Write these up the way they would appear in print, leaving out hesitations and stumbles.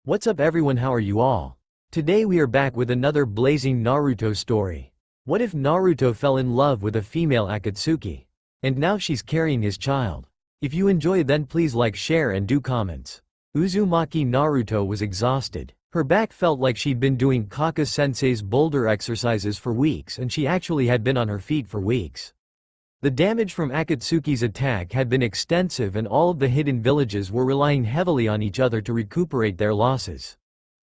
What's up everyone, how are you all? Today we are back with another blazing Naruto story. What if Naruto fell in love with a female Akatsuki? And now she's carrying his child. If you enjoy then please like, share and do comments. Uzumaki Naruto was exhausted. Her back felt like she'd been doing Kaka-sensei's boulder exercises for weeks and she actually had been on her feet for weeks. The damage from Akatsuki's attack had been extensive and all of the hidden villages were relying heavily on each other to recuperate their losses.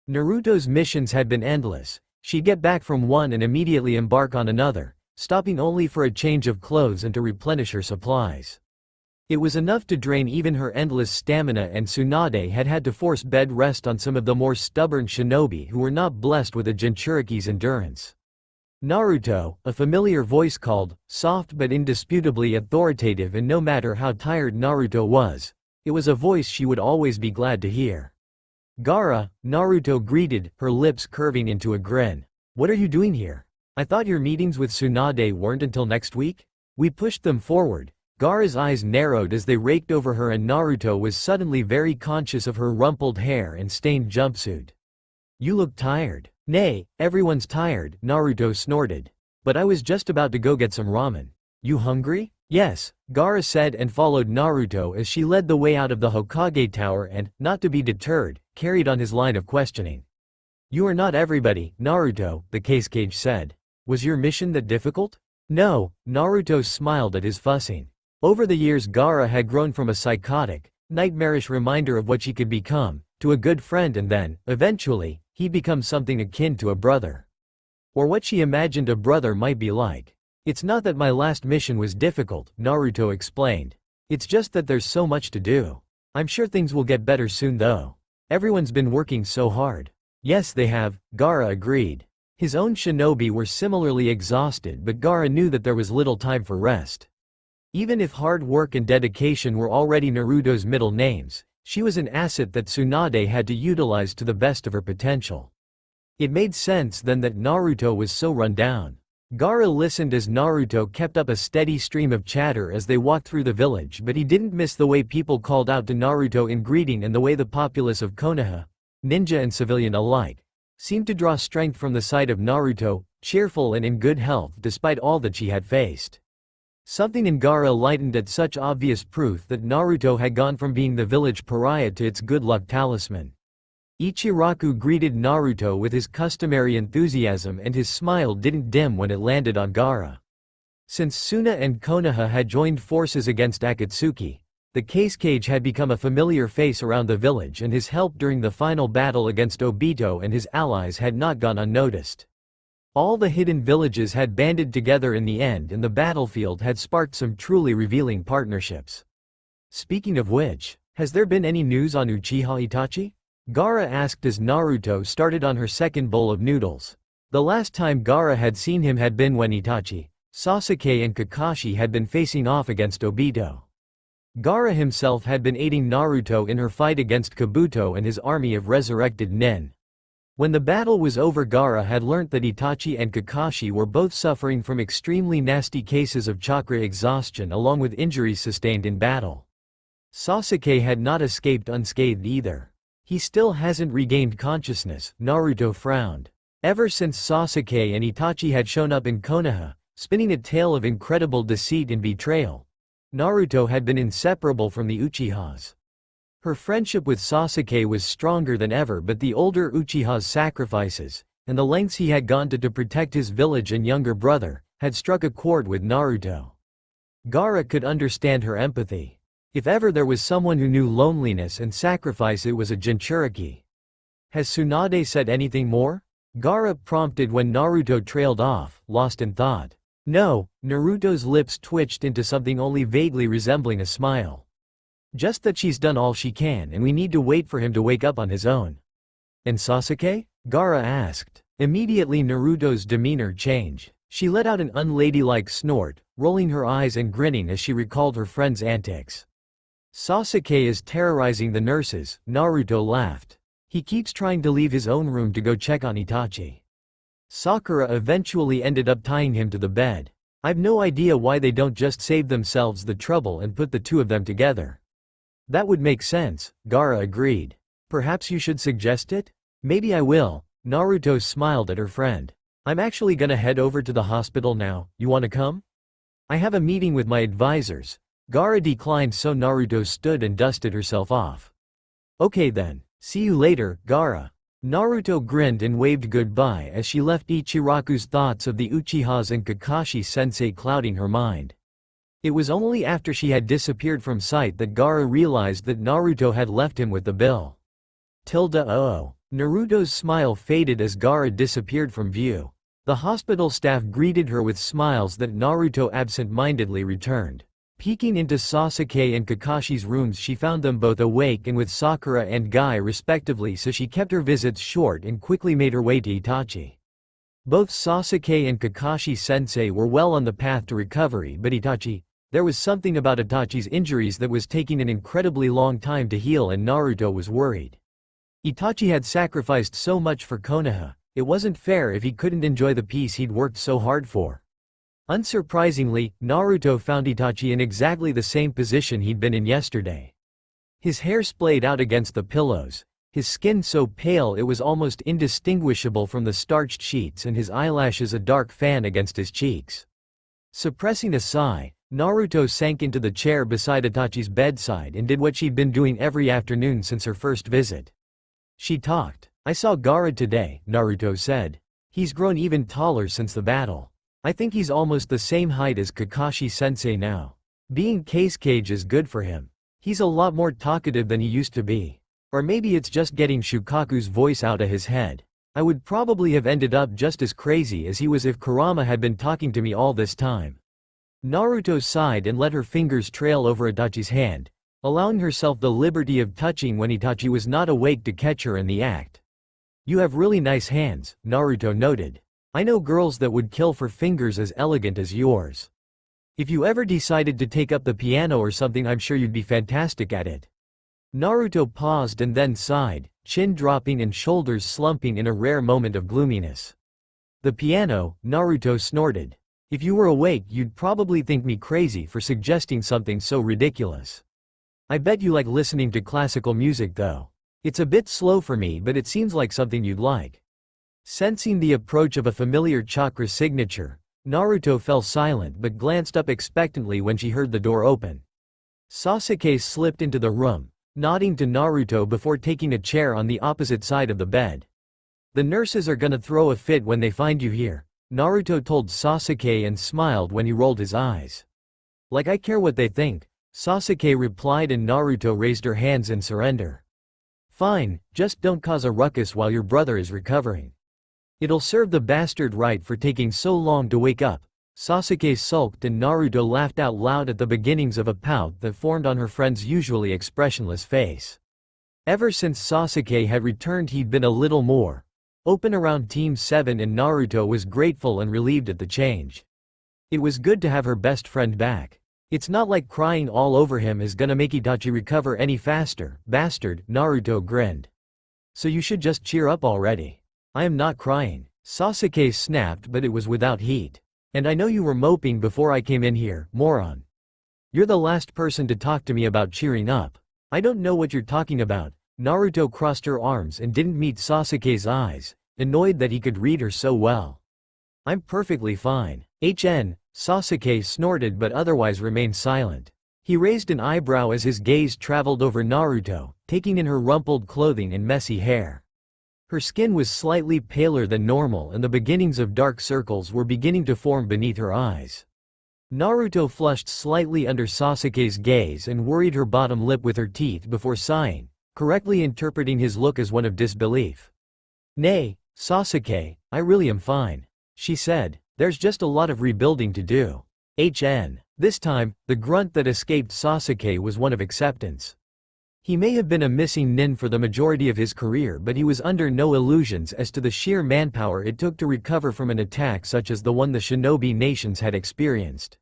Naruto's missions had been endless. She'd get back from one and immediately embark on another, stopping only for a change of clothes and to replenish her supplies. It was enough to drain even her endless stamina, and Tsunade had had to force bed rest on some of the more stubborn shinobi who were not blessed with a Jinchuriki's endurance. Naruto, a familiar voice called, soft but indisputably authoritative, and no matter how tired Naruto was, it was a voice she would always be glad to hear. Gaara, Naruto greeted, her lips curving into a grin. What are you doing here? I thought your meetings with Tsunade weren't until next week? We pushed them forward. Gaara's eyes narrowed as they raked over her and Naruto was suddenly very conscious of her rumpled hair and stained jumpsuit. You look tired. Nay, everyone's tired, Naruto snorted. But I was just about to go get some ramen. You hungry? Yes, Gaara said and followed Naruto as she led the way out of the Hokage tower and, not to be deterred, carried on his line of questioning. You are not everybody, Naruto, the Cage said. Was your mission that difficult? No, Naruto smiled at his fussing. Over the years Gaara had grown from a psychotic, nightmarish reminder of what she could become, to a good friend, and then, eventually, he'd become something akin to a brother. Or what she imagined a brother might be like. It's not that my last mission was difficult, Naruto explained. It's just that there's so much to do. I'm sure things will get better soon though. Everyone's been working so hard. Yes they have, Gaara agreed. His own shinobi were similarly exhausted, but Gaara knew that there was little time for rest. Even if hard work and dedication were already Naruto's middle names, she was an asset that Tsunade had to utilize to the best of her potential. It made sense then that Naruto was so run down. Gaara listened as Naruto kept up a steady stream of chatter as they walked through the village, but he didn't miss the way people called out to Naruto in greeting and the way the populace of Konoha, ninja and civilian alike, seemed to draw strength from the sight of Naruto, cheerful and in good health despite all that she had faced. Something in Gaara lightened at such obvious proof that Naruto had gone from being the village pariah to its good luck talisman. Ichiraku greeted Naruto with his customary enthusiasm and his smile didn't dim when it landed on Gaara. Since Suna and Konoha had joined forces against Akatsuki, the Cage had become a familiar face around the village, and his help during the final battle against Obito and his allies had not gone unnoticed. All the hidden villages had banded together in the end, and the battlefield had sparked some truly revealing partnerships. Speaking of which, has there been any news on Uchiha Itachi? Gaara asked as Naruto started on her second bowl of noodles. The last time Gaara had seen him had been when Itachi, Sasuke and Kakashi had been facing off against Obito. Gaara himself had been aiding Naruto in her fight against Kabuto and his army of resurrected nin. When the battle was over, Gaara had learnt that Itachi and Kakashi were both suffering from extremely nasty cases of chakra exhaustion along with injuries sustained in battle. Sasuke had not escaped unscathed either. He still hasn't regained consciousness, Naruto frowned. Ever since Sasuke and Itachi had shown up in Konoha, spinning a tale of incredible deceit and betrayal, Naruto had been inseparable from the Uchihas. Her friendship with Sasuke was stronger than ever, but the older Uchiha's sacrifices, and the lengths he had gone to protect his village and younger brother, had struck a chord with Naruto. Gaara could understand her empathy. If ever there was someone who knew loneliness and sacrifice, it was a Jinchuriki. Has Tsunade said anything more? Gaara prompted when Naruto trailed off, lost in thought. No, Naruto's lips twitched into something only vaguely resembling a smile. Just that she's done all she can and we need to wait for him to wake up on his own. And Sasuke? Gaara asked. Immediately Naruto's demeanor changed. She let out an unladylike snort, rolling her eyes and grinning as she recalled her friend's antics. Sasuke is terrorizing the nurses, Naruto laughed. He keeps trying to leave his own room to go check on Itachi. Sakura eventually ended up tying him to the bed. I've no idea why they don't just save themselves the trouble and put the two of them together. That would make sense, Gaara agreed. Perhaps you should suggest it? Maybe I will. Naruto smiled at her friend. I'm actually gonna head over to the hospital now, you wanna come? I have a meeting with my advisors. Gaara declined, so Naruto stood and dusted herself off. Okay then, see you later, Gaara. Naruto grinned and waved goodbye as she left Ichiraku's thoughts of the Uchihas and Kakashi-sensei clouding her mind. It was only after she had disappeared from sight that Gaara realized that Naruto had left him with the bill. Oh. Naruto's smile faded as Gaara disappeared from view. The hospital staff greeted her with smiles that Naruto absent-mindedly returned. Peeking into Sasuke and Kakashi's rooms, she found them both awake and with Sakura and Guy respectively, so she kept her visits short and quickly made her way to Itachi. Both Sasuke and Kakashi-sensei were well on the path to recovery, but there was something about Itachi's injuries that was taking an incredibly long time to heal, and Naruto was worried. Itachi had sacrificed so much for Konoha, it wasn't fair if he couldn't enjoy the peace he'd worked so hard for. Unsurprisingly, Naruto found Itachi in exactly the same position he'd been in yesterday. His hair splayed out against the pillows, his skin so pale it was almost indistinguishable from the starched sheets, and his eyelashes a dark fan against his cheeks. Suppressing a sigh, Naruto sank into the chair beside Itachi's bedside and did what she'd been doing every afternoon since her first visit. She talked. I saw Gaara today, Naruto said. He's grown even taller since the battle. I think he's almost the same height as Kakashi-sensei now. Being cage is good for him. He's a lot more talkative than he used to be. Or maybe it's just getting Shukaku's voice out of his head. I would probably have ended up just as crazy as he was if Kurama had been talking to me all this time. Naruto sighed and let her fingers trail over Itachi's hand, allowing herself the liberty of touching when Itachi was not awake to catch her in the act. You have really nice hands, Naruto noted. I know girls that would kill for fingers as elegant as yours. If you ever decided to take up the piano or something, I'm sure you'd be fantastic at it. Naruto paused and then sighed, chin dropping and shoulders slumping in a rare moment of gloominess. The piano, Naruto snorted. If you were awake, you'd probably think me crazy for suggesting something so ridiculous. I bet you like listening to classical music though. It's a bit slow for me, but it seems like something you'd like. Sensing the approach of a familiar chakra signature, Naruto fell silent but glanced up expectantly when she heard the door open. Sasuke slipped into the room, nodding to Naruto before taking a chair on the opposite side of the bed. The nurses are gonna throw a fit when they find you here, Naruto told Sasuke and smiled when he rolled his eyes. Like I care what they think, Sasuke replied, and Naruto raised her hands in surrender. Fine, just don't cause a ruckus while your brother is recovering. It'll serve the bastard right for taking so long to wake up. Sasuke sulked and Naruto laughed out loud at the beginnings of a pout that formed on her friend's usually expressionless face. Ever since Sasuke had returned, he'd been a little more open around Team 7, and Naruto was grateful and relieved at the change. It was good to have her best friend back. It's not like crying all over him is gonna make Itachi recover any faster, bastard, Naruto grinned. So you should just cheer up already. I am not crying, Sasuke snapped, but it was without heat. And I know you were moping before I came in here, moron. You're the last person to talk to me about cheering up. I don't know what you're talking about. Naruto crossed her arms and didn't meet Sasuke's eyes, annoyed that he could read her so well. I'm perfectly fine. Sasuke snorted but otherwise remained silent. He raised an eyebrow as his gaze traveled over Naruto, taking in her rumpled clothing and messy hair. Her skin was slightly paler than normal, and the beginnings of dark circles were beginning to form beneath her eyes. Naruto flushed slightly under Sasuke's gaze and worried her bottom lip with her teeth before sighing, correctly interpreting his look as one of disbelief. Nay, Sasuke, I really am fine, she said. There's just a lot of rebuilding to do. This time, the grunt that escaped Sasuke was one of acceptance. He may have been a missing nin for the majority of his career, but he was under no illusions as to the sheer manpower it took to recover from an attack such as the one the shinobi nations had experienced.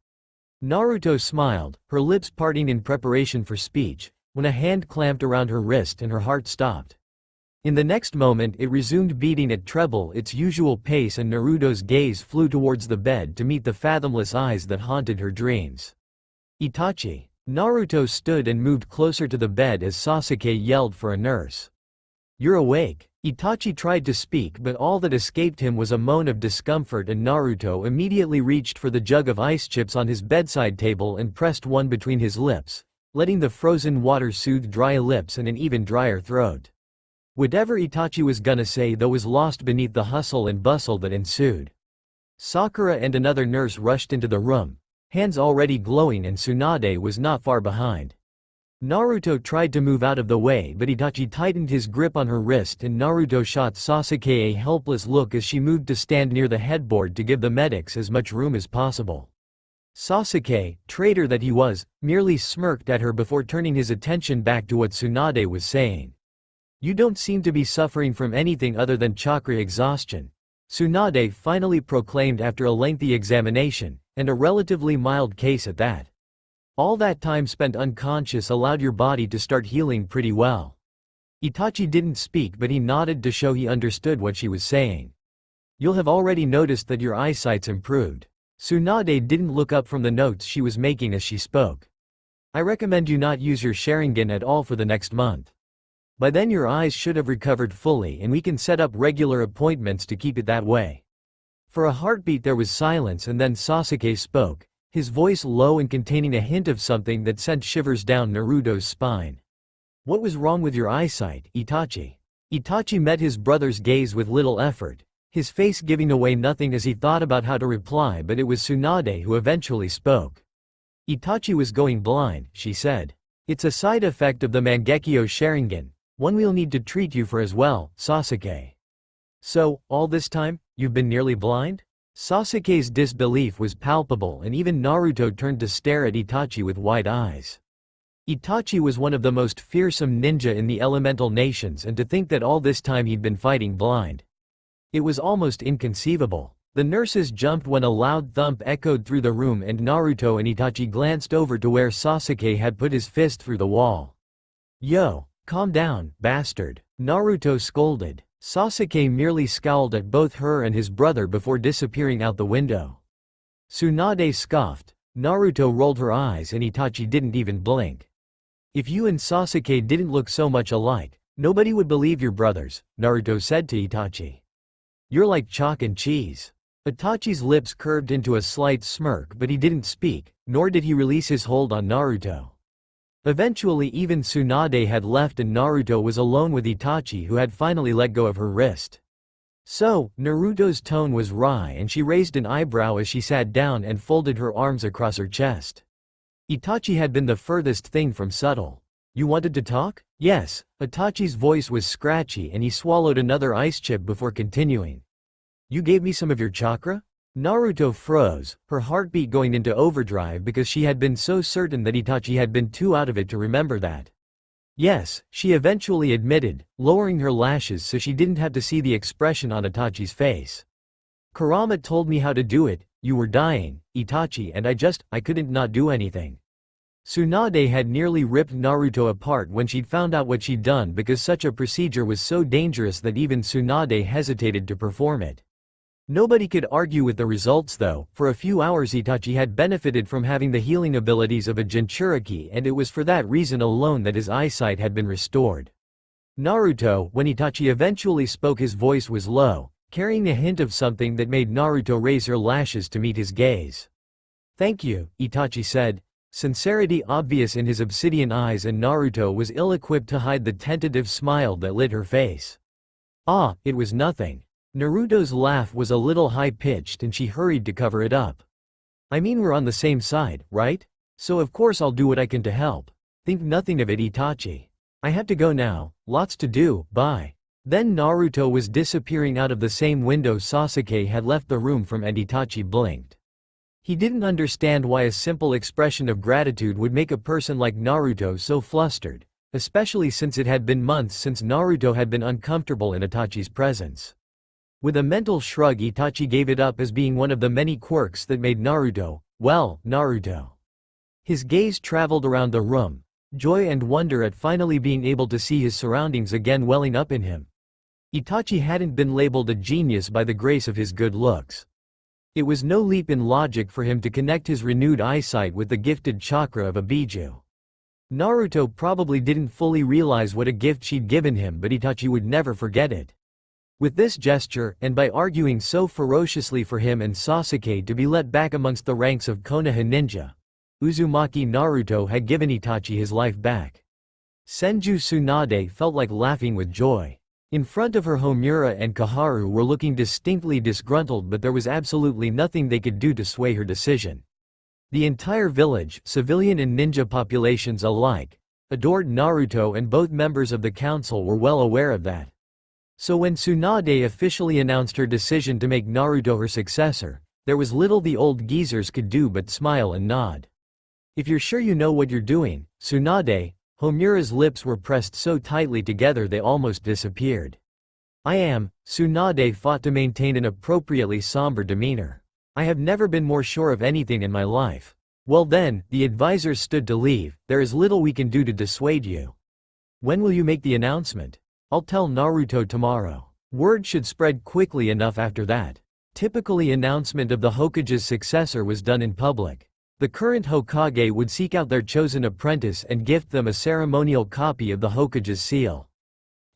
Naruto smiled, her lips parting in preparation for speech, when a hand clamped around her wrist and her heart stopped. In the next moment it resumed beating at treble its usual pace, and Naruto's gaze flew towards the bed to meet the fathomless eyes that haunted her dreams. Itachi. Naruto stood and moved closer to the bed as Sasuke yelled for a nurse. You're awake. Itachi tried to speak but all that escaped him was a moan of discomfort and Naruto immediately reached for the jug of ice chips on his bedside table and pressed one between his lips, letting the frozen water soothe dry lips and an even drier throat. Whatever Itachi was gonna say though was lost beneath the hustle and bustle that ensued. Sakura and another nurse rushed into the room, hands already glowing, and Tsunade was not far behind. Naruto tried to move out of the way but Itachi tightened his grip on her wrist and Naruto shot Sasuke a helpless look as she moved to stand near the headboard to give the medics as much room as possible. Sasuke, traitor that he was, merely smirked at her before turning his attention back to what Tsunade was saying. You don't seem to be suffering from anything other than chakra exhaustion, Tsunade finally proclaimed after a lengthy examination, and a relatively mild case at that. All that time spent unconscious allowed your body to start healing pretty well. Itachi didn't speak but he nodded to show he understood what she was saying. You'll have already noticed that your eyesight's improved. Tsunade didn't look up from the notes she was making as she spoke. I recommend you not use your Sharingan at all for the next month. By then your eyes should have recovered fully and we can set up regular appointments to keep it that way. For a heartbeat there was silence and then Sasuke spoke, his voice low and containing a hint of something that sent shivers down Naruto's spine. What was wrong with your eyesight, Itachi? Itachi met his brother's gaze with little effort, his face giving away nothing as he thought about how to reply, but it was Tsunade who eventually spoke. Itachi was going blind, she said. It's a side effect of the Mangekyo Sharingan, one we'll need to treat you for as well, Sasuke. So, all this time, you've been nearly blind? Sasuke's disbelief was palpable and even Naruto turned to stare at Itachi with wide eyes. Itachi was one of the most fearsome ninja in the elemental nations and to think that all this time he'd been fighting blind. It was almost inconceivable. The nurses jumped when a loud thump echoed through the room and Naruto and Itachi glanced over to where Sasuke had put his fist through the wall. Yo, calm down, bastard, Naruto scolded. Sasuke merely scowled at both her and his brother before disappearing out the window. Tsunade scoffed. Naruto rolled her eyes and Itachi didn't even blink. If you and Sasuke didn't look so much alike, nobody would believe you're brothers, Naruto said to Itachi. You're like chalk and cheese. Itachi's lips curved into a slight smirk but he didn't speak, nor did he release his hold on Naruto. Eventually even Tsunade had left and Naruto was alone with Itachi who had finally let go of her wrist. So, Naruto's tone was wry and she raised an eyebrow as she sat down and folded her arms across her chest. Itachi had been the furthest thing from subtle. You wanted to talk? Yes, Itachi's voice was scratchy and he swallowed another ice chip before continuing. You gave me some of your chakra? Naruto froze, her heartbeat going into overdrive because she had been so certain that Itachi had been too out of it to remember that. Yes, she eventually admitted, lowering her lashes so she didn't have to see the expression on Itachi's face. Kurama told me how to do it, you were dying, Itachi, and I couldn't not do anything. Tsunade had nearly ripped Naruto apart when she'd found out what she'd done because such a procedure was so dangerous that even Tsunade hesitated to perform it. Nobody could argue with the results though. For a few hours Itachi had benefited from having the healing abilities of a Jinchuriki and it was for that reason alone that his eyesight had been restored. Naruto, when Itachi eventually spoke, his voice was low, carrying a hint of something that made Naruto raise her lashes to meet his gaze. Thank you, Itachi said, sincerity obvious in his obsidian eyes, and Naruto was ill-equipped to hide the tentative smile that lit her face. Ah, it was nothing. Naruto's laugh was a little high-pitched and she hurried to cover it up. I mean, we're on the same side, right? So of course I'll do what I can to help. Think nothing of it, Itachi. I have to go now, lots to do, bye. Then Naruto was disappearing out of the same window Sasuke had left the room from and Itachi blinked. He didn't understand why a simple expression of gratitude would make a person like Naruto so flustered, especially since it had been months since Naruto had been uncomfortable in Itachi's presence. With a mental shrug Itachi gave it up as being one of the many quirks that made Naruto, well, Naruto. His gaze traveled around the room, joy and wonder at finally being able to see his surroundings again welling up in him. Itachi hadn't been labeled a genius by the grace of his good looks. It was no leap in logic for him to connect his renewed eyesight with the gifted chakra of a Biju. Naruto probably didn't fully realize what a gift she'd given him, but Itachi would never forget it. With this gesture, and by arguing so ferociously for him and Sasuke to be let back amongst the ranks of Konoha ninja, Uzumaki Naruto had given Itachi his life back. Senju Tsunade felt like laughing with joy. In front of her, Homura and Koharu were looking distinctly disgruntled, but there was absolutely nothing they could do to sway her decision. The entire village, civilian and ninja populations alike, adored Naruto, and both members of the council were well aware of that. So when Tsunade officially announced her decision to make Naruto her successor, there was little the old geezers could do but smile and nod. If you're sure you know what you're doing, Tsunade. Homura's lips were pressed so tightly together they almost disappeared. I am. Tsunade fought to maintain an appropriately somber demeanor. I have never been more sure of anything in my life. Well then, the advisors stood to leave. There is little we can do to dissuade you. When will you make the announcement? I'll tell Naruto tomorrow. Word should spread quickly enough after that. Typically, announcement of the Hokage's successor was done in public. The current Hokage would seek out their chosen apprentice and gift them a ceremonial copy of the Hokage's seal.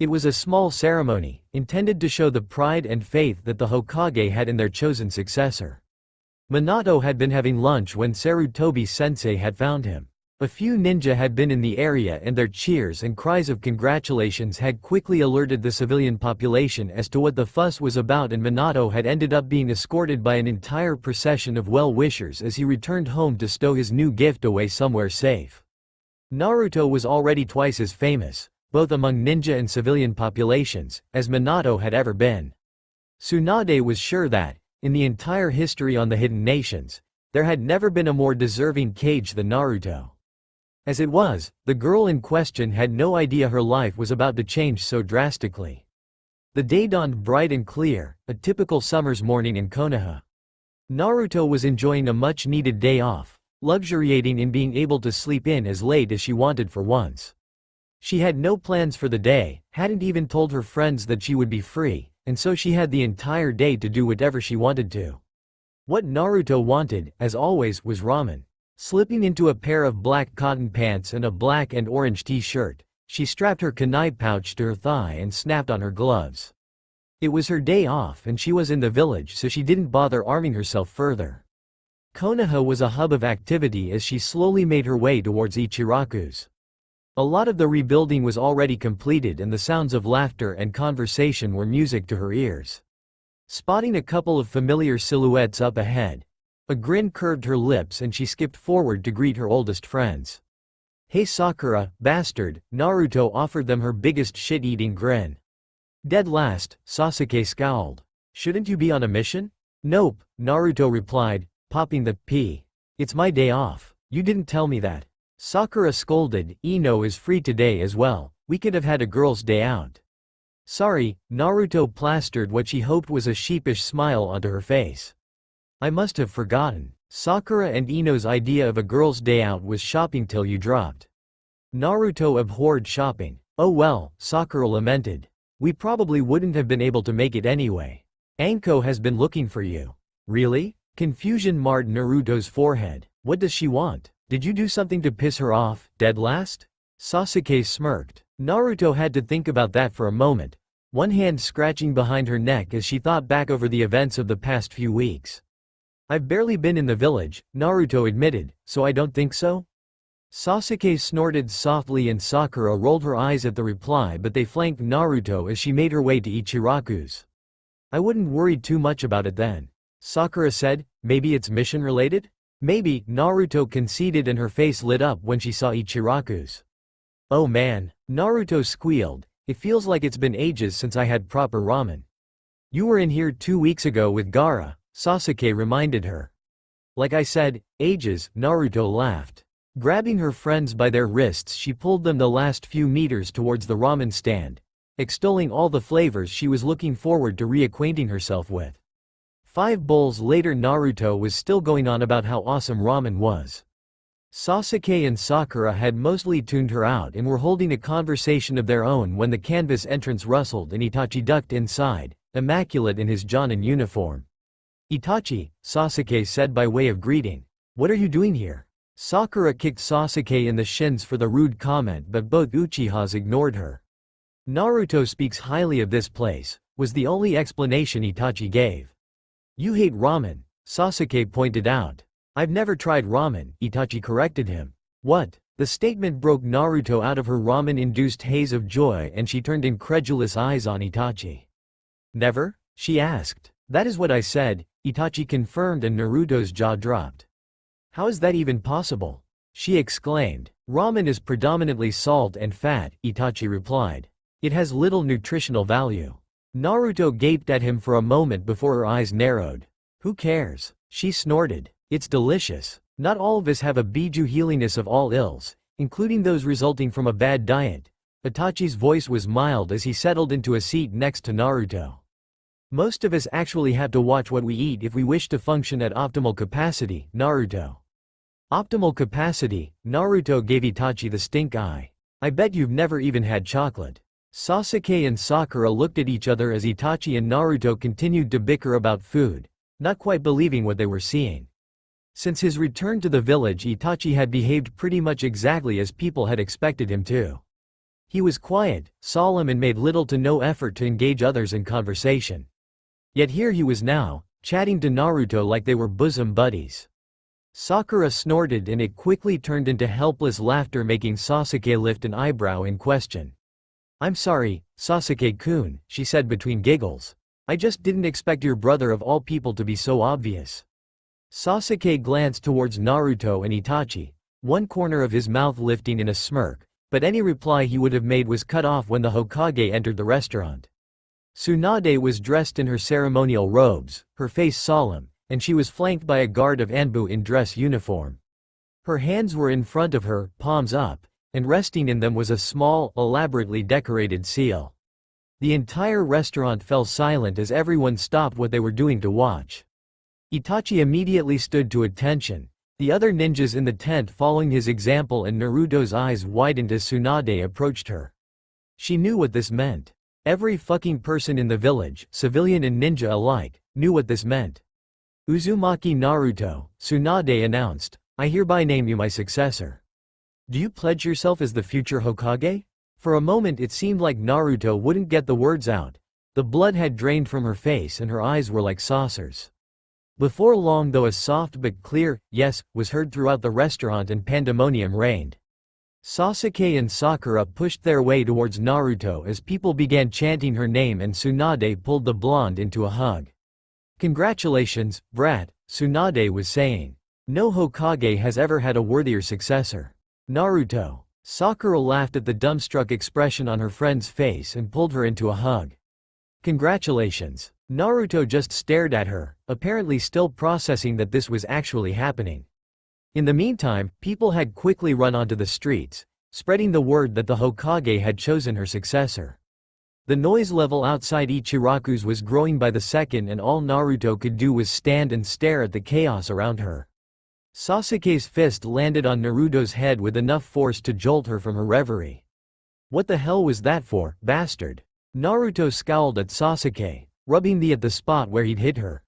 It was a small ceremony, intended to show the pride and faith that the Hokage had in their chosen successor. Minato had been having lunch when Sarutobi-sensei had found him. A few ninja had been in the area, and their cheers and cries of congratulations had quickly alerted the civilian population as to what the fuss was about, and Minato had ended up being escorted by an entire procession of well-wishers as he returned home to stow his new gift away somewhere safe. Naruto was already twice as famous, both among ninja and civilian populations, as Minato had ever been. Tsunade was sure that, in the entire history on the Hidden Nations, there had never been a more deserving Kage than Naruto. As it was, the girl in question had no idea her life was about to change so drastically. The day dawned bright and clear, a typical summer's morning in Konoha. Naruto was enjoying a much-needed day off, luxuriating in being able to sleep in as late as she wanted for once. She had no plans for the day, hadn't even told her friends that she would be free, and so she had the entire day to do whatever she wanted to. What Naruto wanted, as always, was ramen. Slipping into a pair of black cotton pants and a black and orange t-shirt, she strapped her kunai pouch to her thigh and snapped on her gloves. It was her day off and she was in the village, so she didn't bother arming herself further. Konoha was a hub of activity as she slowly made her way towards Ichiraku's. A lot of the rebuilding was already completed, and the sounds of laughter and conversation were music to her ears. Spotting a couple of familiar silhouettes up ahead, a grin curved her lips and she skipped forward to greet her oldest friends. "Hey Sakura, bastard," Naruto offered them her biggest shit-eating grin. Dead last, Sasuke scowled. "Shouldn't you be on a mission?" "Nope," Naruto replied, popping the P. "It's my day off. You didn't tell me that." Sakura scolded, "Ino is free today as well. We could have had a girl's day out." "Sorry," Naruto plastered what she hoped was a sheepish smile onto her face. "I must have forgotten. Sakura and Ino's idea of a girl's day out was shopping till you dropped." Naruto abhorred shopping. "Oh well," Sakura lamented. "We probably wouldn't have been able to make it anyway. Anko has been looking for you." "Really?" Confusion marred Naruto's forehead. "What does she want? Did you do something to piss her off, dead last?" Sasuke smirked. Naruto had to think about that for a moment, one hand scratching behind her neck as she thought back over the events of the past few weeks. "I've barely been in the village," Naruto admitted, "so I don't think so." Sasuke snorted softly and Sakura rolled her eyes at the reply, but they flanked Naruto as she made her way to Ichiraku's. "I wouldn't worry too much about it then," Sakura said. "Maybe it's mission related?" "Maybe," Naruto conceded, and her face lit up when she saw Ichiraku's. "Oh man," Naruto squealed, "it feels like it's been ages since I had proper ramen." "You were in here 2 weeks ago with Gaara," Sasuke reminded her. "Like I said, ages," Naruto laughed. Grabbing her friends by their wrists, she pulled them the last few meters towards the ramen stand, extolling all the flavors she was looking forward to reacquainting herself with. 5 bowls later, Naruto was still going on about how awesome ramen was. Sasuke and Sakura had mostly tuned her out and were holding a conversation of their own when the canvas entrance rustled and Itachi ducked inside, immaculate in his Jonin uniform. "Itachi," Sasuke said by way of greeting. "What are you doing here?" Sakura kicked Sasuke in the shins for the rude comment, but both Uchihas ignored her. Naruto speaks highly of this place, was the only explanation Itachi gave. You hate ramen, Sasuke pointed out. I've never tried ramen, Itachi corrected him. What? The statement broke Naruto out of her ramen-induced haze of joy and she turned incredulous eyes on Itachi. Never? She asked. That is what I said, Itachi confirmed and Naruto's jaw dropped. How is that even possible? She exclaimed. Ramen is predominantly salt and fat, Itachi replied. It has little nutritional value. Naruto gaped at him for a moment before her eyes narrowed. Who cares? She snorted. It's delicious. Not all of us have a biju healiness of all ills, including those resulting from a bad diet. Itachi's voice was mild as he settled into a seat next to Naruto. Most of us actually have to watch what we eat if we wish to function at optimal capacity, Naruto. Optimal capacity, Naruto gave Itachi the stink eye. I bet you've never even had chocolate. Sasuke and Sakura looked at each other as Itachi and Naruto continued to bicker about food, not quite believing what they were seeing. Since his return to the village, Itachi had behaved pretty much exactly as people had expected him to. He was quiet, solemn and made little to no effort to engage others in conversation. Yet here he was now, chatting to Naruto like they were bosom buddies. Sakura snorted and it quickly turned into helpless laughter, making Sasuke lift an eyebrow in question. I'm sorry, Sasuke-kun, she said between giggles. I just didn't expect your brother of all people to be so obvious. Sasuke glanced towards Naruto and Itachi, one corner of his mouth lifting in a smirk, but any reply he would have made was cut off when the Hokage entered the restaurant. Tsunade was dressed in her ceremonial robes, her face solemn, and she was flanked by a guard of Anbu in dress uniform. Her hands were in front of her, palms up, and resting in them was a small, elaborately decorated seal. The entire restaurant fell silent as everyone stopped what they were doing to watch. Itachi immediately stood to attention, the other ninjas in the tent following his example, and Naruto's eyes widened as Tsunade approached her. She knew what this meant. Every fucking person in the village, civilian and ninja alike, knew what this meant. Uzumaki Naruto, Tsunade announced, I hereby name you my successor. Do you pledge yourself as the future Hokage? For a moment it seemed like Naruto wouldn't get the words out. The blood had drained from her face and her eyes were like saucers. Before long, though, a soft but clear yes was heard throughout the restaurant and pandemonium reigned. Sasuke and Sakura pushed their way towards Naruto as people began chanting her name and Tsunade pulled the blonde into a hug. Congratulations, brat, Tsunade was saying. No Hokage has ever had a worthier successor. Naruto. Sakura laughed at the dumbstruck expression on her friend's face and pulled her into a hug. Congratulations. Naruto just stared at her, apparently still processing that this was actually happening. In the meantime, people had quickly run onto the streets, spreading the word that the Hokage had chosen her successor. The noise level outside Ichiraku's was growing by the second and all Naruto could do was stand and stare at the chaos around her. Sasuke's fist landed on Naruto's head with enough force to jolt her from her reverie. What the hell was that for, bastard? Naruto scowled at Sasuke, rubbing at the spot where he'd hit her.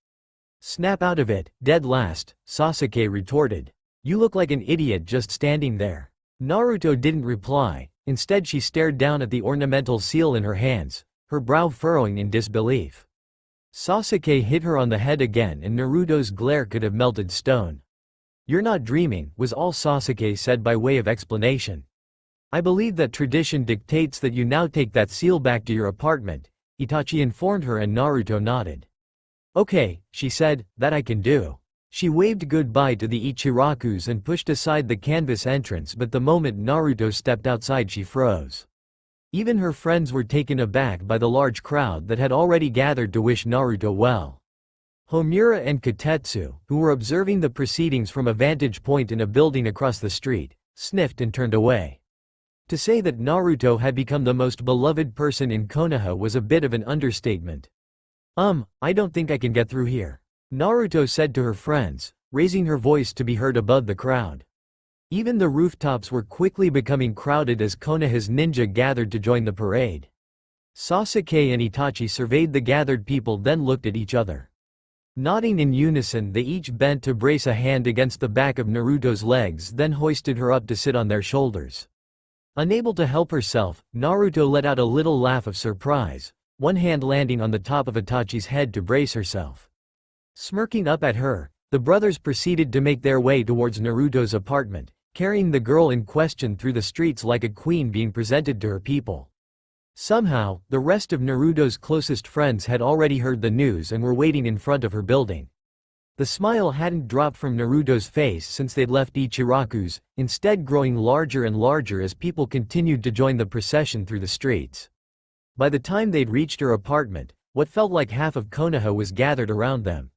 Snap out of it, dead last, Sasuke retorted. You look like an idiot just standing there. Naruto didn't reply, instead she stared down at the ornamental seal in her hands, her brow furrowing in disbelief. Sasuke hit her on the head again and Naruto's glare could have melted stone. You're not dreaming, was all Sasuke said by way of explanation. I believe that tradition dictates that you now take that seal back to your apartment, Itachi informed her and Naruto nodded. Okay, she said, that I can do. She waved goodbye to the Ichirakus and pushed aside the canvas entrance, but the moment Naruto stepped outside she froze. Even her friends were taken aback by the large crowd that had already gathered to wish Naruto well. Homura and Kotetsu, who were observing the proceedings from a vantage point in a building across the street, sniffed and turned away. To say that Naruto had become the most beloved person in Konoha was a bit of an understatement. I don't think I can get through here, Naruto said to her friends, raising her voice to be heard above the crowd. Even the rooftops were quickly becoming crowded as Konoha's ninja gathered to join the parade. Sasuke and Itachi surveyed the gathered people, then looked at each other. Nodding in unison, they each bent to brace a hand against the back of Naruto's legs, then hoisted her up to sit on their shoulders. Unable to help herself, Naruto let out a little laugh of surprise, one hand landing on the top of Itachi's head to brace herself. Smirking up at her, the brothers proceeded to make their way towards Naruto's apartment, carrying the girl in question through the streets like a queen being presented to her people. Somehow, the rest of Naruto's closest friends had already heard the news and were waiting in front of her building. The smile hadn't dropped from Naruto's face since they'd left Ichiraku's, instead growing larger and larger as people continued to join the procession through the streets. By the time they'd reached her apartment, what felt like half of Konoha was gathered around them.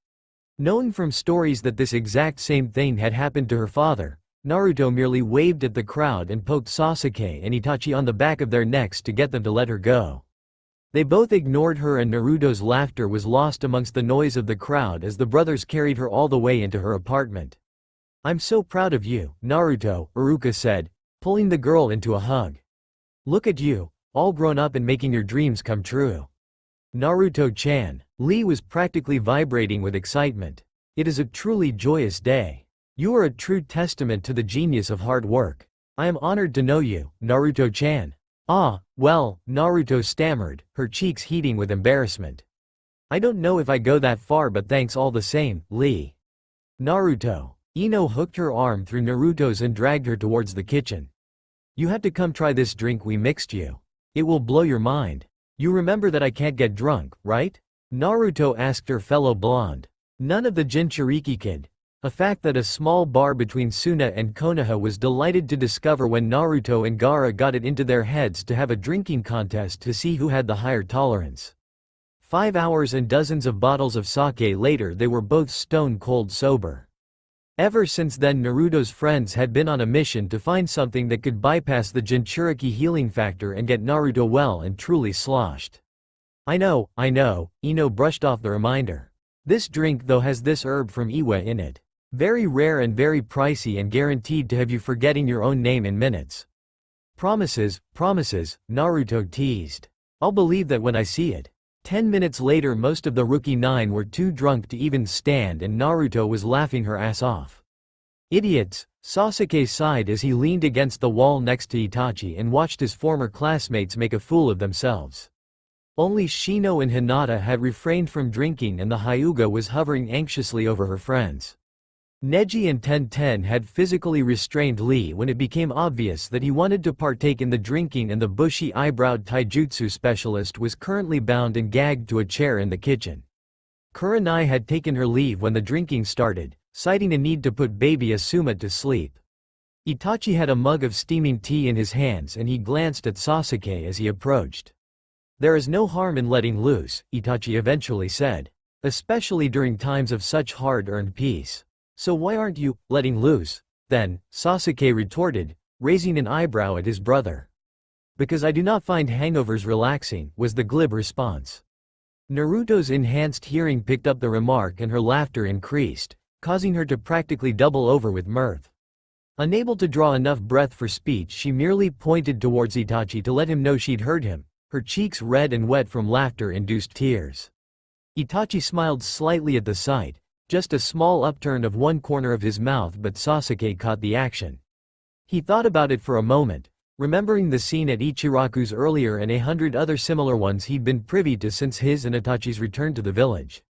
Knowing from stories that this exact same thing had happened to her father, Naruto merely waved at the crowd and poked Sasuke and Itachi on the back of their necks to get them to let her go. They both ignored her, and Naruto's laughter was lost amongst the noise of the crowd as the brothers carried her all the way into her apartment. "I'm so proud of you, Naruto," Iruka said, pulling the girl into a hug. "Look at you, all grown up and making your dreams come true." "Naruto-chan," Lee was practically vibrating with excitement. "It is a truly joyous day. You are a true testament to the genius of hard work. I am honored to know you, Naruto-chan." "Ah, well," Naruto stammered, her cheeks heating with embarrassment. "I don't know if I go that far, but thanks all the same, Lee." "Naruto." Ino hooked her arm through Naruto's and dragged her towards the kitchen. "You have to come try this drink we mixed you. It will blow your mind. You remember that I can't get drunk, right?" Naruto asked her fellow blonde. None of the Jinchuriki kid. A fact that a small bar between Suna and Konoha was delighted to discover when Naruto and Gaara got it into their heads to have a drinking contest to see who had the higher tolerance. 5 hours and dozens of bottles of sake later, they were both stone cold sober. Ever since then, Naruto's friends had been on a mission to find something that could bypass the Jinchuriki healing factor and get Naruto well and truly sloshed. I know, Ino brushed off the reminder. "This drink though has this herb from Iwa in it. Very rare and very pricey and guaranteed to have you forgetting your own name in minutes." Promises, Naruto teased. "I'll believe that when I see it." 10 minutes later, most of the rookie 9 were too drunk to even stand and Naruto was laughing her ass off. "Idiots," Sasuke sighed as he leaned against the wall next to Itachi and watched his former classmates make a fool of themselves. Only Shino and Hinata had refrained from drinking, and the Hyuga was hovering anxiously over her friends. Neji and Tenten had physically restrained Lee when it became obvious that he wanted to partake in the drinking, and the bushy-eyebrowed taijutsu specialist was currently bound and gagged to a chair in the kitchen. Kurenai had taken her leave when the drinking started, citing a need to put baby Asuma to sleep. Itachi had a mug of steaming tea in his hands and he glanced at Sasuke as he approached. "There is no harm in letting loose," Itachi eventually said. "Especially during times of such hard-earned peace. So why aren't you letting loose, then?" Sasuke retorted, raising an eyebrow at his brother. "Because I do not find hangovers relaxing," was the glib response. Naruto's enhanced hearing picked up the remark and her laughter increased, causing her to practically double over with mirth. Unable to draw enough breath for speech, she merely pointed towards Itachi to let him know she'd heard him, her cheeks red and wet from laughter-induced tears. Itachi smiled slightly at the sight, just a small upturn of one corner of his mouth, but Sasuke caught the action. He thought about it for a moment, remembering the scene at Ichiraku's earlier and 100 other similar ones he'd been privy to since his and Itachi's return to the village.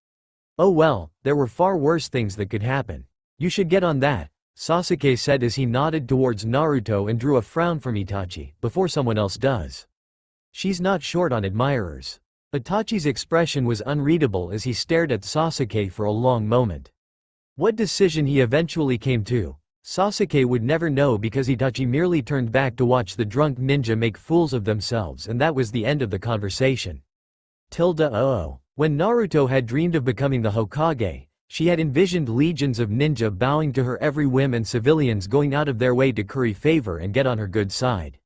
"Oh well, there were far worse things that could happen. You should get on that," Sasuke said as he nodded towards Naruto and drew a frown from Itachi, "before someone else does. She's not short on admirers." Itachi's expression was unreadable as he stared at Sasuke for a long moment. What decision he eventually came to, Sasuke would never know, because Itachi merely turned back to watch the drunk ninja make fools of themselves, and that was the end of the conversation. When Naruto had dreamed of becoming the Hokage, she had envisioned legions of ninja bowing to her every whim and civilians going out of their way to curry favor and get on her good side.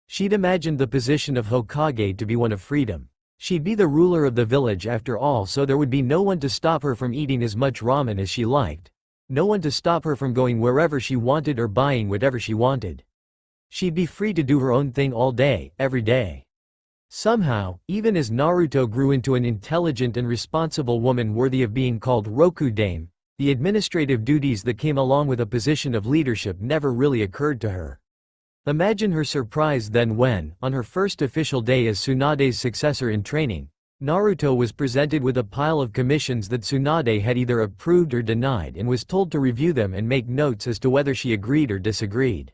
She'd imagined the position of Hokage to be one of freedom. She'd be the ruler of the village after all, so there would be no one to stop her from eating as much ramen as she liked. No one to stop her from going wherever she wanted or buying whatever she wanted. She'd be free to do her own thing all day, every day. Somehow, even as Naruto grew into an intelligent and responsible woman worthy of being called Roku Dame, the administrative duties that came along with a position of leadership never really occurred to her. Imagine her surprise then when, on her first official day as Tsunade's successor in training, Naruto was presented with a pile of commissions that Tsunade had either approved or denied and was told to review them and make notes as to whether she agreed or disagreed.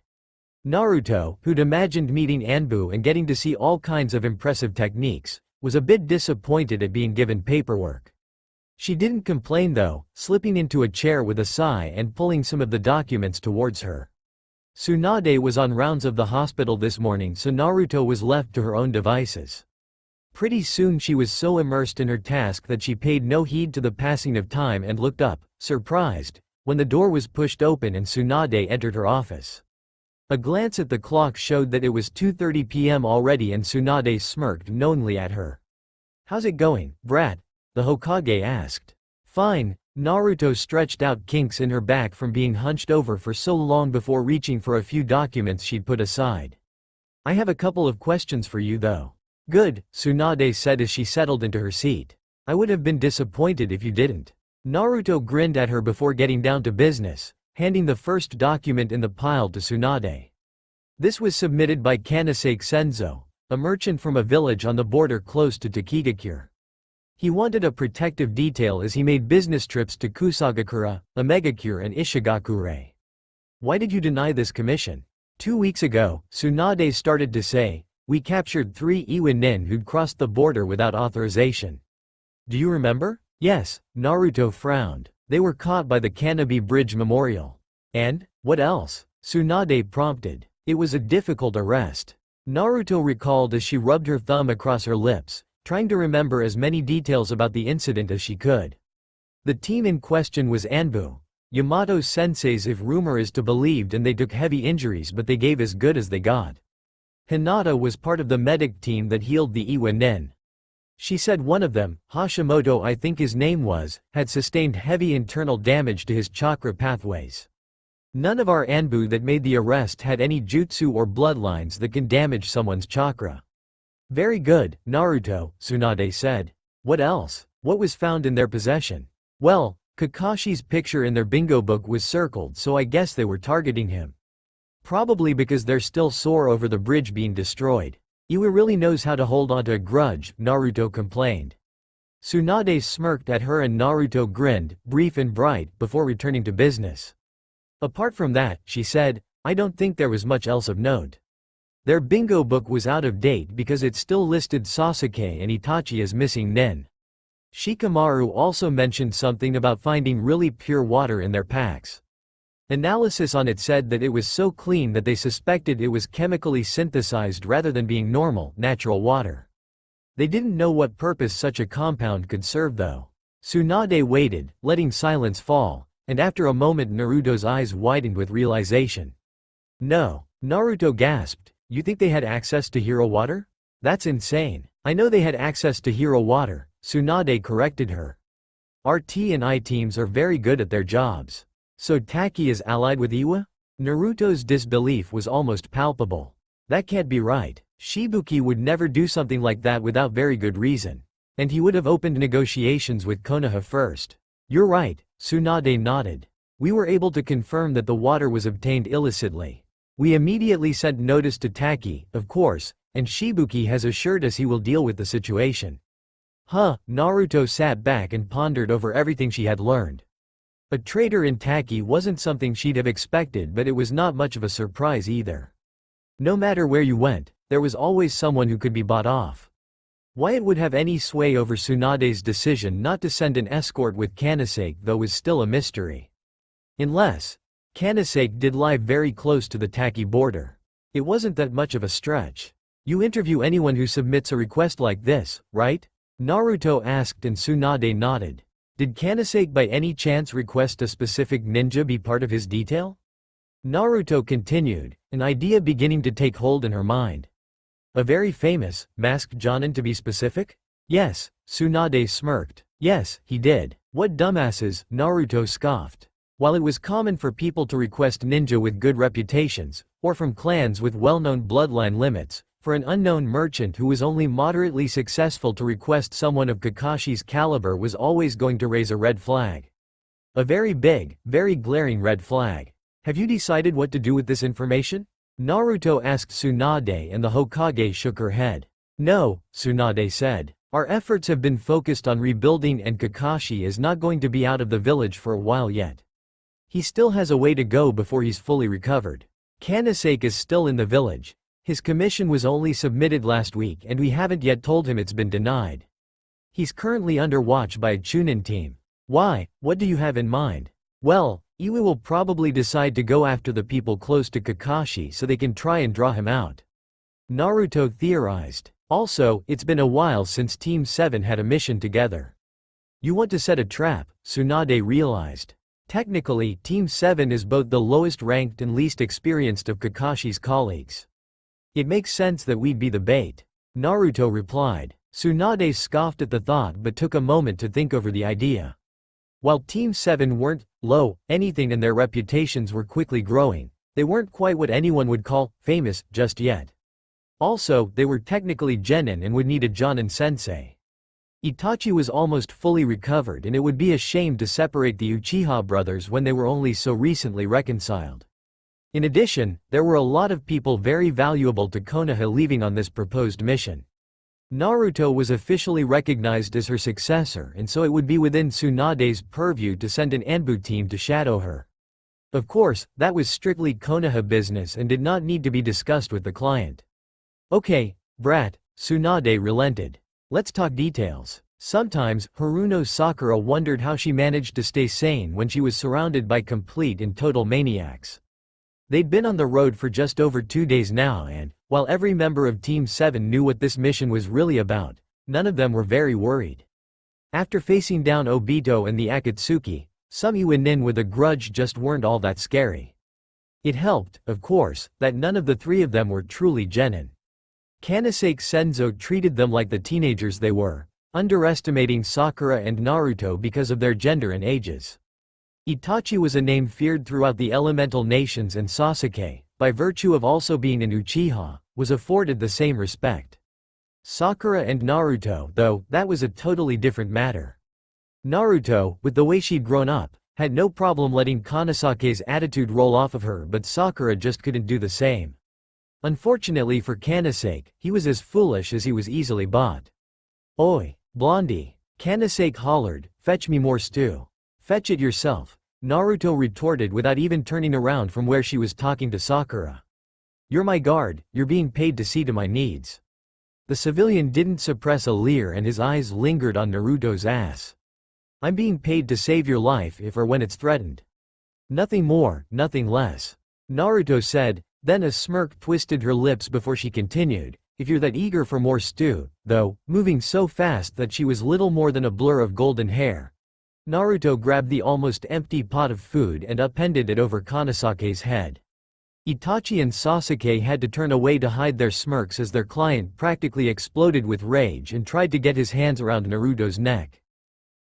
Naruto, who'd imagined meeting Anbu and getting to see all kinds of impressive techniques, was a bit disappointed at being given paperwork. She didn't complain though, slipping into a chair with a sigh and pulling some of the documents towards her. Tsunade was on rounds of the hospital this morning, so Naruto was left to her own devices. Pretty soon she was so immersed in her task that she paid no heed to the passing of time and looked up, surprised, when the door was pushed open and Tsunade entered her office. A glance at the clock showed that it was 2:30 p.m. already and Tsunade smirked knowingly at her. "How's it going, brat?" the Hokage asked. "Fine." Naruto stretched out kinks in her back from being hunched over for so long before reaching for a few documents she'd put aside. "I have a couple of questions for you though." "Good," Tsunade said as she settled into her seat. "I would have been disappointed if you didn't." Naruto grinned at her before getting down to business, handing the first document in the pile to Tsunade. This was submitted by Kanasake Senzo, a merchant from a village on the border close to Takigakure. He wanted a protective detail as he made business trips to Kusagakure, Omegakure and Ishigakure. "Why did you deny this commission?" 2 weeks ago, Tsunade started to say, "We captured 3 Iwa nin who'd crossed the border without authorization." "Do you remember?" "Yes," Naruto frowned. "They were caught by the Kanabi Bridge Memorial." "And? What else?" Tsunade prompted. "It was a difficult arrest." Naruto recalled as she rubbed her thumb across her lips, trying to remember as many details about the incident as she could. The team in question was Anbu, Yamato Sensei's if rumor is to be believed, and they took heavy injuries but they gave as good as they got. Hinata was part of the medic team that healed the Iwa nin. She said one of them, Hashimoto I think his name was, had sustained heavy internal damage to his chakra pathways. None of our Anbu that made the arrest had any jutsu or bloodlines that can damage someone's chakra. "Very good, Naruto," Tsunade said. "What else? What was found in their possession?" "Well, Kakashi's picture in their bingo book was circled, so I guess they were targeting him. Probably because they're still sore over the bridge being destroyed. Iwa really knows how to hold onto a grudge," Naruto complained. Tsunade smirked at her and Naruto grinned, brief and bright, before returning to business. "Apart from that," she said, "I don't think there was much else of note. Their bingo book was out of date because it still listed Sasuke and Itachi as missing nin. Shikamaru also mentioned something about finding really pure water in their packs. Analysis on it said that it was so clean that they suspected it was chemically synthesized rather than being normal, natural water. They didn't know what purpose such a compound could serve though." Tsunade waited, letting silence fall, and after a moment Naruto's eyes widened with realization. "No," Naruto gasped. "You think they had access to hero water? That's insane." "I know they had access to hero water," Tsunade corrected her. "Our T and I teams are very good at their jobs." "So Taki is allied with Iwa?" Naruto's disbelief was almost palpable. "That can't be right. Shibuki would never do something like that without very good reason. And he would have opened negotiations with Konoha first." "You're right," Tsunade nodded. "We were able to confirm that the water was obtained illicitly. We immediately sent notice to Taki, of course, and Shibuki has assured us he will deal with the situation." Naruto sat back and pondered over everything she had learned. A traitor in Taki wasn't something she'd have expected, but it was not much of a surprise either. No matter where you went, there was always someone who could be bought off. Why it would have any sway over Tsunade's decision not to send an escort with Kanasake though was still a mystery. Unless Kanasake did live very close to the Taki border. It wasn't that much of a stretch. "You interview anyone who submits a request like this, right?" Naruto asked and Tsunade nodded. "Did Kanasake by any chance request a specific ninja be part of his detail?" Naruto continued, an idea beginning to take hold in her mind. "A very famous, masked jonin to be specific?" "Yes," Tsunade smirked. "Yes, he did." "What dumbasses," Naruto scoffed. While it was common for people to request ninja with good reputations, or from clans with well-known bloodline limits, For an unknown merchant who was only moderately successful to request someone of Kakashi's caliber was always going to raise a red flag. A very big, very glaring red flag. Have you decided what to do with this information? Naruto asked Tsunade, and the Hokage shook her head. No, Tsunade said. Our efforts have been focused on rebuilding, and Kakashi is not going to be out of the village for a while yet. He still has a way to go before he's fully recovered. Kanasake is still in the village. His commission was only submitted last week and we haven't yet told him it's been denied. He's currently under watch by a Chunin team. Why? What do you have in mind? Well, Iwa will probably decide to go after the people close to Kakashi so they can try and draw him out. Naruto theorized. Also, it's been a while since Team 7 had a mission together. You want to set a trap, Tsunade realized. Technically, Team 7 is both the lowest ranked and least experienced of Kakashi's colleagues. It makes sense that we'd be the bait. Naruto replied. Tsunade scoffed at the thought but took a moment to think over the idea. While Team 7 weren't low anything and their reputations were quickly growing, they weren't quite what anyone would call famous just yet. Also, they were technically genin and would need a Jonin sensei. Itachi was almost fully recovered and it would be a shame to separate the Uchiha brothers when they were only so recently reconciled. In addition, there were a lot of people very valuable to Konoha leaving on this proposed mission. Naruto was officially recognized as her successor, and so it would be within Tsunade's purview to send an Anbu team to shadow her. Of course, that was strictly Konoha business and did not need to be discussed with the client. Okay, brat, Tsunade relented. Let's talk details. Sometimes, Haruno Sakura wondered how she managed to stay sane when she was surrounded by complete and total maniacs. They'd been on the road for just over 2 days now and, while every member of Team 7 knew what this mission was really about, none of them were very worried. After facing down Obito and the Akatsuki, some Nin with a grudge just weren't all that scary. It helped, of course, that none of the three of them were truly genin. Kanasake Senzo treated them like the teenagers they were, underestimating Sakura and Naruto because of their gender and ages. Itachi was a name feared throughout the elemental nations, and Sasuke, by virtue of also being an Uchiha, was afforded the same respect. Sakura and Naruto, though, that was a totally different matter. Naruto, with the way she'd grown up, had no problem letting Kanasake's attitude roll off of her, but Sakura just couldn't do the same. Unfortunately for Kanasake, he was as foolish as he was easily bought. Oi, Blondie! Kanasake hollered, fetch me more stew. Fetch it yourself, Naruto retorted without even turning around from where she was talking to Sakura. You're my guard, you're being paid to see to my needs. The civilian didn't suppress a leer and his eyes lingered on Naruto's ass. I'm being paid to save your life if or when it's threatened. Nothing more, nothing less. Naruto said, then a smirk twisted her lips before she continued, if you're that eager for more stew, though, moving so fast that she was little more than a blur of golden hair. Naruto grabbed the almost empty pot of food and upended it over Kanasake's head. Itachi and Sasuke had to turn away to hide their smirks as their client practically exploded with rage and tried to get his hands around Naruto's neck.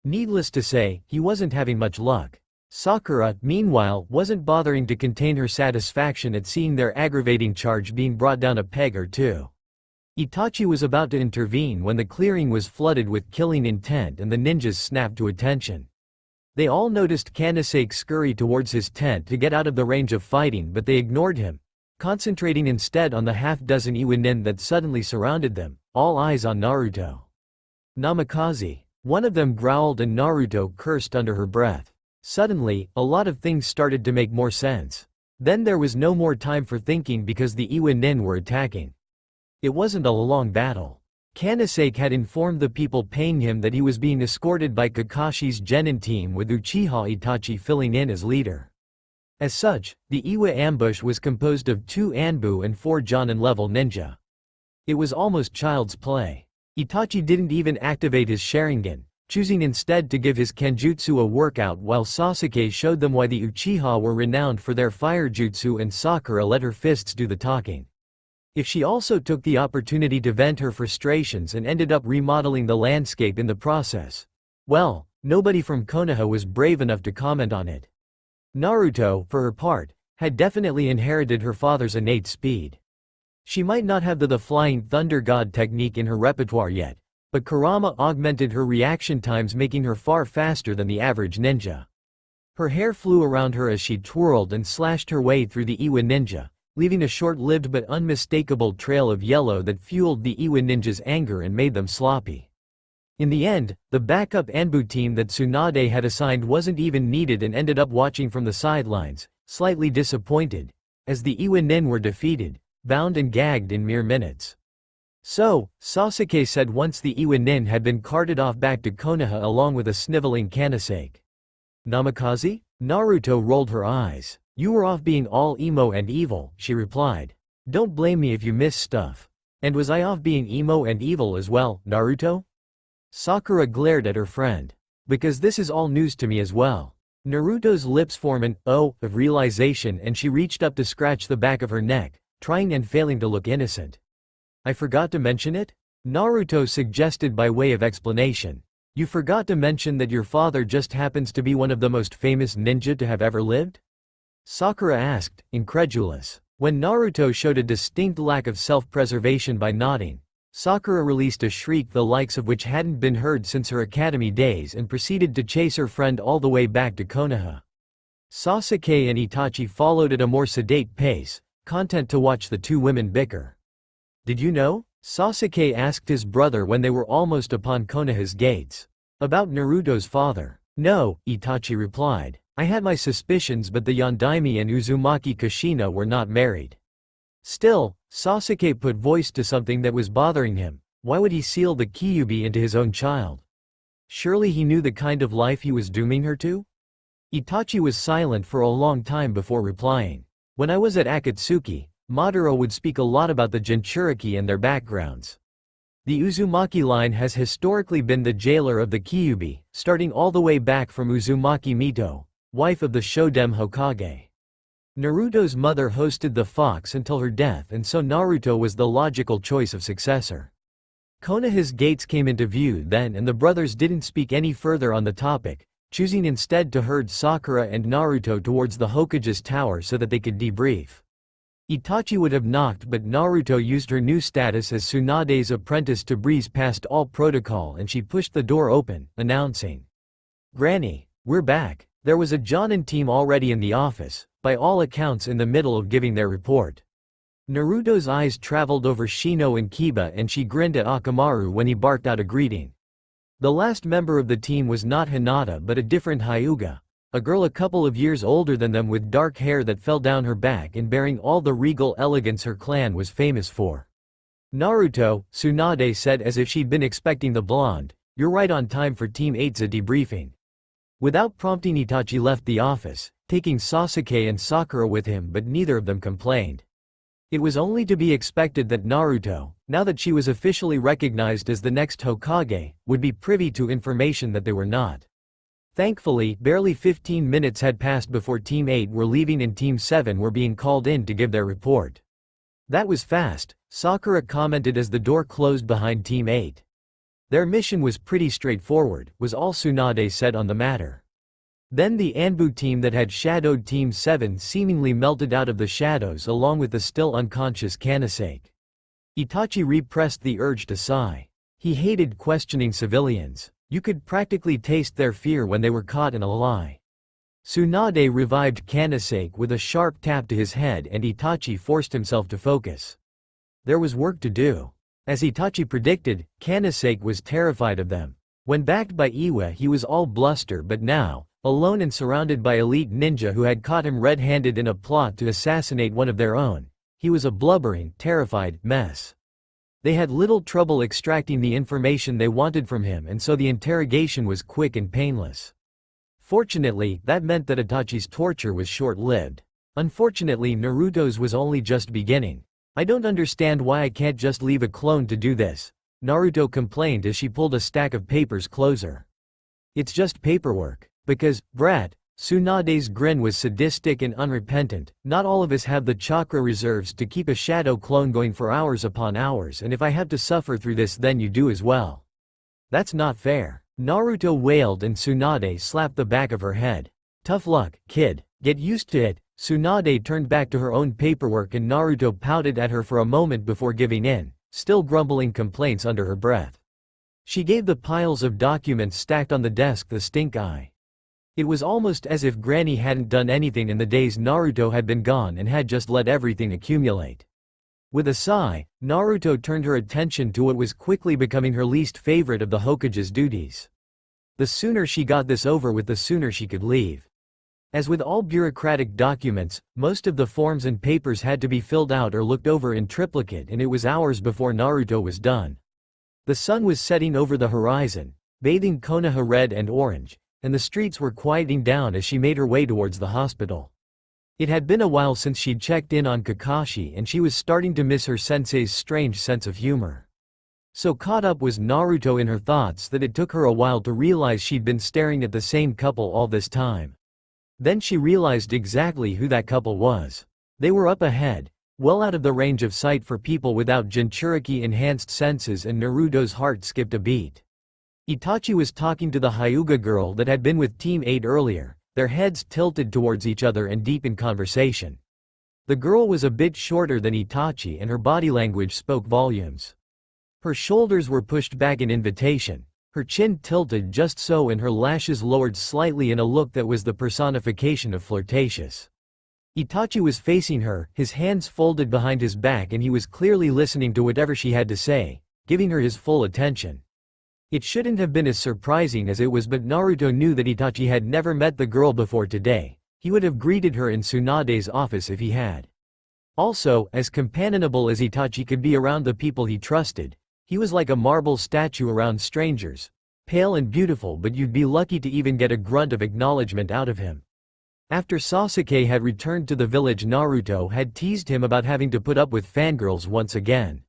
Needless to say, he wasn't having much luck. Sakura, meanwhile, wasn't bothering to contain her satisfaction at seeing their aggravating charge being brought down a peg or two. Itachi was about to intervene when the clearing was flooded with killing intent and the ninjas snapped to attention. They all noticed Kanasake scurry towards his tent to get out of the range of fighting, but they ignored him, concentrating instead on the half-dozen Iwanin that suddenly surrounded them, all eyes on Naruto. Namikaze. One of them growled and Naruto cursed under her breath. Suddenly, a lot of things started to make more sense. Then there was no more time for thinking because the Iwanin were attacking. It wasn't a long battle. Kanasake had informed the people paying him that he was being escorted by Kakashi's genin team with Uchiha Itachi filling in as leader. As such, the Iwa ambush was composed of 2 Anbu and 4 Jonin-level ninja. It was almost child's play. Itachi didn't even activate his Sharingan, choosing instead to give his Kenjutsu a workout while Sasuke showed them why the Uchiha were renowned for their fire jutsu and Sakura let her fists do the talking. If she also took the opportunity to vent her frustrations and ended up remodeling the landscape in the process, well, nobody from Konoha was brave enough to comment on it. Naruto, for her part, had definitely inherited her father's innate speed. She might not have the flying thunder god technique in her repertoire yet, but Kurama augmented her reaction times, making her far faster than the average ninja. Her hair flew around her as she twirled and slashed her way through the Iwa ninja, leaving a short-lived but unmistakable trail of yellow that fueled the Iwa ninja's anger and made them sloppy. In the end, the backup Anbu team that Tsunade had assigned wasn't even needed and ended up watching from the sidelines, slightly disappointed, as the Iwa nin were defeated, bound and gagged in mere minutes. So, Sasuke said once the Iwa nin had been carted off back to Konoha along with a sniveling Kanasake. Namikaze? Naruto rolled her eyes. You were off being all emo and evil, she replied. Don't blame me if you miss stuff. And was I off being emo and evil as well, Naruto? Sakura glared at her friend. Because this is all news to me as well. Naruto's lips formed an "oh" of realization and she reached up to scratch the back of her neck, trying and failing to look innocent. I forgot to mention it? Naruto suggested by way of explanation. You forgot to mention that your father just happens to be one of the most famous ninja to have ever lived? Sakura asked, incredulous. When Naruto showed a distinct lack of self-preservation by nodding, Sakura released a shriek the likes of which hadn't been heard since her academy days and proceeded to chase her friend all the way back to Konoha. Sasuke and Itachi followed at a more sedate pace, content to watch the two women bicker. Did you know? Sasuke asked his brother when they were almost upon Konoha's gates. About Naruto's father. No, Itachi replied. I had my suspicions, but the Yondaime and Uzumaki Kushina were not married. Still, Sasuke put voice to something that was bothering him. Why would he seal the Kyuubi into his own child? Surely he knew the kind of life he was dooming her to? Itachi was silent for a long time before replying. When I was at Akatsuki, Madara would speak a lot about the Jinchuriki and their backgrounds. The Uzumaki line has historically been the jailer of the Kyuubi, starting all the way back from Uzumaki Mito, wife of the Shodem Hokage. Naruto's mother hosted the Fox until her death, and so Naruto was the logical choice of successor. Konoha's gates came into view then, and the brothers didn't speak any further on the topic, choosing instead to herd Sakura and Naruto towards the Hokage's tower so that they could debrief. Itachi would have knocked, but Naruto used her new status as Tsunade's apprentice to breeze past all protocol and she pushed the door open, announcing, Granny, we're back. There was a Jonin team already in the office, by all accounts in the middle of giving their report. Naruto's eyes traveled over Shino and Kiba and she grinned at Akamaru when he barked out a greeting. The last member of the team was not Hinata but a different Hyuga, a girl a couple of years older than them with dark hair that fell down her back and bearing all the regal elegance her clan was famous for. Naruto, Tsunade said as if she'd been expecting the blonde, you're right on time for Team 8's debriefing. Without prompting, Itachi left the office, taking Sasuke and Sakura with him, but neither of them complained. It was only to be expected that Naruto, now that she was officially recognized as the next Hokage, would be privy to information that they were not. Thankfully, barely 15 minutes had passed before Team 8 were leaving and Team 7 were being called in to give their report. That was fast, Sakura commented as the door closed behind Team 8. Their mission was pretty straightforward, was all Tsunade said on the matter. Then the Anbu team that had shadowed Team 7 seemingly melted out of the shadows along with the still unconscious Kanasake. Itachi repressed the urge to sigh. He hated questioning civilians. You could practically taste their fear when they were caught in a lie. Tsunade revived Kanasake with a sharp tap to his head and Itachi forced himself to focus. There was work to do. As Itachi predicted, Kanasake was terrified of them. When backed by Iwa he was all bluster, but now, alone and surrounded by elite ninja who had caught him red-handed in a plot to assassinate one of their own, he was a blubbering, terrified mess. They had little trouble extracting the information they wanted from him, and so the interrogation was quick and painless. Fortunately, that meant that Itachi's torture was short-lived. Unfortunately, Naruto's was only just beginning. I don't understand why I can't just leave a clone to do this, Naruto complained as she pulled a stack of papers closer. It's just paperwork. Because, brat, Tsunade's grin was sadistic and unrepentant, not all of us have the chakra reserves to keep a shadow clone going for hours upon hours, and if I have to suffer through this then you do as well. That's not fair. Naruto wailed and Tsunade slapped the back of her head. Tough luck, kid, get used to it, Tsunade turned back to her own paperwork and Naruto pouted at her for a moment before giving in, still grumbling complaints under her breath. She gave the piles of documents stacked on the desk the stink eye. It was almost as if Granny hadn't done anything in the days Naruto had been gone and had just let everything accumulate. With a sigh, Naruto turned her attention to what was quickly becoming her least favorite of the Hokage's duties. The sooner she got this over with, the sooner she could leave. As with all bureaucratic documents, most of the forms and papers had to be filled out or looked over in triplicate, and it was hours before Naruto was done. The sun was setting over the horizon, bathing Konoha red and orange, and the streets were quieting down as she made her way towards the hospital. It had been a while since she'd checked in on Kakashi, and she was starting to miss her sensei's strange sense of humor. So caught up was Naruto in her thoughts that it took her a while to realize she'd been staring at the same couple all this time. Then she realized exactly who that couple was. They were up ahead, well out of the range of sight for people without Jinchuriki-enhanced senses, and Naruto's heart skipped a beat. Itachi was talking to the Hyuga girl that had been with Team 8 earlier, their heads tilted towards each other and deep in conversation. The girl was a bit shorter than Itachi and her body language spoke volumes. Her shoulders were pushed back in invitation, her chin tilted just so and her lashes lowered slightly in a look that was the personification of flirtatious. Itachi was facing her, his hands folded behind his back, and he was clearly listening to whatever she had to say, giving her his full attention. It shouldn't have been as surprising as it was, but Naruto knew that Itachi had never met the girl before today. He would have greeted her in Tsunade's office if he had. Also, as companionable as Itachi could be around the people he trusted, he was like a marble statue around strangers, pale and beautiful, but you'd be lucky to even get a grunt of acknowledgement out of him. After Sasuke had returned to the village, Naruto had teased him about having to put up with fangirls once again.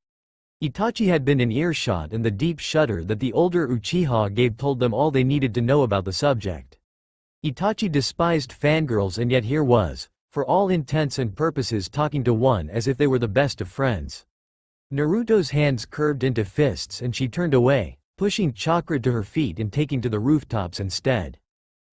Itachi had been in earshot, and the deep shudder that the older Uchiha gave told them all they needed to know about the subject. Itachi despised fangirls, and yet here was, for all intents and purposes, talking to one as if they were the best of friends. Naruto's hands curved into fists and she turned away, pushing Chakra to her feet and taking to the rooftops instead.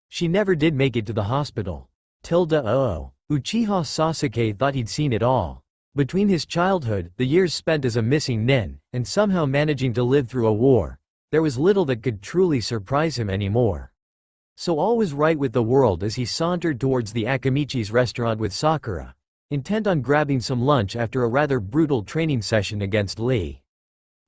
She never did make it to the hospital. Uchiha Sasuke thought he'd seen it all. Between his childhood, the years spent as a missing nin, and somehow managing to live through a war, there was little that could truly surprise him anymore. So all was right with the world as he sauntered towards the Akamichi's restaurant with Sakura, intent on grabbing some lunch after a rather brutal training session against Lee.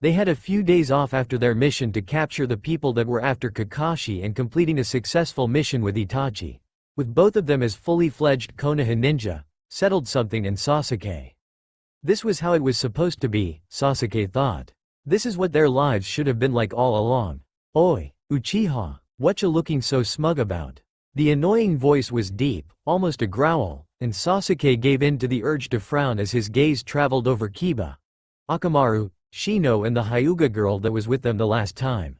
They had a few days off after their mission to capture the people that were after Kakashi and completing a successful mission with Itachi, with both of them as fully fledged Konoha ninja, settled something in Sasuke. This was how it was supposed to be, Sasuke thought. This is what their lives should have been like all along. Oi, Uchiha, whatcha looking so smug about? The annoying voice was deep, almost a growl, and Sasuke gave in to the urge to frown as his gaze traveled over Kiba, Akamaru, Shino and the Hyuga girl that was with them the last time.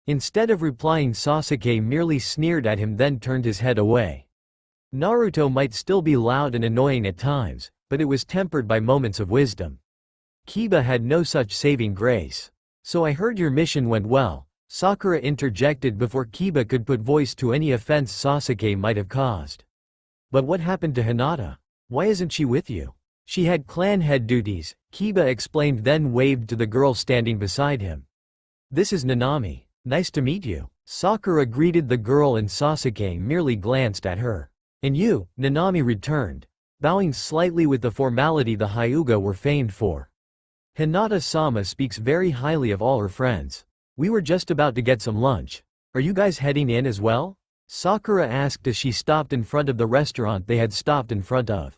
Instead of replying, Sasuke merely sneered at him, then turned his head away. Naruto might still be loud and annoying at times, but it was tempered by moments of wisdom. Kiba had no such saving grace. So I heard your mission went well, Sakura interjected before Kiba could put voice to any offense Sasuke might have caused. But what happened to Hinata? Why isn't she with you? She had clan head duties, Kiba explained, then waved to the girl standing beside him. This is Nanami. Nice to meet you. Sakura greeted the girl and Sasuke merely glanced at her. And you, Nanami returned, bowing slightly with the formality the Hyuga were famed for. Hinata-sama speaks very highly of all her friends. We were just about to get some lunch. Are you guys heading in as well? Sakura asked as she stopped in front of the restaurant they had stopped in front of.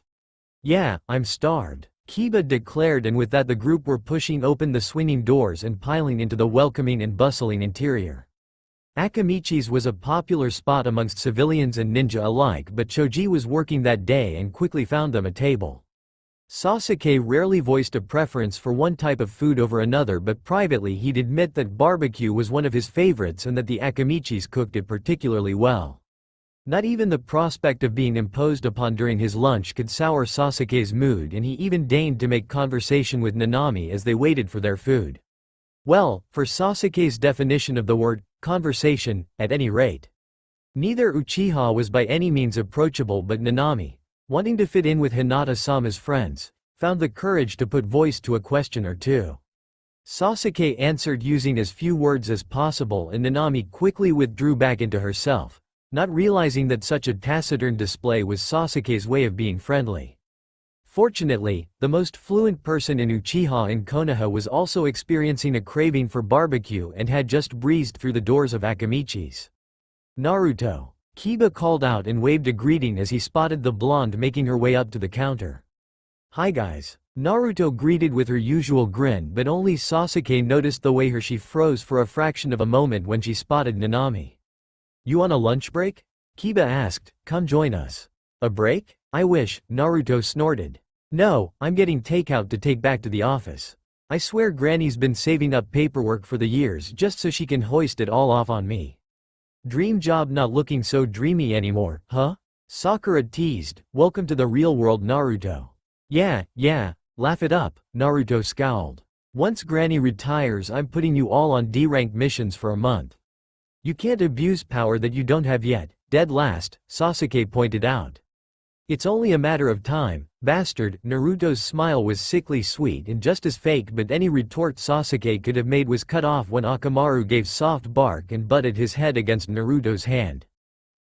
Yeah, I'm starved, Kiba declared, and with that the group were pushing open the swinging doors and piling into the welcoming and bustling interior. Akamichi's was a popular spot amongst civilians and ninja alike, but Choji was working that day and quickly found them a table. Sasuke rarely voiced a preference for one type of food over another, but privately he'd admit that barbecue was one of his favorites and that the Akamichis cooked it particularly well. Not even the prospect of being imposed upon during his lunch could sour Sasuke's mood, and he even deigned to make conversation with Nanami as they waited for their food. Well, for Sasuke's definition of the word conversation, at any rate. Neither Uchiha was by any means approachable, but Nanami, wanting to fit in with Hinata-sama's friends, found the courage to put voice to a question or two. Sasuke answered using as few words as possible, and Nanami quickly withdrew back into herself, not realizing that such a taciturn display was Sasuke's way of being friendly. Fortunately, the most fluent person in Uchiha in Konoha was also experiencing a craving for barbecue and had just breezed through the doors of Akamichi's. "Naruto," Kiba called out and waved a greeting as he spotted the blonde making her way up to the counter. "Hi guys." Naruto greeted with her usual grin, but only Sasuke noticed the way she froze for a fraction of a moment when she spotted Nanami. "You on a lunch break?" Kiba asked. "Come join us." "A break? I wish," Naruto snorted. "No, I'm getting takeout to take back to the office. I swear Granny's been saving up paperwork for the years just so she can hoist it all off on me. Dream job not looking so dreamy anymore, huh?" Sakura teased. "Welcome to the real world, Naruto." Yeah, laugh it up," Naruto scowled. "Once Granny retires, I'm putting you all on D-rank missions for a month." "You can't abuse power that you don't have yet, dead last," Sasuke pointed out. "It's only a matter of time, bastard." Naruto's smile was sickly sweet and just as fake, but any retort Sasuke could have made was cut off when Akamaru gave soft bark and butted his head against Naruto's hand.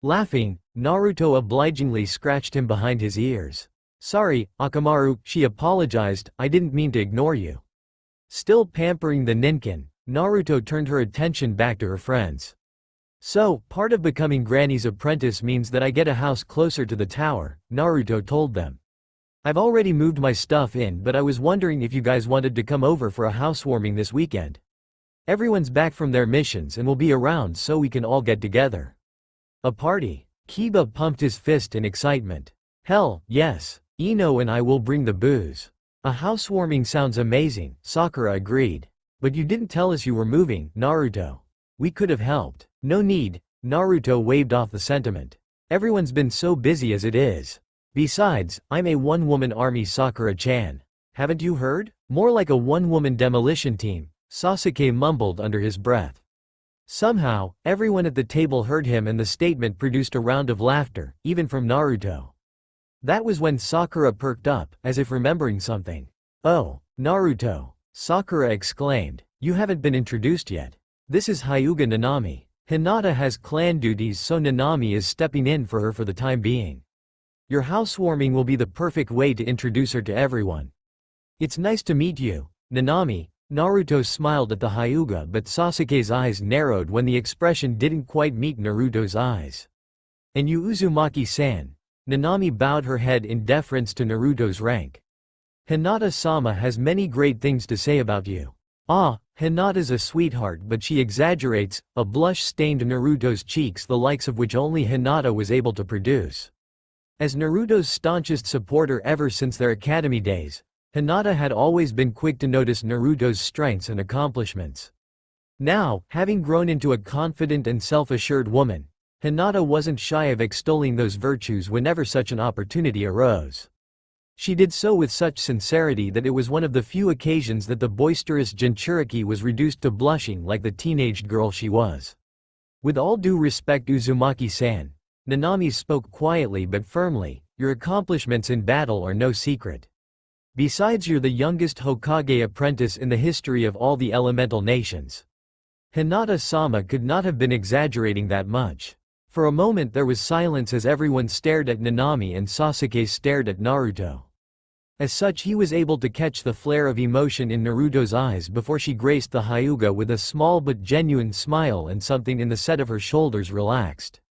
Laughing, Naruto obligingly scratched him behind his ears. "Sorry, Akamaru," she apologized, "I didn't mean to ignore you." Still pampering the ninkin, Naruto turned her attention back to her friends. "So, part of becoming Granny's apprentice means that I get a house closer to the tower," Naruto told them. "I've already moved my stuff in, but I was wondering if you guys wanted to come over for a housewarming this weekend. Everyone's back from their missions and will be around so we can all get together." "A party?" Kiba pumped his fist in excitement. "Hell, yes. Ino and I will bring the booze." "A housewarming sounds amazing," Sakura agreed. "But you didn't tell us you were moving, Naruto. We could have helped." "No need," Naruto waved off the sentiment. "Everyone's been so busy as it is. Besides, I'm a one-woman army, Sakura-chan. Haven't you heard? More like a one-woman demolition team," Sasuke mumbled under his breath. Somehow, everyone at the table heard him and the statement produced a round of laughter, even from Naruto. That was when Sakura perked up, as if remembering something. "Oh, Naruto," Sakura exclaimed, "you haven't been introduced yet. This is Hyuga Nanami. Hinata has clan duties, so Nanami is stepping in for her for the time being. Your housewarming will be the perfect way to introduce her to everyone." "It's nice to meet you, Nanami." Naruto smiled at the Hyuga, but Sasuke's eyes narrowed when the expression didn't quite meet Naruto's eyes. "And you, Uzumaki-san." Nanami bowed her head in deference to Naruto's rank. "Hinata-sama has many great things to say about you." "Ah, Hinata's a sweetheart, but she exaggerates." A blush stained Naruto's cheeks, the likes of which only Hinata was able to produce. As Naruto's staunchest supporter ever since their academy days, Hinata had always been quick to notice Naruto's strengths and accomplishments. Now, having grown into a confident and self-assured woman, Hinata wasn't shy of extolling those virtues whenever such an opportunity arose. She did so with such sincerity that it was one of the few occasions that the boisterous Jinchuriki was reduced to blushing like the teenaged girl she was. "With all due respect, Uzumaki-san," Nanami spoke quietly but firmly, "your accomplishments in battle are no secret. Besides, you're the youngest Hokage apprentice in the history of all the elemental nations." Hinata-sama could not have been exaggerating that much. For a moment there was silence as everyone stared at Nanami and Sasuke stared at Naruto. As such, he was able to catch the flare of emotion in Naruto's eyes before she graced the Hyuga with a small but genuine smile, and something in the set of her shoulders relaxed.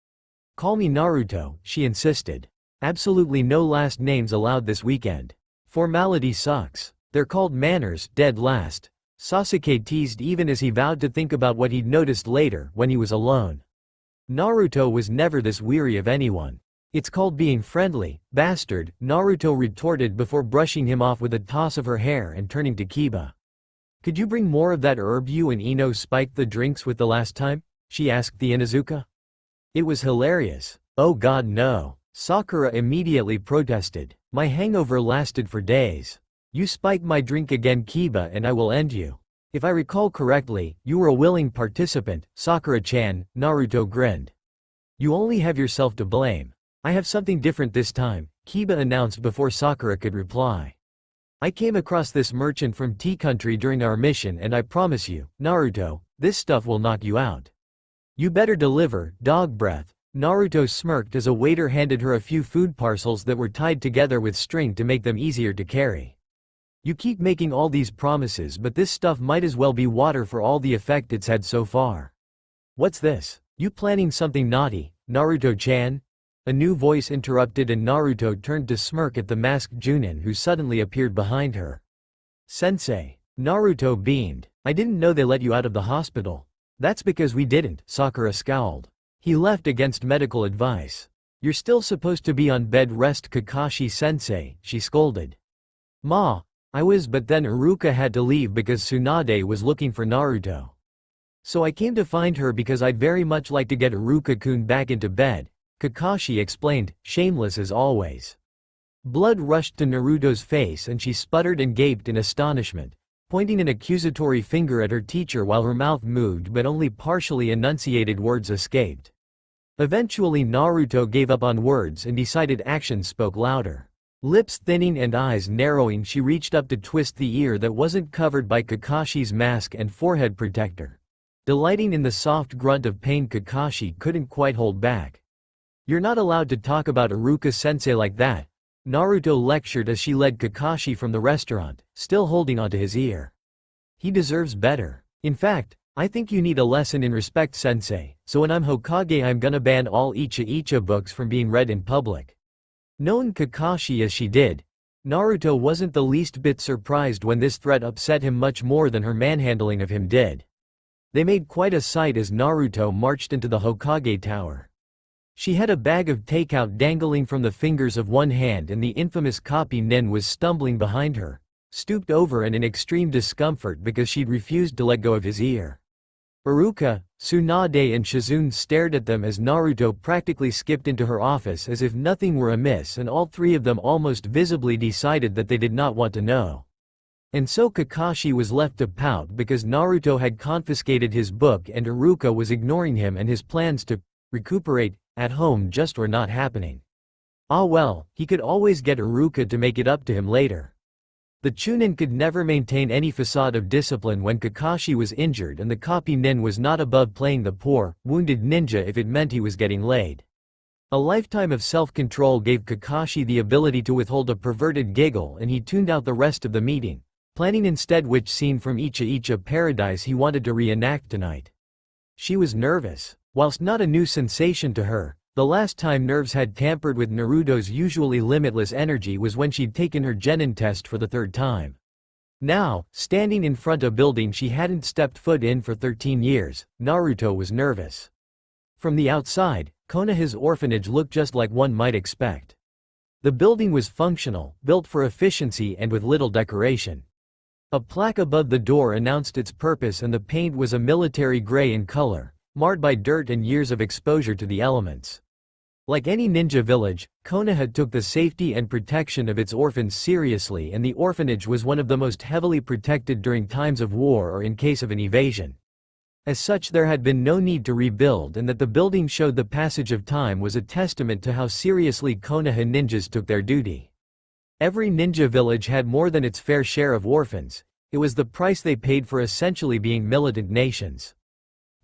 "Call me Naruto," she insisted. "Absolutely no last names allowed this weekend. Formality sucks. They're called manners, dead last," Sasuke teased, even as he vowed to think about what he'd noticed later when he was alone. Naruto was never this weary of anyone. "It's called being friendly, bastard," Naruto retorted before brushing him off with a toss of her hair and turning to Kiba. "Could you bring more of that herb you and Ino spiked the drinks with the last time?" she asked the Inuzuka. "It was hilarious." "Oh god no," Sakura immediately protested. "My hangover lasted for days. You spike my drink again, Kiba, and I will end you." "If I recall correctly, you were a willing participant, Sakura-chan," Naruto grinned. "You only have yourself to blame. I have something different this time," Kiba announced before Sakura could reply. I came across this merchant from T-Country during our mission and I promise you, Naruto, this stuff will knock you out. You better deliver, dog breath. Naruto smirked as a waiter handed her a few food parcels that were tied together with string to make them easier to carry. You keep making all these promises but this stuff might as well be water for all the effect it's had so far. What's this? You planning something naughty, Naruto-chan? A new voice interrupted and Naruto turned to smirk at the masked Junin who suddenly appeared behind her. Sensei. Naruto beamed. I didn't know they let you out of the hospital. That's because we didn't, Sakura scowled. He left against medical advice. You're still supposed to be on bed rest Kakashi-sensei, she scolded. Ma, I was but then Iruka had to leave because Tsunade was looking for Naruto. So I came to find her because I'd very much like to get Iruka-kun back into bed, Kakashi explained, shameless as always. Blood rushed to Naruto's face and she sputtered and gaped in astonishment, pointing an accusatory finger at her teacher while her mouth moved but only partially enunciated words escaped. Eventually Naruto gave up on words and decided actions spoke louder. Lips thinning and eyes narrowing she reached up to twist the ear that wasn't covered by Kakashi's mask and forehead protector. Delighting in the soft grunt of pain Kakashi couldn't quite hold back. You're not allowed to talk about Iruka-sensei like that, Naruto lectured as she led Kakashi from the restaurant, still holding onto his ear. He deserves better. In fact, I think you need a lesson in respect sensei, so when I'm Hokage I'm gonna ban all Icha books from being read in public. Knowing Kakashi as she did, Naruto wasn't the least bit surprised when this threat upset him much more than her manhandling of him did. They made quite a sight as Naruto marched into the Hokage tower. She had a bag of takeout dangling from the fingers of one hand and the infamous copy nin was stumbling behind her, stooped over and in extreme discomfort because she'd refused to let go of his ear. Iruka, Tsunade and Shizune stared at them as Naruto practically skipped into her office as if nothing were amiss and all three of them almost visibly decided that they did not want to know. And so Kakashi was left to pout because Naruto had confiscated his book and Iruka was ignoring him and his plans to recuperate at home just were not happening. Ah well, he could always get Iruka to make it up to him later. The Chunin could never maintain any facade of discipline when Kakashi was injured and the copy nin was not above playing the poor, wounded ninja if it meant he was getting laid. A lifetime of self-control gave Kakashi the ability to withhold a perverted giggle and he tuned out the rest of the meeting, planning instead which scene from Icha Paradise he wanted to reenact tonight. She was nervous. Whilst not a new sensation to her, the last time nerves had tampered with Naruto's usually limitless energy was when she'd taken her genin test for the third time. Now, standing in front of a building she hadn't stepped foot in for 13 years, Naruto was nervous. From the outside, Konoha's orphanage looked just like one might expect. The building was functional, built for efficiency and with little decoration. A plaque above the door announced its purpose and the paint was a military gray in color, marred by dirt and years of exposure to the elements. Like any ninja village, Konoha took the safety and protection of its orphans seriously and the orphanage was one of the most heavily protected during times of war or in case of an invasion. As such there had been no need to rebuild and that the building showed the passage of time was a testament to how seriously Konoha ninjas took their duty. Every ninja village had more than its fair share of orphans, it was the price they paid for essentially being militant nations.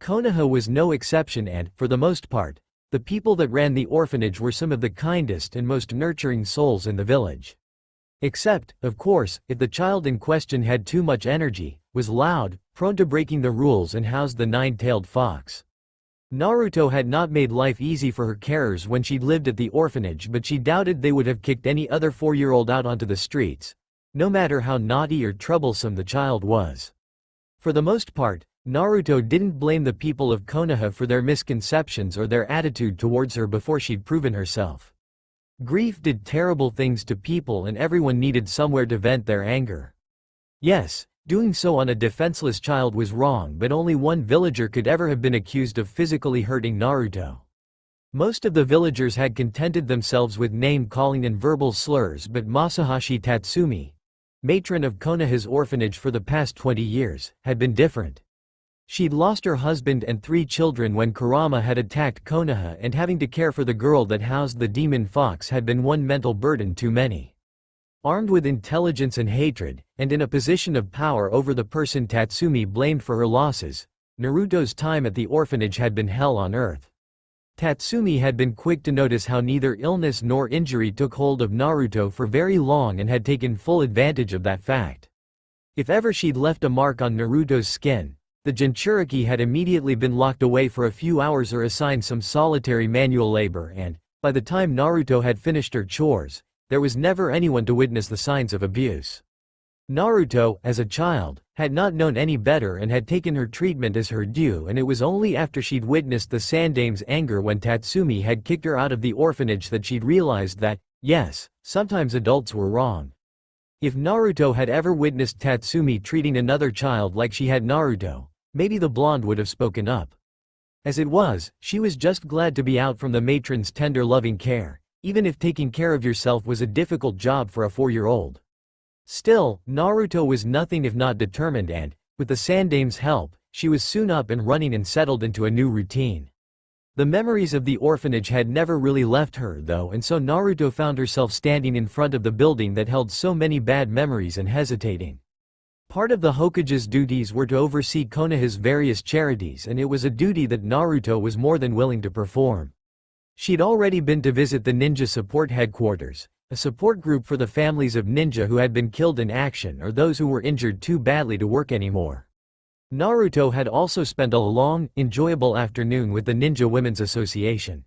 Konoha was no exception and, for the most part, the people that ran the orphanage were some of the kindest and most nurturing souls in the village. Except, of course, if the child in question had too much energy, was loud, prone to breaking the rules and housed the nine-tailed fox. Naruto had not made life easy for her carers when she'd lived at the orphanage but she doubted they would have kicked any other 4-year-old out onto the streets, no matter how naughty or troublesome the child was. For the most part, Naruto didn't blame the people of Konoha for their misconceptions or their attitude towards her before she'd proven herself. Grief did terrible things to people and everyone needed somewhere to vent their anger. Yes, doing so on a defenseless child was wrong but only one villager could ever have been accused of physically hurting Naruto. Most of the villagers had contented themselves with name-calling and verbal slurs but Masahashi Tatsumi, matron of Konoha's orphanage for the past 20 years, had been different. She'd lost her husband and 3 children when Kurama had attacked Konoha, and having to care for the girl that housed the demon fox had been one mental burden too many. Armed with intelligence and hatred, and in a position of power over the person Tatsumi blamed for her losses, Naruto's time at the orphanage had been hell on earth. Tatsumi had been quick to notice how neither illness nor injury took hold of Naruto for very long and had taken full advantage of that fact. If ever she'd left a mark on Naruto's skin, the Jinchuriki had immediately been locked away for a few hours or assigned some solitary manual labor, and, by the time Naruto had finished her chores, there was never anyone to witness the signs of abuse. Naruto, as a child, had not known any better and had taken her treatment as her due, and it was only after she'd witnessed the Sandame's anger when Tatsumi had kicked her out of the orphanage that she'd realized that, yes, sometimes adults were wrong. If Naruto had ever witnessed Tatsumi treating another child like she had Naruto, maybe the blonde would have spoken up. As it was, she was just glad to be out from the matron's tender loving care, even if taking care of yourself was a difficult job for a 4-year-old. Still, Naruto was nothing if not determined and, with the Sandame's help, she was soon up and running and settled into a new routine. The memories of the orphanage had never really left her though, and so Naruto found herself standing in front of the building that held so many bad memories and hesitating. Part of the Hokage's duties were to oversee Konoha's various charities, and it was a duty that Naruto was more than willing to perform. She'd already been to visit the ninja support headquarters, a support group for the families of ninja who had been killed in action or those who were injured too badly to work anymore. Naruto had also spent a long, enjoyable afternoon with the Ninja Women's Association.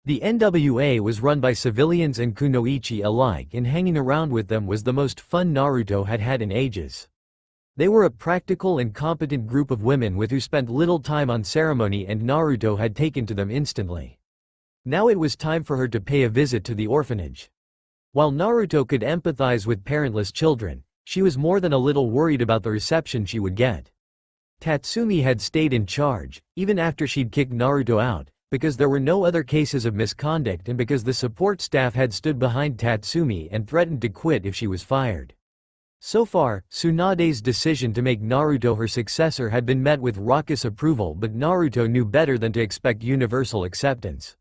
The NWA was run by civilians and kunoichi alike, and hanging around with them was the most fun Naruto had had in ages. They were a practical and competent group of women who spent little time on ceremony, and Naruto had taken to them instantly. Now it was time for her to pay a visit to the orphanage. While Naruto could empathize with parentless children, she was more than a little worried about the reception she would get. Tatsumi had stayed in charge, even after she'd kicked Naruto out, because there were no other cases of misconduct and because the support staff had stood behind Tatsumi and threatened to quit if she was fired. So far, Tsunade's decision to make Naruto her successor had been met with raucous approval, but Naruto knew better than to expect universal acceptance.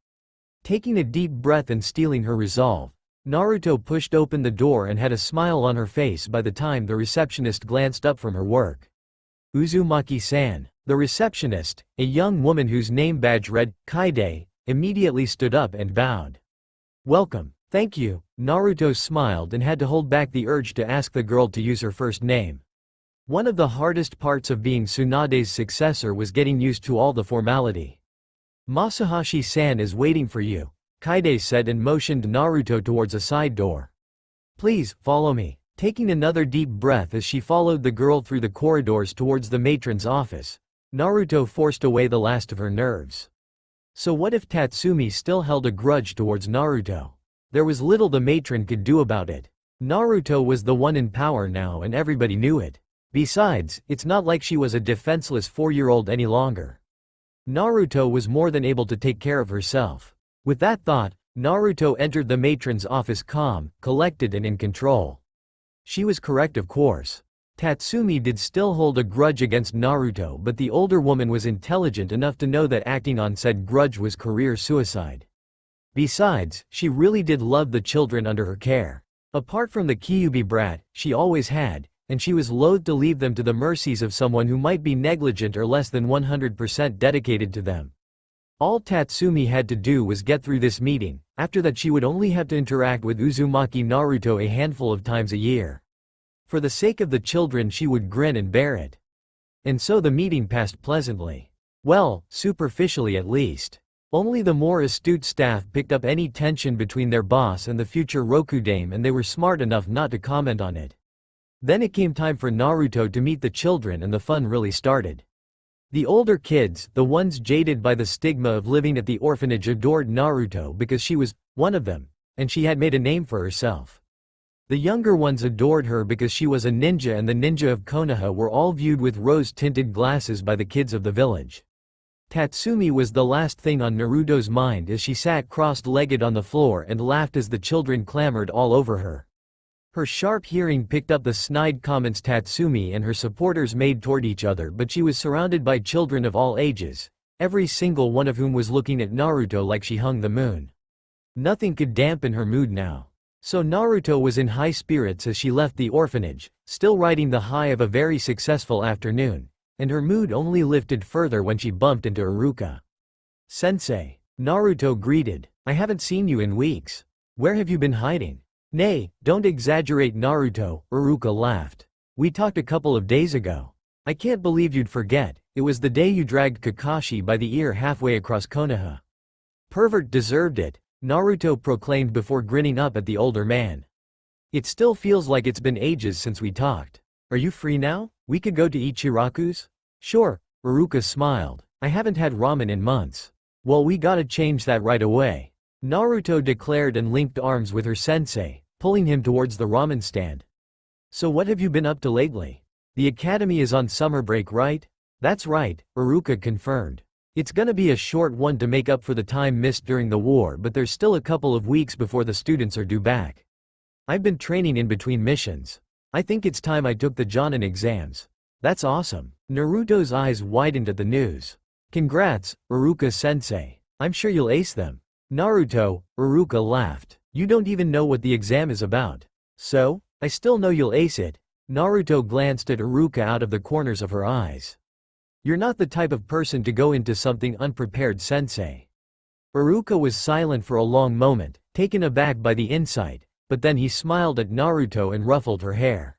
Taking a deep breath and steeling her resolve, Naruto pushed open the door and had a smile on her face by the time the receptionist glanced up from her work. Uzumaki-san, the receptionist, a young woman whose name badge read, Kaide, immediately stood up and bowed. "Welcome." "Thank you." Naruto smiled and had to hold back the urge to ask the girl to use her first name. One of the hardest parts of being Tsunade's successor was getting used to all the formality. "Masahashi-san is waiting for you," Kaide said and motioned Naruto towards a side door. "Please, follow me." Taking another deep breath as she followed the girl through the corridors towards the matron's office, Naruto forced away the last of her nerves. So what if Tatsumi still held a grudge towards Naruto? There was little the matron could do about it. Naruto was the one in power now and everybody knew it. Besides, it's not like she was a defenseless 4-year-old any longer. Naruto was more than able to take care of herself. With that thought, Naruto entered the matron's office calm, collected and in control. She was correct, of course. Tatsumi did still hold a grudge against Naruto, but the older woman was intelligent enough to know that acting on said grudge was career suicide. Besides, she really did love the children under her care. Apart from the Kyuubi brat, she always had, and she was loath to leave them to the mercies of someone who might be negligent or less than 100% dedicated to them. All Tatsumi had to do was get through this meeting. After that she would only have to interact with Uzumaki Naruto a handful of times a year. For the sake of the children she would grin and bear it. And so the meeting passed pleasantly. Well, superficially at least. Only the more astute staff picked up any tension between their boss and the future Rokudame, and they were smart enough not to comment on it. Then it came time for Naruto to meet the children, and the fun really started. The older kids, the ones jaded by the stigma of living at the orphanage, adored Naruto because she was one of them, and she had made a name for herself. The younger ones adored her because she was a ninja, and the ninja of Konoha were all viewed with rose-tinted glasses by the kids of the village. Tatsumi was the last thing on Naruto's mind as she sat crossed-legged on the floor and laughed as the children clamored all over her. Her sharp hearing picked up the snide comments Tatsumi and her supporters made toward each other, but she was surrounded by children of all ages, every single one of whom was looking at Naruto like she hung the moon. Nothing could dampen her mood now. So Naruto was in high spirits as she left the orphanage, still riding the high of a very successful afternoon, and her mood only lifted further when she bumped into Iruka. "Sensei," Naruto greeted. "I haven't seen you in weeks. Where have you been hiding?" "Nay, don't exaggerate, Naruto," Iruka laughed. "We talked a couple of days ago. I can't believe you'd forget. It was the day you dragged Kakashi by the ear halfway across Konoha." "Pervert deserved it," Naruto proclaimed before grinning up at the older man. "It still feels like it's been ages since we talked. Are you free now? We could go to Ichiraku's?" "Sure," Iruka smiled. "I haven't had ramen in months." "Well, we gotta change that right away," Naruto declared and linked arms with her sensei, pulling him towards the ramen stand. "So what have you been up to lately? The academy is on summer break, right?" "That's right," Iruka confirmed. "It's gonna be a short one to make up for the time missed during the war, but there's still a couple of weeks before the students are due back. I've been training in between missions. I think it's time I took the Jonin exams." "That's awesome." Naruto's eyes widened at the news. "Congrats, Iruka-sensei. I'm sure you'll ace them." "Naruto," Iruka laughed. "You don't even know what the exam is about." "So? I still know you'll ace it." Naruto glanced at Iruka out of the corners of her eyes. "You're not the type of person to go into something unprepared, sensei." Iruka was silent for a long moment, taken aback by the insight, but then he smiled at Naruto and ruffled her hair.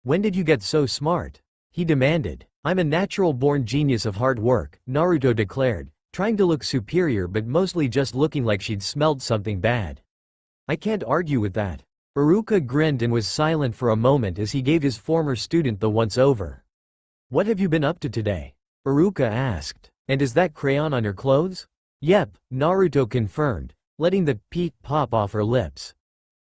"When did you get so smart?" he demanded. "I'm a natural-born genius of hard work," Naruto declared, trying to look superior but mostly just looking like she'd smelled something bad. "I can't argue with that." Iruka grinned and was silent for a moment as he gave his former student the once-over. "What have you been up to today?" Iruka asked. "And is that crayon on your clothes?" "Yep," Naruto confirmed, letting the peak pop off her lips.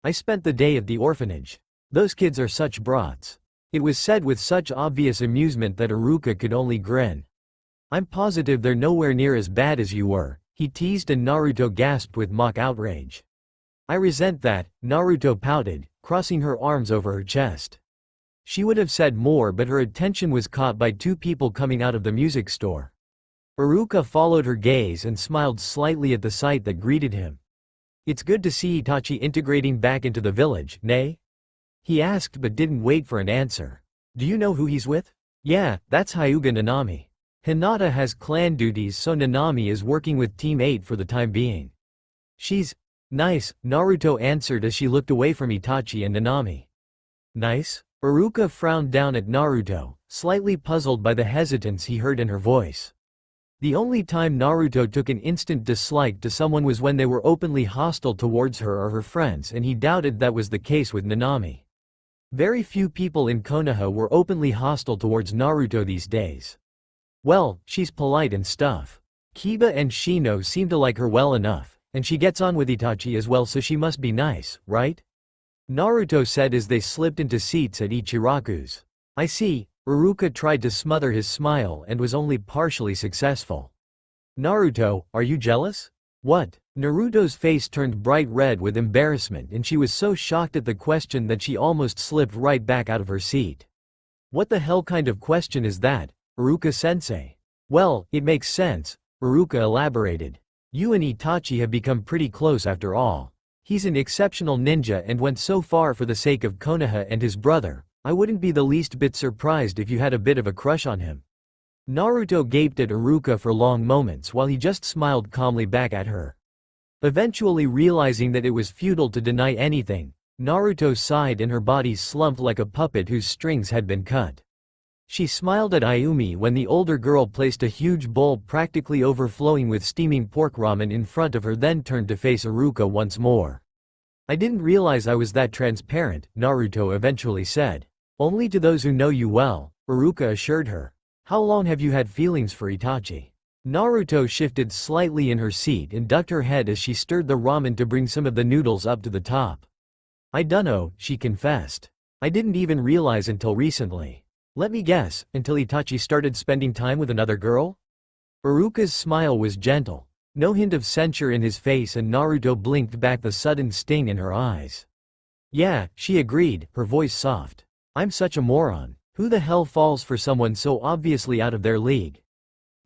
"I spent the day at the orphanage. Those kids are such brats." It was said with such obvious amusement that Iruka could only grin. "I'm positive they're nowhere near as bad as you were," he teased, and Naruto gasped with mock outrage. "I resent that," Naruto pouted, crossing her arms over her chest. She would have said more, but her attention was caught by two people coming out of the music store. Iruka followed her gaze and smiled slightly at the sight that greeted him. "It's good to see Itachi integrating back into the village, nay?" he asked, but didn't wait for an answer. "Do you know who he's with?" "Yeah, that's Hyuga Nanami. Hinata has clan duties, so Nanami is working with Team 8 for the time being." "She's nice," Naruto answered as she looked away from Itachi and Nanami. "Nice?" Iruka frowned down at Naruto, slightly puzzled by the hesitance he heard in her voice. The only time Naruto took an instant dislike to someone was when they were openly hostile towards her or her friends, and he doubted that was the case with Nanami. Very few people in Konoha were openly hostile towards Naruto these days. "Well, she's polite and stuff. Kiba and Shino seem to like her well enough, and she gets on with Itachi as well, so she must be nice, right?" Naruto said as they slipped into seats at Ichiraku's. "I see." Iruka tried to smother his smile and was only partially successful. "Naruto, are you jealous?" "What?" Naruto's face turned bright red with embarrassment, and she was so shocked at the question that she almost slipped right back out of her seat. "What the hell kind of question is that, Iruka-sensei?" "Well, it makes sense," Iruka elaborated. "You and Itachi have become pretty close after all. He's an exceptional ninja and went so far for the sake of Konoha and his brother. I wouldn't be the least bit surprised if you had a bit of a crush on him." Naruto gaped at Iruka for long moments while he just smiled calmly back at her. Eventually realizing that it was futile to deny anything, Naruto sighed and her body slumped like a puppet whose strings had been cut. She smiled at Ayumi when the older girl placed a huge bowl practically overflowing with steaming pork ramen in front of her, then turned to face Iruka once more. "I didn't realize I was that transparent," Naruto eventually said. "Only to those who know you well," Iruka assured her. "How long have you had feelings for Itachi?" Naruto shifted slightly in her seat and ducked her head as she stirred the ramen to bring some of the noodles up to the top. "I dunno," she confessed. "I didn't even realize until recently. Let me guess, until Itachi started spending time with another girl?" Iruka's smile was gentle. No hint of censure in his face, and Naruto blinked back the sudden sting in her eyes. Yeah, she agreed, her voice soft. I'm such a moron. Who the hell falls for someone so obviously out of their league?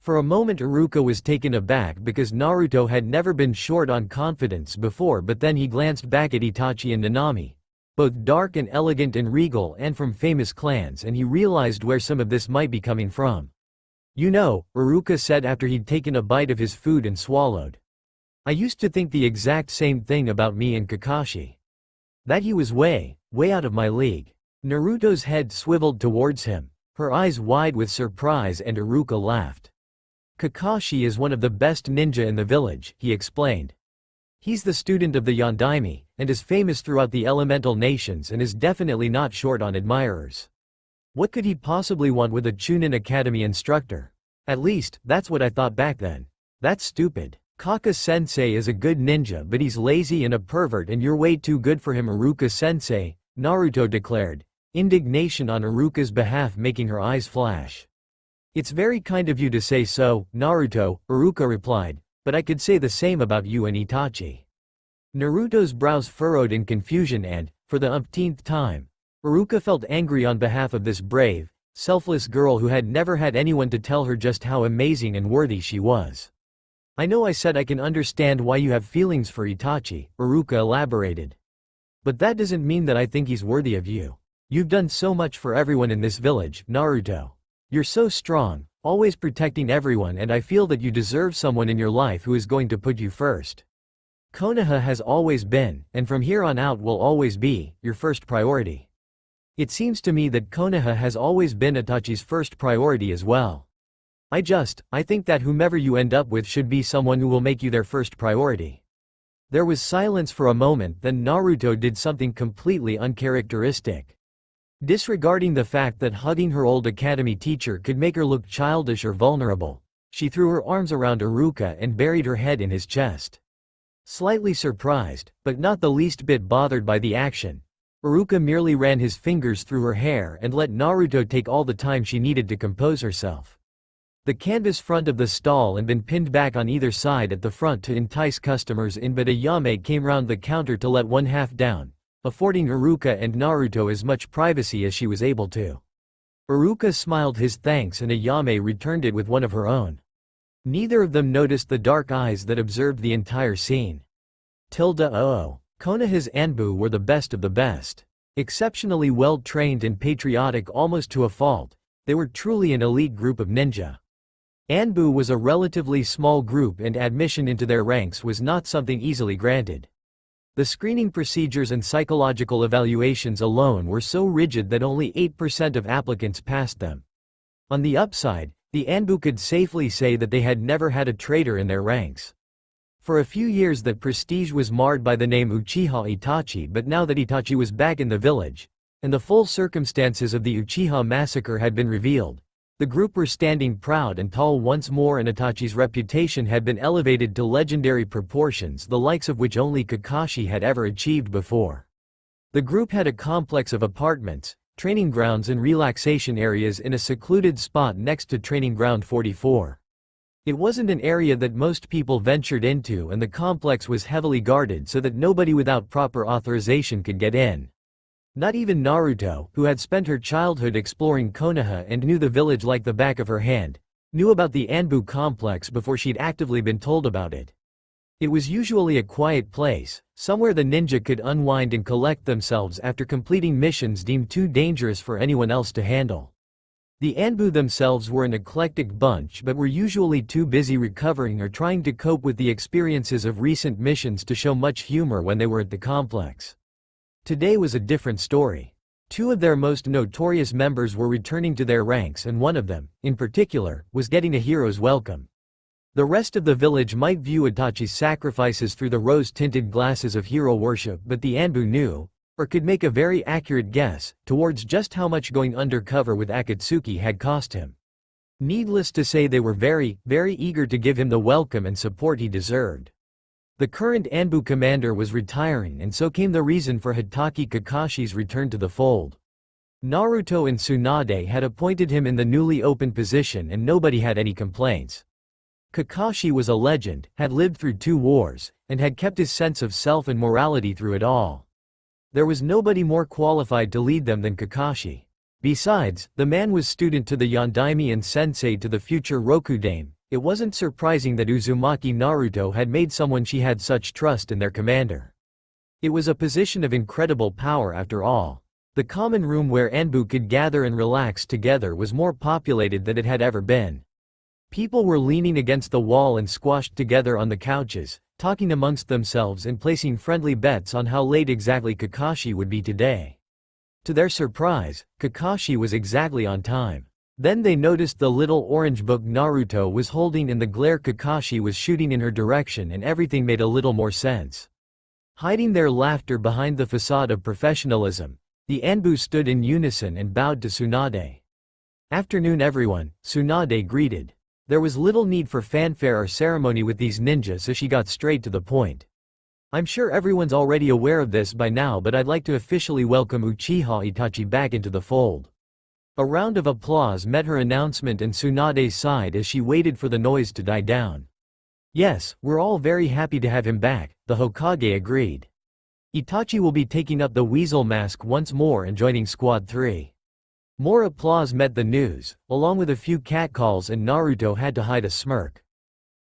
For a moment Iruka was taken aback because Naruto had never been short on confidence before, but then he glanced back at Itachi and Nanami, both dark and elegant and regal and from famous clans, and he realized where some of this might be coming from. You know, Iruka said after he'd taken a bite of his food and swallowed. I used to think the exact same thing about me and Kakashi. That he was way out of my league. Naruto's head swiveled towards him, her eyes wide with surprise, and Iruka laughed. Kakashi is one of the best ninja in the village, he explained. He's the student of the Yondaime, and is famous throughout the elemental nations and is definitely not short on admirers. What could he possibly want with a Chunin Academy instructor? At least, that's what I thought back then. That's stupid. Kaka-sensei is a good ninja, but he's lazy and a pervert, and you're way too good for him, Iruka-sensei, Naruto declared, indignation on Iruka's behalf making her eyes flash. It's very kind of you to say so, Naruto, Iruka replied, but I could say the same about you and Itachi. Naruto's brows furrowed in confusion and, for the umpteenth time, Iruka felt angry on behalf of this brave, selfless girl who had never had anyone to tell her just how amazing and worthy she was. I know I said I can understand why you have feelings for Itachi, Iruka elaborated. But that doesn't mean that I think he's worthy of you. You've done so much for everyone in this village, Naruto. You're so strong, always protecting everyone, and I feel that you deserve someone in your life who is going to put you first. Konoha has always been, and from here on out will always be, your first priority. It seems to me that Konoha has always been Itachi's first priority as well. I think that whomever you end up with should be someone who will make you their first priority. There was silence for a moment, then Naruto did something completely uncharacteristic. Disregarding the fact that hugging her old academy teacher could make her look childish or vulnerable, she threw her arms around Iruka and buried her head in his chest. Slightly surprised, but not the least bit bothered by the action, Iruka merely ran his fingers through her hair and let Naruto take all the time she needed to compose herself. The canvas front of the stall had been pinned back on either side at the front to entice customers in, but a Yame came round the counter to let one half down, affording Iruka and Naruto as much privacy as she was able to. Iruka smiled his thanks and Ayame returned it with one of her own. Neither of them noticed the dark eyes that observed the entire scene. Konoha's Anbu were the best of the best. Exceptionally well-trained and patriotic almost to a fault, they were truly an elite group of ninja. Anbu was a relatively small group and admission into their ranks was not something easily granted. The screening procedures and psychological evaluations alone were so rigid that only 8% of applicants passed them. On the upside, the Anbu could safely say that they had never had a traitor in their ranks. For a few years that prestige was marred by the name Uchiha Itachi, but now that Itachi was back in the village, and the full circumstances of the Uchiha massacre had been revealed, the group were standing proud and tall once more, and Itachi's reputation had been elevated to legendary proportions, the likes of which only Kakashi had ever achieved before. The group had a complex of apartments, training grounds and relaxation areas in a secluded spot next to Training Ground 44. It wasn't an area that most people ventured into, and the complex was heavily guarded so that nobody without proper authorization could get in. Not even Naruto, who had spent her childhood exploring Konoha and knew the village like the back of her hand, knew about the Anbu complex before she'd actively been told about it. It was usually a quiet place, somewhere the ninja could unwind and collect themselves after completing missions deemed too dangerous for anyone else to handle. The Anbu themselves were an eclectic bunch but were usually too busy recovering or trying to cope with the experiences of recent missions to show much humor when they were at the complex. Today was a different story. Two of their most notorious members were returning to their ranks, and one of them, in particular, was getting a hero's welcome. The rest of the village might view Itachi's sacrifices through the rose-tinted glasses of hero worship, but the Anbu knew, or could make a very accurate guess, towards just how much going undercover with Akatsuki had cost him. Needless to say, they were very eager to give him the welcome and support he deserved. The current Anbu commander was retiring, and so came the reason for Hitaki Kakashi's return to the fold. Naruto and Tsunade had appointed him in the newly opened position and nobody had any complaints. Kakashi was a legend, had lived through 2 wars, and had kept his sense of self and morality through it all. There was nobody more qualified to lead them than Kakashi. Besides, the man was student to the Yondaime and sensei to the future Rokudame. It wasn't surprising that Uzumaki Naruto had made someone she had such trust in their commander. It was a position of incredible power after all. The common room where Anbu could gather and relax together was more populated than it had ever been. People were leaning against the wall and squashed together on the couches, talking amongst themselves and placing friendly bets on how late exactly Kakashi would be today. To their surprise, Kakashi was exactly on time. Then they noticed the little orange book Naruto was holding and the glare Kakashi was shooting in her direction, and everything made a little more sense. Hiding their laughter behind the facade of professionalism, the Anbu stood in unison and bowed to Tsunade. "Afternoon everyone," Tsunade greeted. There was little need for fanfare or ceremony with these ninjas, so she got straight to the point. "I'm sure everyone's already aware of this by now, but I'd like to officially welcome Uchiha Itachi back into the fold." A round of applause met her announcement and Tsunade sighed as she waited for the noise to die down. "Yes, we're all very happy to have him back," the Hokage agreed. "Itachi will be taking up the weasel mask once more and joining Squad 3. More applause met the news, along with a few catcalls, and Naruto had to hide a smirk.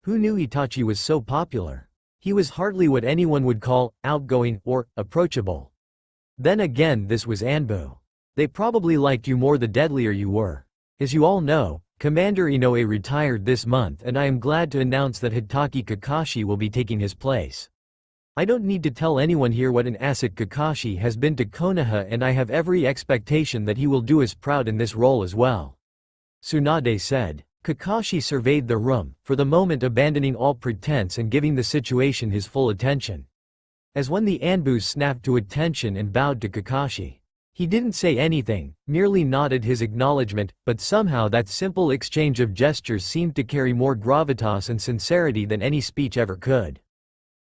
Who knew Itachi was so popular? He was hardly what anyone would call outgoing or approachable. Then again, this was Anbu. They probably liked you more the deadlier you were. As you all know, Commander Inoue retired this month, and I am glad to announce that Hitaki Kakashi will be taking his place. I don't need to tell anyone here what an asset Kakashi has been to Konoha, and I have every expectation that he will do us proud in this role as well," Tsunade said. Kakashi surveyed the room, for the moment abandoning all pretense and giving the situation his full attention. As when the Anbu snapped to attention and bowed to Kakashi. He didn't say anything, merely nodded his acknowledgement, but somehow that simple exchange of gestures seemed to carry more gravitas and sincerity than any speech ever could.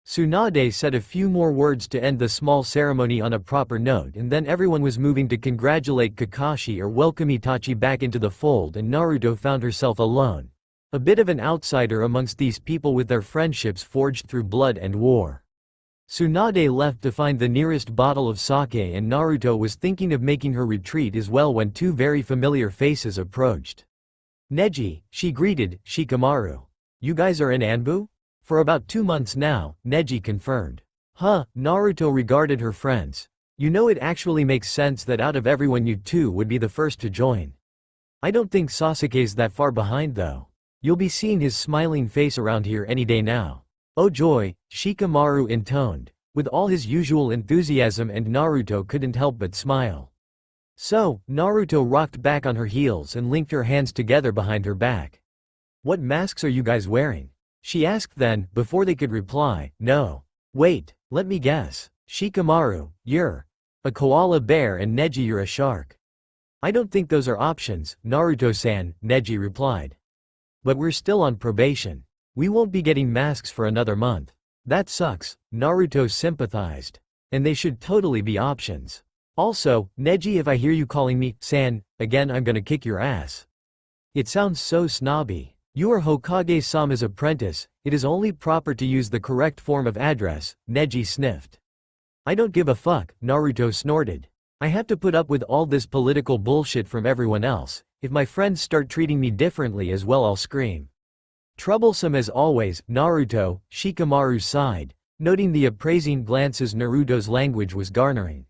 Tsunade said a few more words to end the small ceremony on a proper note, and then everyone was moving to congratulate Kakashi or welcome Itachi back into the fold, and Naruto found herself alone. A bit of an outsider amongst these people with their friendships forged through blood and war. Tsunade left to find the nearest bottle of sake, and Naruto was thinking of making her retreat as well when two very familiar faces approached. "Neji," she greeted, "Shikamaru. You guys are in Anbu?" "For about 2 months now," Neji confirmed. "Huh," Naruto regarded her friends. "You know, it actually makes sense that out of everyone you two would be the first to join. I don't think Sasuke's that far behind though. You'll be seeing his smiling face around here any day now." "Oh joy," Shikamaru intoned, with all his usual enthusiasm, and Naruto couldn't help but smile. So, Naruto rocked back on her heels and linked her hands together behind her back. "What masks are you guys wearing?" she asked then, before they could reply. "No. Wait, let me guess. Shikamaru, you're a koala bear, and Neji, you're a shark." "I don't think those are options, Naruto-san," Neji replied. "But we're still on probation. We won't be getting masks for another month." "That sucks," Naruto sympathized. "And they should totally be options. Also, Neji, if I hear you calling me san again, I'm gonna kick your ass. It sounds so snobby. You are Hokage-sama's apprentice, it is only proper to use the correct form of address," Neji sniffed. "I don't give a fuck," Naruto snorted. "I have to put up with all this political bullshit from everyone else. If my friends start treating me differently as well, I'll scream." "Troublesome as always, Naruto," Shikamaru sighed, noting the appraising glances Naruto's language was garnering.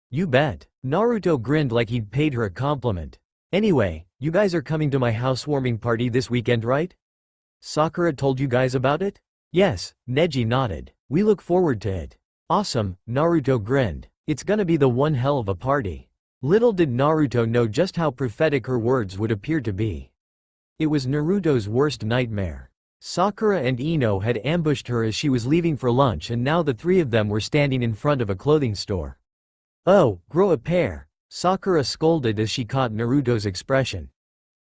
"You bet." Naruto grinned like he'd paid her a compliment. "Anyway, you guys are coming to my housewarming party this weekend, right? Sakura told you guys about it?" "Yes," Neji nodded. "We look forward to it." "Awesome," Naruto grinned. "It's gonna be the one hell of a party." Little did Naruto know just how prophetic her words would appear to be. It was Naruto's worst nightmare. Sakura and Ino had ambushed her as she was leaving for lunch, and now the three of them were standing in front of a clothing store. "Oh, grow a pair," Sakura scolded as she caught Naruto's expression.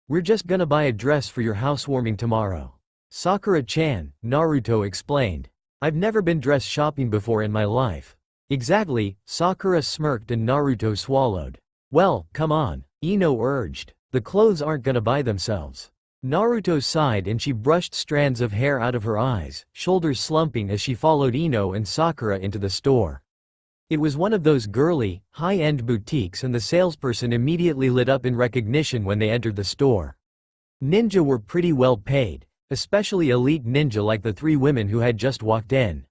"We're just gonna buy a dress for your housewarming tomorrow." "Sakura-chan," Naruto explained. "I've never been dress shopping before in my life." "Exactly," Sakura smirked and Naruto swallowed. "Well, come on," Ino urged. "The clothes aren't gonna buy themselves." Naruto sighed and she brushed strands of hair out of her eyes, shoulders slumping as she followed Ino and Sakura into the store. It was one of those girly, high-end boutiques and the salesperson immediately lit up in recognition when they entered the store. Ninja were pretty well paid, especially elite ninja like the three women who had just walked in.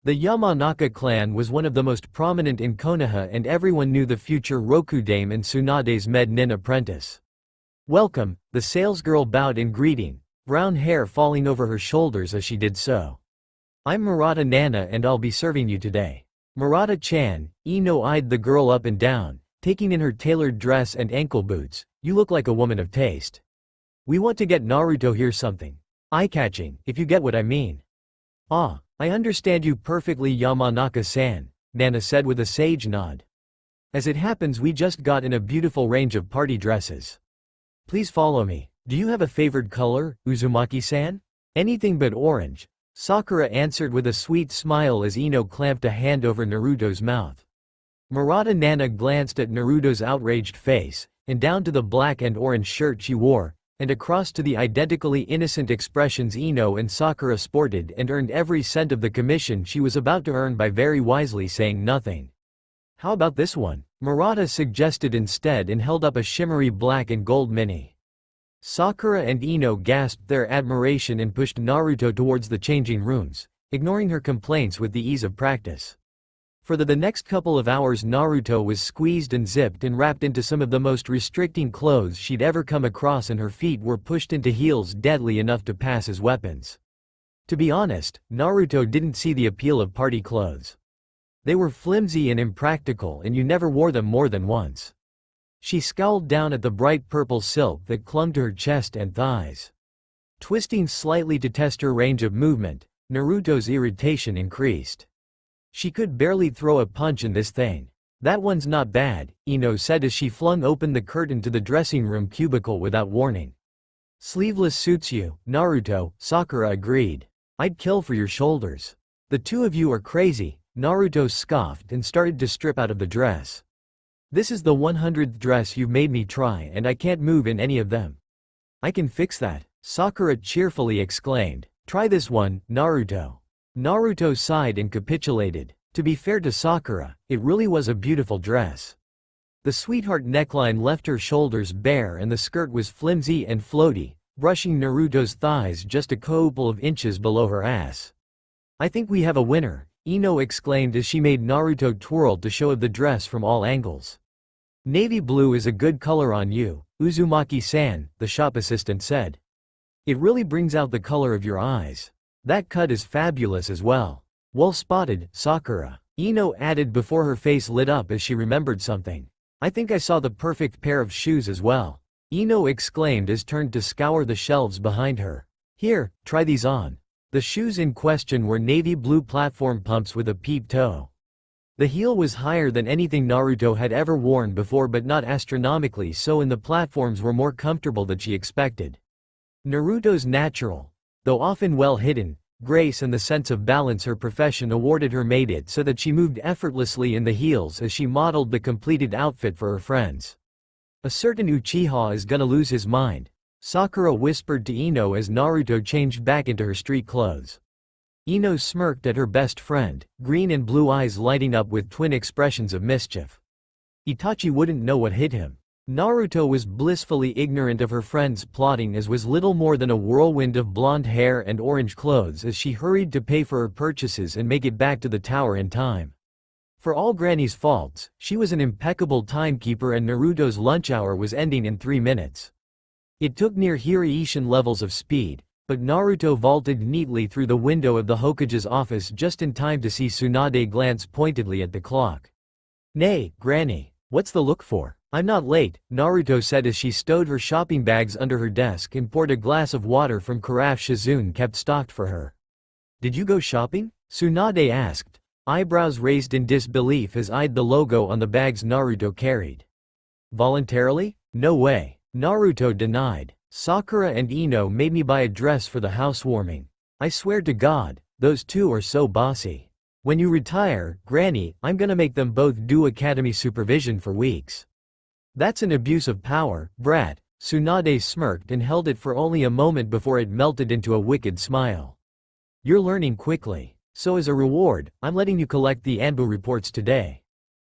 The Yamanaka clan was one of the most prominent in Konoha and everyone knew the future Rokudame and Tsunade's med-nin apprentice. "Welcome," the salesgirl bowed in greeting, brown hair falling over her shoulders as she did so. "I'm Murata Nana and I'll be serving you today." Murata-chan, Ino eyed the girl up and down, taking in her tailored dress and ankle boots. "You look like a woman of taste. We want to get Naruto here something eye-catching, if you get what I mean." "Ah, I understand you perfectly, Yamanaka-san," Nana said with a sage nod. "As it happens, we just got in a beautiful range of party dresses. Please follow me. Do you have a favored color, Uzumaki-san?" "Anything but orange," Sakura answered with a sweet smile as Ino clamped a hand over Naruto's mouth. Murata Nana glanced at Naruto's outraged face, and down to the black and orange shirt she wore, and across to the identically innocent expressions Ino and Sakura sported, and earned every cent of the commission she was about to earn by very wisely saying nothing. "How about this one?" Murata suggested instead and held up a shimmery black and gold mini. Sakura and Ino gasped their admiration and pushed Naruto towards the changing rooms, ignoring her complaints with the ease of practice. For the next couple of hours Naruto was squeezed and zipped and wrapped into some of the most restricting clothes she'd ever come across, and her feet were pushed into heels deadly enough to pass as weapons. To be honest, Naruto didn't see the appeal of party clothes. They were flimsy and impractical and you never wore them more than once. She scowled down at the bright purple silk that clung to her chest and thighs. Twisting slightly to test her range of movement, Naruto's irritation increased. She could barely throw a punch in this thing. "That one's not bad," Ino said as she flung open the curtain to the dressing room cubicle without warning. "Sleeveless suits you, Naruto," Sakura agreed. "I'd kill for your shoulders." "The two of you are crazy," Naruto scoffed and started to strip out of the dress. "This is the 100th dress you've made me try and I can't move in any of them." "I can fix that," Sakura cheerfully exclaimed. "Try this one, Naruto." Naruto sighed and capitulated. To be fair to Sakura, it really was a beautiful dress. The sweetheart neckline left her shoulders bare and the skirt was flimsy and floaty, brushing Naruto's thighs just a couple of inches below her ass. "I think we have a winner," Ino exclaimed as she made Naruto twirl to show the dress from all angles. "Navy blue is a good color on you, Uzumaki-san," the shop assistant said. "It really brings out the color of your eyes. That cut is fabulous as well." "Well spotted, Sakura," Ino added before her face lit up as she remembered something. "I think I saw the perfect pair of shoes as well," Ino exclaimed as turned to scour the shelves behind her. "Here, try these on." The shoes in question were navy blue platform pumps with a peep toe. The heel was higher than anything Naruto had ever worn before, but not astronomically so, and the platforms were more comfortable than she expected. Naruto's natural, though often well hidden, grace and the sense of balance her profession awarded her made it so that she moved effortlessly in the heels as she modeled the completed outfit for her friends. "A certain Uchiha is gonna lose his mind," Sakura whispered to Ino as Naruto changed back into her street clothes. Ino smirked at her best friend, green and blue eyes lighting up with twin expressions of mischief. Itachi wouldn't know what hit him. Naruto was blissfully ignorant of her friend's plotting, as was little more than a whirlwind of blonde hair and orange clothes as she hurried to pay for her purchases and make it back to the tower in time. For all Granny's faults, she was an impeccable timekeeper and Naruto's lunch hour was ending in 3 minutes. It took near Hiraishin levels of speed, but Naruto vaulted neatly through the window of the Hokage's office just in time to see Tsunade glance pointedly at the clock. "Nay, Granny, what's the look for? I'm not late," Naruto said as she stowed her shopping bags under her desk and poured a glass of water from carafe Shizune kept stocked for her. "Did you go shopping?" Tsunade asked, eyebrows raised in disbelief as eyed the logo on the bags Naruto carried. "Voluntarily? No way," Naruto denied. "Sakura and Ino made me buy a dress for the housewarming. I swear to God, those two are so bossy. When you retire, Granny, I'm gonna make them both do academy supervision for weeks." "That's an abuse of power, brat," Tsunade smirked and held it for only a moment before it melted into a wicked smile. "You're learning quickly." So as a reward, I'm letting you collect the Anbu reports today.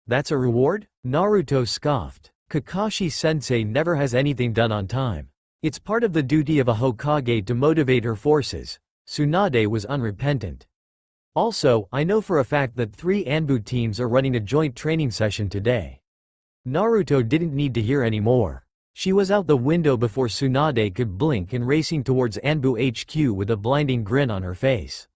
That's a reward? Naruto scoffed. Kakashi-sensei never has anything done on time. It's part of the duty of a Hokage to motivate her forces. Tsunade was unrepentant. Also, I know for a fact that 3 Anbu teams are running a joint training session today. Naruto didn't need to hear any more. She was out the window before Tsunade could blink and racing towards Anbu HQ with a blinding grin on her face.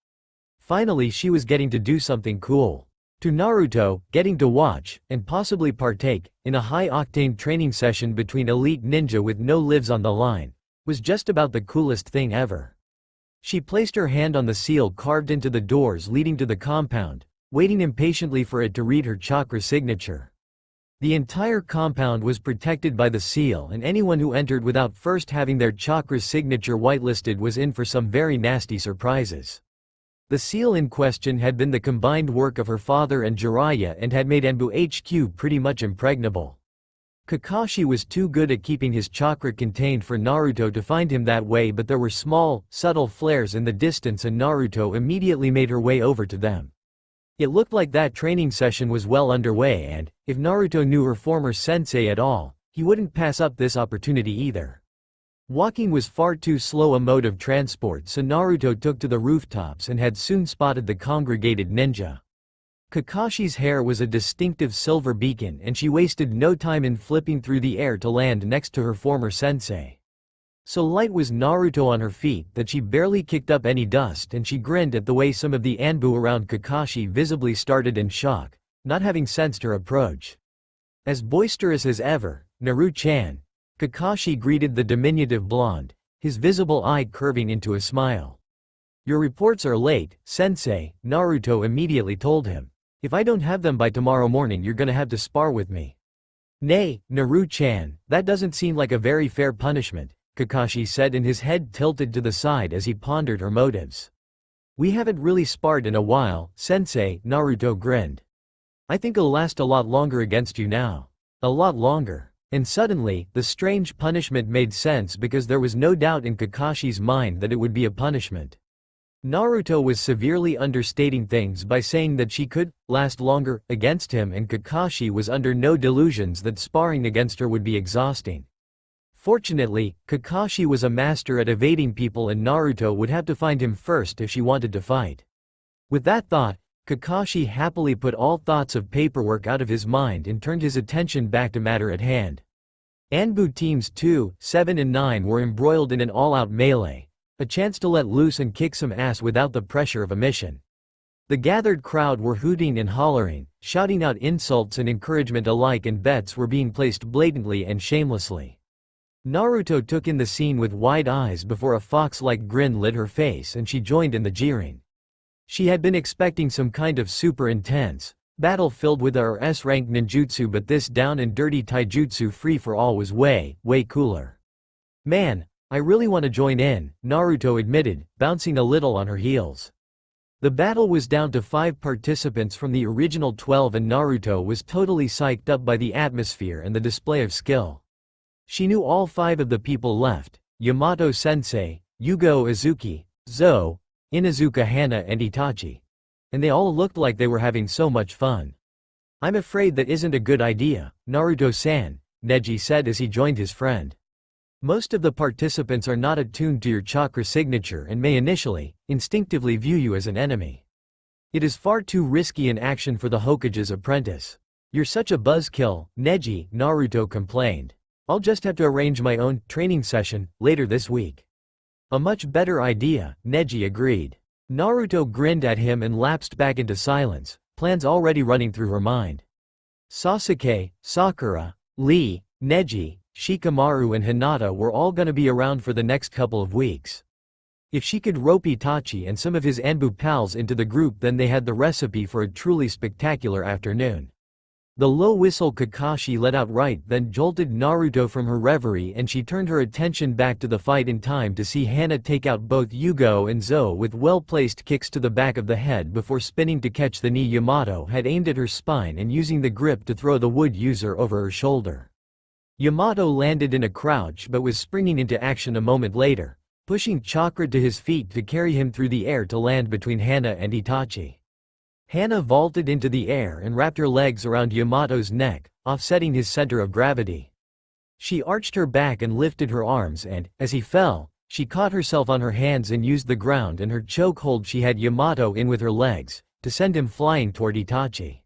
Finally, she was getting to do something cool. To Naruto, getting to watch, and possibly partake, in a high-octane training session between elite ninja with no lives on the line, was just about the coolest thing ever. She placed her hand on the seal carved into the doors leading to the compound, waiting impatiently for it to read her chakra signature. The entire compound was protected by the seal, and anyone who entered without first having their chakra signature whitelisted was in for some very nasty surprises. The seal in question had been the combined work of her father and Jiraiya and had made Anbu HQ pretty much impregnable. Kakashi was too good at keeping his chakra contained for Naruto to find him that way, but there were small, subtle flares in the distance and Naruto immediately made her way over to them. It looked like that training session was well underway and, if Naruto knew her former sensei at all, he wouldn't pass up this opportunity either. Walking was far too slow a mode of transport, so Naruto took to the rooftops and had soon spotted the congregated ninja. Kakashi's hair was a distinctive silver beacon and she wasted no time in flipping through the air to land next to her former sensei. So light was Naruto on her feet that she barely kicked up any dust, and she grinned at the way some of the Anbu around Kakashi visibly started in shock, not having sensed her approach. As boisterous as ever, Naru-chan, Kakashi greeted the diminutive blonde, his visible eye curving into a smile. Your reports are late, sensei, Naruto immediately told him. If I don't have them by tomorrow morning, you're gonna have to spar with me. Nay, Naru-chan, that doesn't seem like a very fair punishment, Kakashi said, and his head tilted to the side as he pondered her motives. We haven't really sparred in a while, sensei, Naruto grinned. I think it'll last a lot longer against you now. A lot longer. And suddenly, the strange punishment made sense because there was no doubt in Kakashi's mind that it would be a punishment. Naruto was severely understating things by saying that she could last longer against him, and Kakashi was under no delusions that sparring against her would be exhausting. Fortunately, Kakashi was a master at evading people and Naruto would have to find him first if she wanted to fight. With that thought, Kakashi happily put all thoughts of paperwork out of his mind and turned his attention back to matter at hand. Anbu teams 2, 7 and 9 were embroiled in an all-out melee, a chance to let loose and kick some ass without the pressure of a mission. The gathered crowd were hooting and hollering, shouting out insults and encouragement alike, and bets were being placed blatantly and shamelessly. Naruto took in the scene with wide eyes before a fox-like grin lit her face and she joined in the jeering. She had been expecting some kind of super intense battle filled with our S-rank ninjutsu, but this down and dirty taijutsu free-for-all was way cooler. Man, I really want to join in, Naruto admitted, bouncing a little on her heels. The battle was down to 5 participants from the original 12 and Naruto was totally psyched up by the atmosphere and the display of skill. She knew all 5 of the people left: Yamato-sensei, Yugo Izuki, Zou, Inuzuka Hana and Itachi. And they all looked like they were having so much fun. I'm afraid that isn't a good idea, Naruto-san, Neji said as he joined his friend. Most of the participants are not attuned to your chakra signature and may instinctively view you as an enemy. It is far too risky an action for the Hokage's apprentice. You're such a buzzkill, Neji, Naruto complained. I'll just have to arrange my own training session later this week. A much better idea, Neji agreed. Naruto grinned at him and lapsed back into silence, plans already running through her mind. Sasuke, Sakura, Lee, Neji, Shikamaru and Hinata were all gonna be around for the next couple of weeks. If she could rope Itachi and some of his Anbu pals into the group, then they had the recipe for a truly spectacular afternoon. The low whistle Kakashi let out right then jolted Naruto from her reverie, and she turned her attention back to the fight in time to see Hana take out both Yugo and Zou with well-placed kicks to the back of the head before spinning to catch the knee Yamato had aimed at her spine and using the grip to throw the wood user over her shoulder. Yamato landed in a crouch but was springing into action a moment later, pushing Chakra to his feet to carry him through the air to land between Hana and Itachi. Hana vaulted into the air and wrapped her legs around Yamato's neck, offsetting his center of gravity. She arched her back and lifted her arms and, as he fell, she caught herself on her hands and used the ground and her chokehold she had Yamato in with her legs, to send him flying toward Itachi.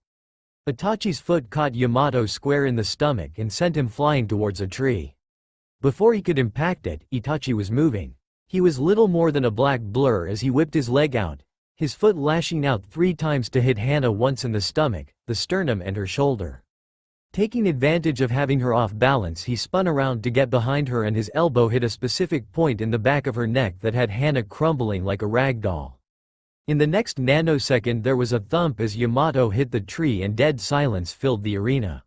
Itachi's foot caught Yamato square in the stomach and sent him flying towards a tree. Before he could impact it, Itachi was moving. He was little more than a black blur as he whipped his leg out, his foot lashing out 3 times to hit Hana once in the stomach, the sternum and her shoulder. Taking advantage of having her off balance, he spun around to get behind her and his elbow hit a specific point in the back of her neck that had Hana crumbling like a rag doll. In the next nanosecond there was a thump as Yamato hit the tree and dead silence filled the arena.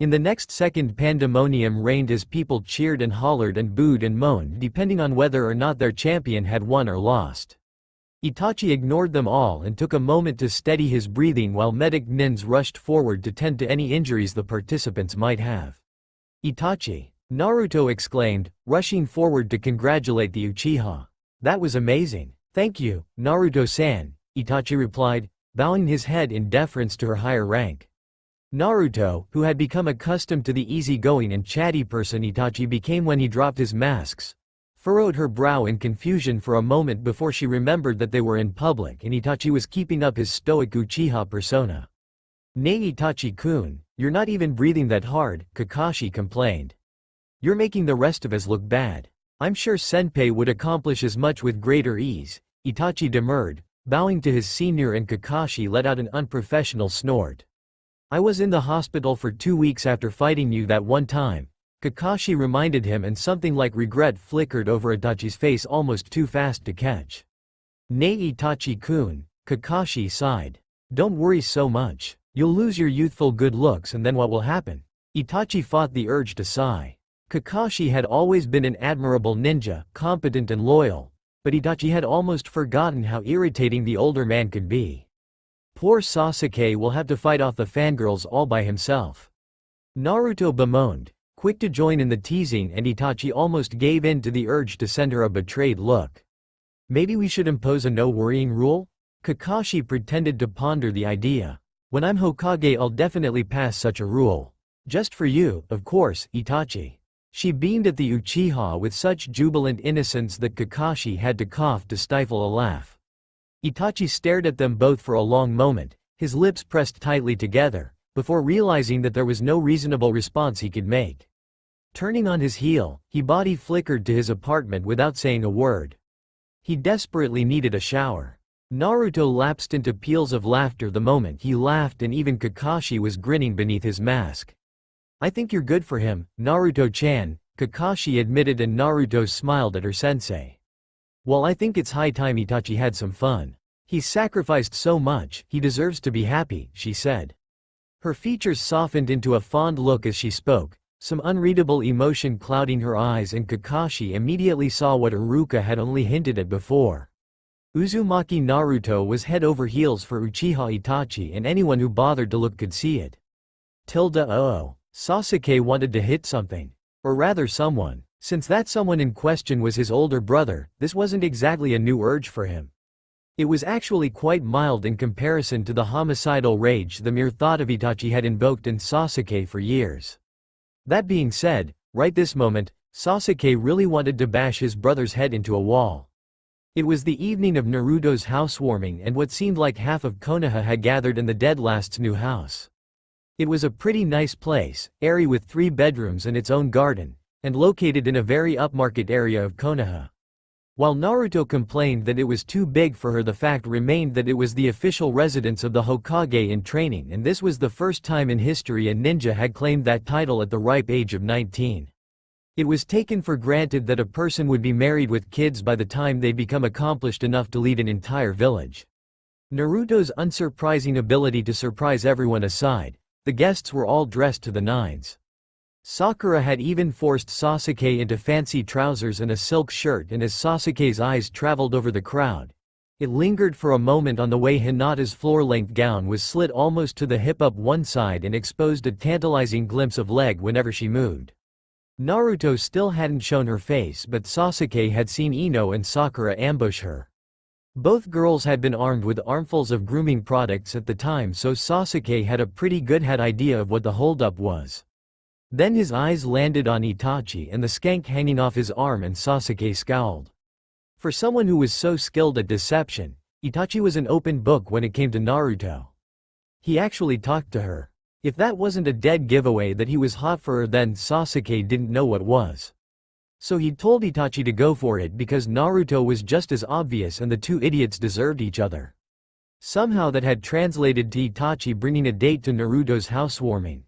In the next second pandemonium reigned as people cheered and hollered and booed and moaned depending on whether or not their champion had won or lost. Itachi ignored them all and took a moment to steady his breathing while medic nins rushed forward to tend to any injuries the participants might have. "Itachi!" Naruto exclaimed, rushing forward to congratulate the Uchiha. "That was amazing. Thank you, Naruto-san," Itachi replied, bowing his head in deference to her higher rank. Naruto, who had become accustomed to the easygoing and chatty person Itachi became when he dropped his masks, furrowed her brow in confusion for a moment before she remembered that they were in public and Itachi was keeping up his stoic Uchiha persona. "Nay Itachi-kun, you're not even breathing that hard," Kakashi complained. "You're making the rest of us look bad. I'm sure Senpai would accomplish as much with greater ease," Itachi demurred, bowing to his senior and Kakashi let out an unprofessional snort. "I was in the hospital for 2 weeks after fighting you that one time," Kakashi reminded him and something like regret flickered over Itachi's face almost too fast to catch. "Nay Itachi-kun," Kakashi sighed. "Don't worry so much. You'll lose your youthful good looks and then what will happen?" Itachi fought the urge to sigh. Kakashi had always been an admirable ninja, competent and loyal, but Itachi had almost forgotten how irritating the older man could be. "Poor Sasuke will have to fight off the fangirls all by himself." Naruto bemoaned, quick to join in the teasing, and Itachi almost gave in to the urge to send her a betrayed look. "Maybe we should impose a no-worrying rule?" Kakashi pretended to ponder the idea. "When I'm Hokage I'll definitely pass such a rule. Just for you, of course, Itachi." She beamed at the Uchiha with such jubilant innocence that Kakashi had to cough to stifle a laugh. Itachi stared at them both for a long moment, his lips pressed tightly together, before realizing that there was no reasonable response he could make. Turning on his heel, he body flickered to his apartment without saying a word. He desperately needed a shower. Naruto lapsed into peals of laughter the moment he laughed, and even Kakashi was grinning beneath his mask. "I think you're good for him, Naruto-chan," Kakashi admitted, and Naruto smiled at her sensei. "Well, I think it's high time Itachi had some fun. He's sacrificed so much, he deserves to be happy," she said. Her features softened into a fond look as she spoke, some unreadable emotion clouding her eyes, and Kakashi immediately saw what Iruka had only hinted at before. Uzumaki Naruto was head over heels for Uchiha Itachi, and anyone who bothered to look could see it. Oh, Sasuke wanted to hit something. Or rather someone. Since that someone in question was his older brother, this wasn't exactly a new urge for him. It was actually quite mild in comparison to the homicidal rage the mere thought of Itachi had invoked in Sasuke for years. That being said, right this moment, Sasuke really wanted to bash his brother's head into a wall. It was the evening of Naruto's housewarming, and what seemed like half of Konoha had gathered in the dead last's new house. It was a pretty nice place, airy with 3 bedrooms and its own garden, and located in a very upmarket area of Konoha. While Naruto complained that it was too big for her, the fact remained that it was the official residence of the Hokage in training, and this was the first time in history a ninja had claimed that title at the ripe age of 19. It was taken for granted that a person would be married with kids by the time they become accomplished enough to lead an entire village. Naruto's unsurprising ability to surprise everyone aside, the guests were all dressed to the nines. Sakura had even forced Sasuke into fancy trousers and a silk shirt, and as Sasuke's eyes traveled over the crowd, it lingered for a moment on the way Hinata's floor-length gown was slit almost to the hip up one side and exposed a tantalizing glimpse of leg whenever she moved. Naruto still hadn't shown her face, but Sasuke had seen Ino and Sakura ambush her. Both girls had been armed with armfuls of grooming products at the time, so Sasuke had a pretty good head idea of what the holdup was. Then his eyes landed on Itachi and the skank hanging off his arm, and Sasuke scowled. For someone who was so skilled at deception, Itachi was an open book when it came to Naruto. He actually talked to her. If that wasn't a dead giveaway that he was hot for her, then Sasuke didn't know what was. So he told Itachi to go for it because Naruto was just as obvious and the two idiots deserved each other. Somehow that had translated to Itachi bringing a date to Naruto's housewarming.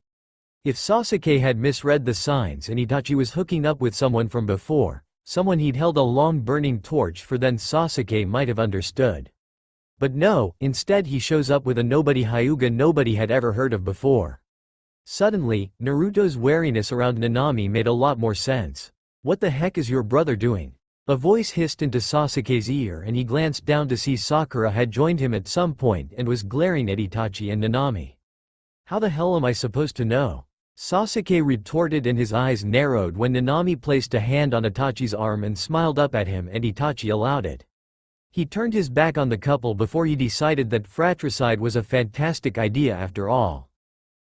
If Sasuke had misread the signs and Itachi was hooking up with someone from before, someone he'd held a long burning torch for, then Sasuke might have understood. But no, instead he shows up with a nobody Hyuga nobody had ever heard of before. Suddenly, Naruto's wariness around Nanami made a lot more sense. "What the heck is your brother doing?" A voice hissed into Sasuke's ear, and he glanced down to see Sakura had joined him at some point and was glaring at Itachi and Nanami. "How the hell am I supposed to know?" Sasuke retorted, and his eyes narrowed when Nanami placed a hand on Itachi's arm and smiled up at him, and Itachi allowed it. He turned his back on the couple before he decided that fratricide was a fantastic idea after all.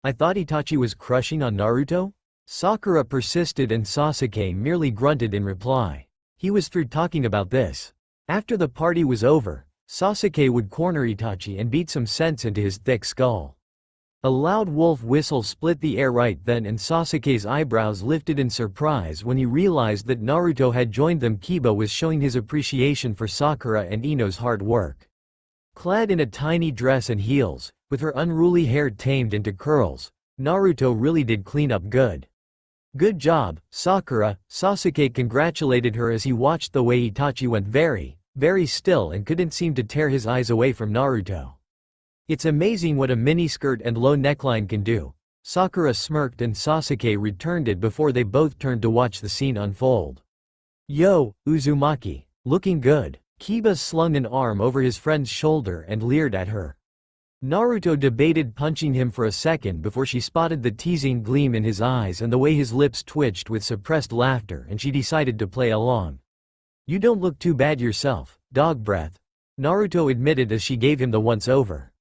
"I thought Itachi was crushing on Naruto?" Sakura persisted, and Sasuke merely grunted in reply. He was through talking about this. After the party was over, Sasuke would corner Itachi and beat some sense into his thick skull. A loud wolf whistle split the air right then, and Sasuke's eyebrows lifted in surprise when he realized that Naruto had joined them. Kiba was showing his appreciation for Sakura and Ino's hard work. Clad in a tiny dress and heels, with her unruly hair tamed into curls, Naruto really did clean up good. "Good job, Sakura." Sasuke congratulated her as he watched the way Itachi went very, very still and couldn't seem to tear his eyes away from Naruto. "It's amazing what a miniskirt and low neckline can do." Sakura smirked, and Sasuke returned it before they both turned to watch the scene unfold. "Yo, Uzumaki, looking good." Kiba slung an arm over his friend's shoulder and leered at her. Naruto debated punching him for a second before she spotted the teasing gleam in his eyes and the way his lips twitched with suppressed laughter, and she decided to play along. "You don't look too bad yourself, dog breath," Naruto admitted as she gave him the once-over.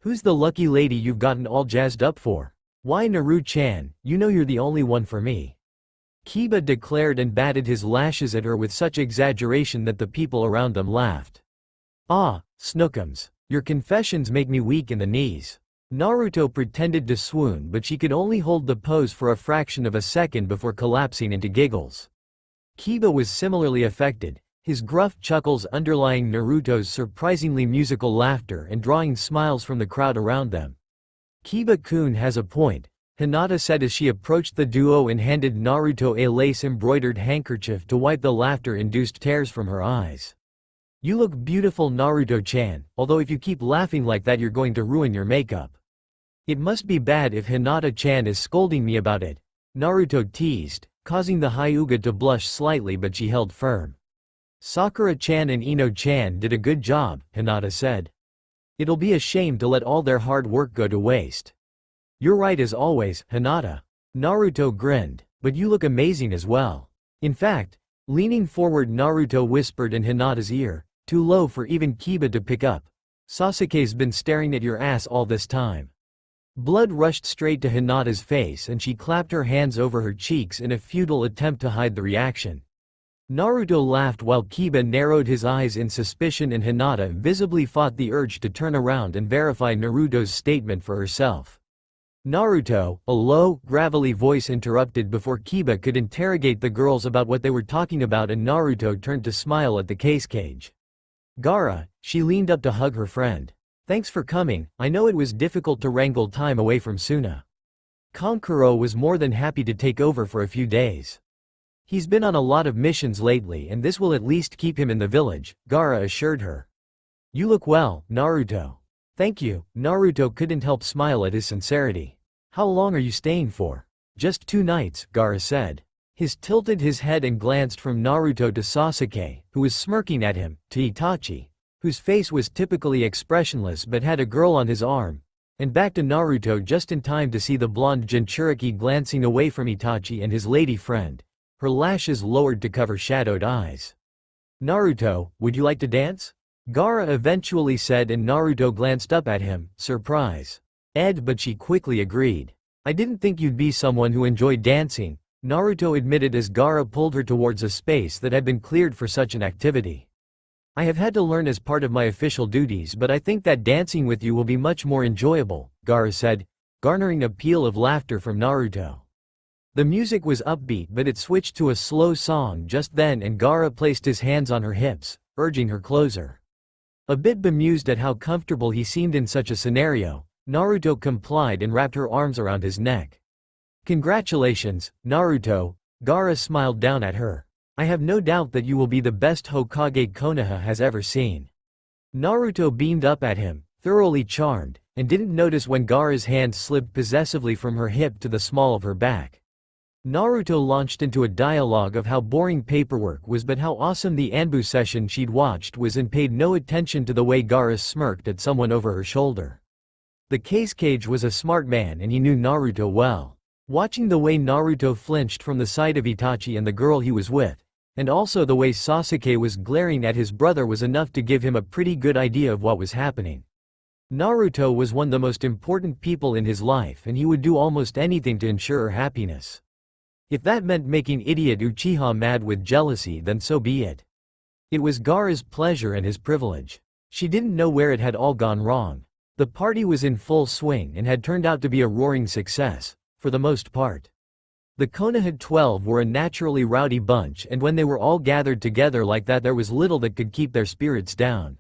"Who's the lucky lady you've gotten all jazzed up for?" "Why, Naru-chan, you know you're the only one for me," Kiba declared, and batted his lashes at her with such exaggeration that the people around them laughed. "Ah, Snookums, your confessions make me weak in the knees." Naruto pretended to swoon, but she could only hold the pose for a fraction of a second before collapsing into giggles. Kiba was similarly affected, his gruff chuckles underlying Naruto's surprisingly musical laughter and drawing smiles from the crowd around them. "Kiba-kun has a point," Hinata said as she approached the duo and handed Naruto a lace-embroidered handkerchief to wipe the laughter-induced tears from her eyes. "You look beautiful, Naruto-chan, although if you keep laughing like that you're going to ruin your makeup." "It must be bad if Hinata-chan is scolding me about it," Naruto teased, causing the Hyuga to blush slightly, but she held firm. "Sakura-chan and Ino-chan did a good job," Hinata said. "It'll be a shame to let all their hard work go to waste." "You're right as always, Hinata." Naruto grinned, "But you look amazing as well." In fact, leaning forward, Naruto whispered in Hinata's ear, too low for even Kiba to pick up, "Sasuke's been staring at your ass all this time." Blood rushed straight to Hinata's face, and she clapped her hands over her cheeks in a futile attempt to hide the reaction. Naruto laughed while Kiba narrowed his eyes in suspicion, and Hinata visibly fought the urge to turn around and verify Naruto's statement for herself. "Naruto," a low, gravelly voice interrupted before Kiba could interrogate the girls about what they were talking about, and Naruto turned to smile at the cage. "Gaara," she leaned up to hug her friend. "Thanks for coming. I know it was difficult to wrangle time away from Suna. Kankuro was more than happy to take over for a few days. He's been on a lot of missions lately, and this will at least keep him in the village," Gaara assured her. "You look well, Naruto." "Thank you." Naruto couldn't help smile at his sincerity. "How long are you staying for?" "Just 2 nights, Gaara said. He tilted his head and glanced from Naruto to Sasuke, who was smirking at him, to Itachi, whose face was typically expressionless but had a girl on his arm, And back to Naruto just in time to see the blonde Jinchuriki glancing away from Itachi and his lady friend, her lashes lowered to cover shadowed eyes. "Naruto, would you like to dance?" Gaara eventually said, and Naruto glanced up at him, surprise. But she quickly agreed. "I didn't think you'd be someone who enjoyed dancing," Naruto admitted as Gaara pulled her towards a space that had been cleared for such an activity. "I have had to learn as part of my official duties, but I think that dancing with you will be much more enjoyable," Gaara said, garnering a peal of laughter from Naruto. The music was upbeat, but it switched to a slow song just then, and Gaara placed his hands on her hips, urging her closer. A bit bemused at how comfortable he seemed in such a scenario, Naruto complied and wrapped her arms around his neck. "Congratulations, Naruto," Gaara smiled down at her. "I have no doubt that you will be the best Hokage Konoha has ever seen." Naruto beamed up at him, thoroughly charmed, and didn't notice when Gaara's hand slipped possessively from her hip to the small of her back. Naruto launched into a dialogue of how boring paperwork was but how awesome the Anbu session she'd watched was, and paid no attention to the way Gaara smirked at someone over her shoulder. The Cage was a smart man and he knew Naruto well. Watching the way Naruto flinched from the sight of Itachi and the girl he was with, and also the way Sasuke was glaring at his brother, was enough to give him a pretty good idea of what was happening. Naruto was one of the most important people in his life, and he would do almost anything to ensure her happiness. If that meant making idiot Uchiha mad with jealousy, then so be it. It was Gaara's pleasure and his privilege. She didn't know where it had all gone wrong. The party was in full swing and had turned out to be a roaring success, for the most part. The Konoha 12 were a naturally rowdy bunch, and when they were all gathered together like that, there was little that could keep their spirits down.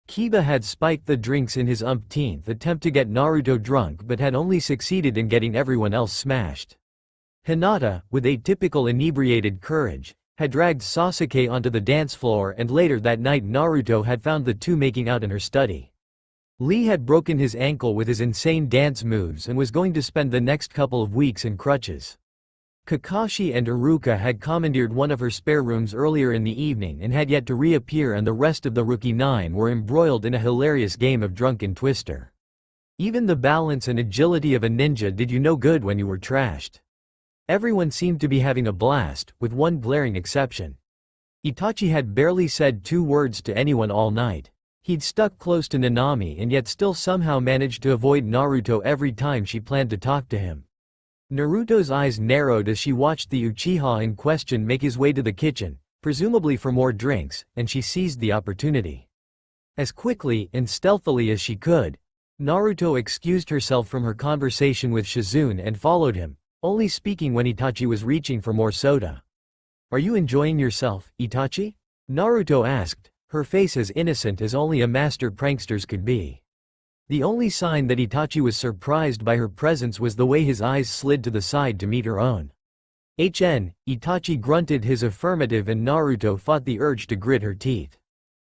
Kiba had spiked the drinks in his umpteenth attempt to get Naruto drunk, but had only succeeded in getting everyone else smashed. Hinata, with atypical inebriated courage, had dragged Sasuke onto the dance floor, and later that night Naruto had found the two making out in her study. Lee had broken his ankle with his insane dance moves and was going to spend the next couple of weeks in crutches. Kakashi and Iruka had commandeered one of her spare rooms earlier in the evening and had yet to reappear, and the rest of the Rookie 9 were embroiled in a hilarious game of drunken twister. Even the balance and agility of a ninja did you no good when you were trashed. Everyone seemed to be having a blast, with one glaring exception. Itachi had barely said 2 words to anyone all night. He'd stuck close to Nanami and yet still somehow managed to avoid Naruto every time she planned to talk to him. Naruto's eyes narrowed as she watched the Uchiha in question make his way to the kitchen, presumably for more drinks, and she seized the opportunity. As quickly and stealthily as she could, Naruto excused herself from her conversation with Shizune and followed him, only speaking when Itachi was reaching for more soda. "Are you enjoying yourself, Itachi?" Naruto asked, her face as innocent as only a master prankster's could be. The only sign that Itachi was surprised by her presence was the way his eyes slid to the side to meet her own. Itachi grunted his affirmative, and Naruto fought the urge to grit her teeth.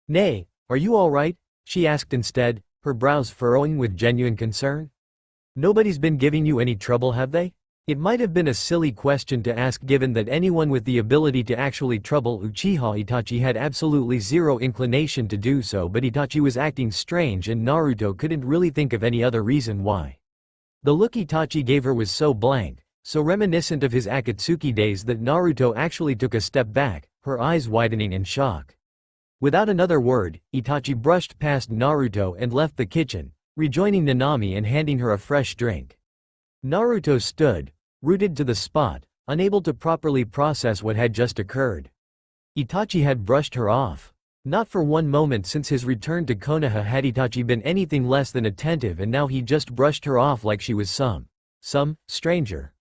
"Nay, are you all right?" she asked instead, her brows furrowing with genuine concern. "Nobody's been giving you any trouble, have they?" It might have been a silly question to ask, given that anyone with the ability to actually trouble Uchiha Itachi had absolutely zero inclination to do so, but Itachi was acting strange and Naruto couldn't really think of any other reason why. The look Itachi gave her was so blank, so reminiscent of his Akatsuki days, that Naruto actually took a step back, her eyes widening in shock. Without another word, Itachi brushed past Naruto and left the kitchen, rejoining Nanami and handing her a fresh drink. Naruto stood, rooted to the spot, unable to properly process what had just occurred. Itachi had brushed her off. Not for one moment since his return to Konoha had Itachi been anything less than attentive, and now he just brushed her off like she was some stranger.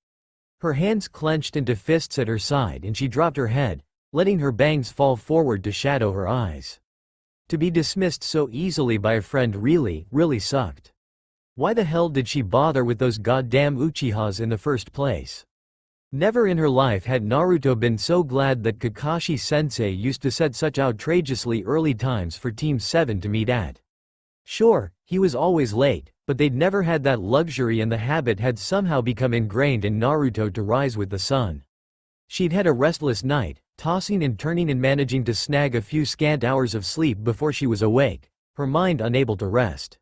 Her hands clenched into fists at her side and she dropped her head, letting her bangs fall forward to shadow her eyes. To be dismissed so easily by a friend really sucked. Why the hell did she bother with those goddamn Uchihas in the first place? Never in her life had Naruto been so glad that Kakashi-sensei used to set such outrageously early times for Team 7 to meet at. Sure, he was always late, but they'd never had that luxury, and the habit had somehow become ingrained in Naruto to rise with the sun. She'd had a restless night, tossing and turning and managing to snag a few scant hours of sleep before she was awake, her mind unable to rest.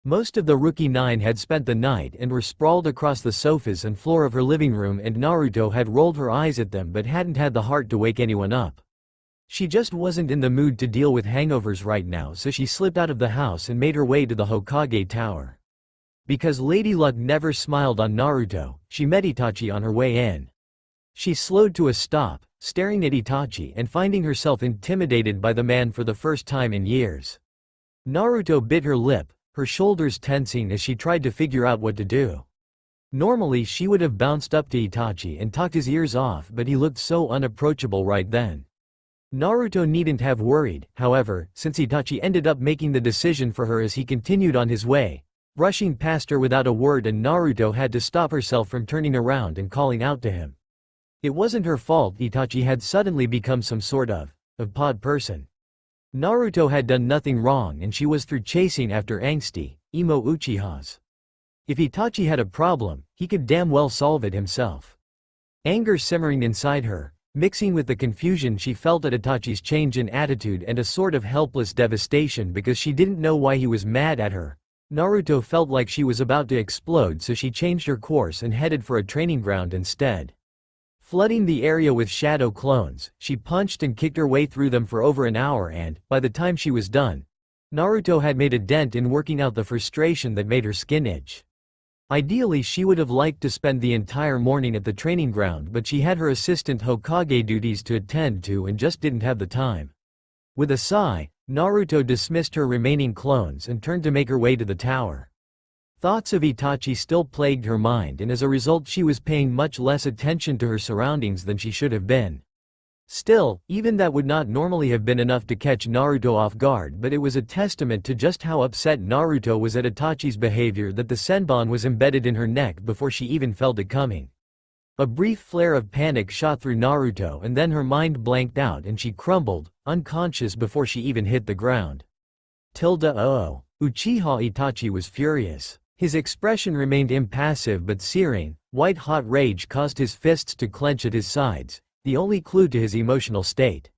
Most of the Rookie Nine had spent the night and were sprawled across the sofas and floor of her living room, and Naruto had rolled her eyes at them but hadn't had the heart to wake anyone up. She just wasn't in the mood to deal with hangovers right now, so she slipped out of the house and made her way to the Hokage Tower. Because Lady Luck never smiled on Naruto, she met Itachi on her way in. She slowed to a stop, staring at Itachi and finding herself intimidated by the man for the first time in years. Naruto bit her lip, her shoulders tensing as she tried to figure out what to do. Normally she would have bounced up to Itachi and talked his ears off, but he looked so unapproachable right then. Naruto needn't have worried, however, since Itachi ended up making the decision for her as he continued on his way, rushing past her without a word, and Naruto had to stop herself from turning around and calling out to him. It wasn't her fault Itachi had suddenly become some sort of pod person. Naruto had done nothing wrong and she was through chasing after angsty, emo Uchihas. If Itachi had a problem, he could damn well solve it himself. Anger simmering inside her, mixing with the confusion she felt at Itachi's change in attitude and a sort of helpless devastation because she didn't know why he was mad at her, Naruto felt like she was about to explode, so she changed her course and headed for a training ground instead. Flooding the area with shadow clones, she punched and kicked her way through them for over an hour, and, by the time she was done, Naruto had made a dent in working out the frustration that made her skin itch. Ideally she would have liked to spend the entire morning at the training ground, but she had her assistant Hokage duties to attend to and just didn't have the time. With a sigh, Naruto dismissed her remaining clones and turned to make her way to the tower. Thoughts of Itachi still plagued her mind, and as a result she was paying much less attention to her surroundings than she should have been. Still, even that would not normally have been enough to catch Naruto off guard, but it was a testament to just how upset Naruto was at Itachi's behavior that the senbon was embedded in her neck before she even felt it coming. A brief flare of panic shot through Naruto, and then her mind blanked out and she crumbled, unconscious before she even hit the ground. Uchiha Itachi was furious. His expression remained impassive but searing, white-hot rage caused his fists to clench at his sides, the only clue to his emotional state.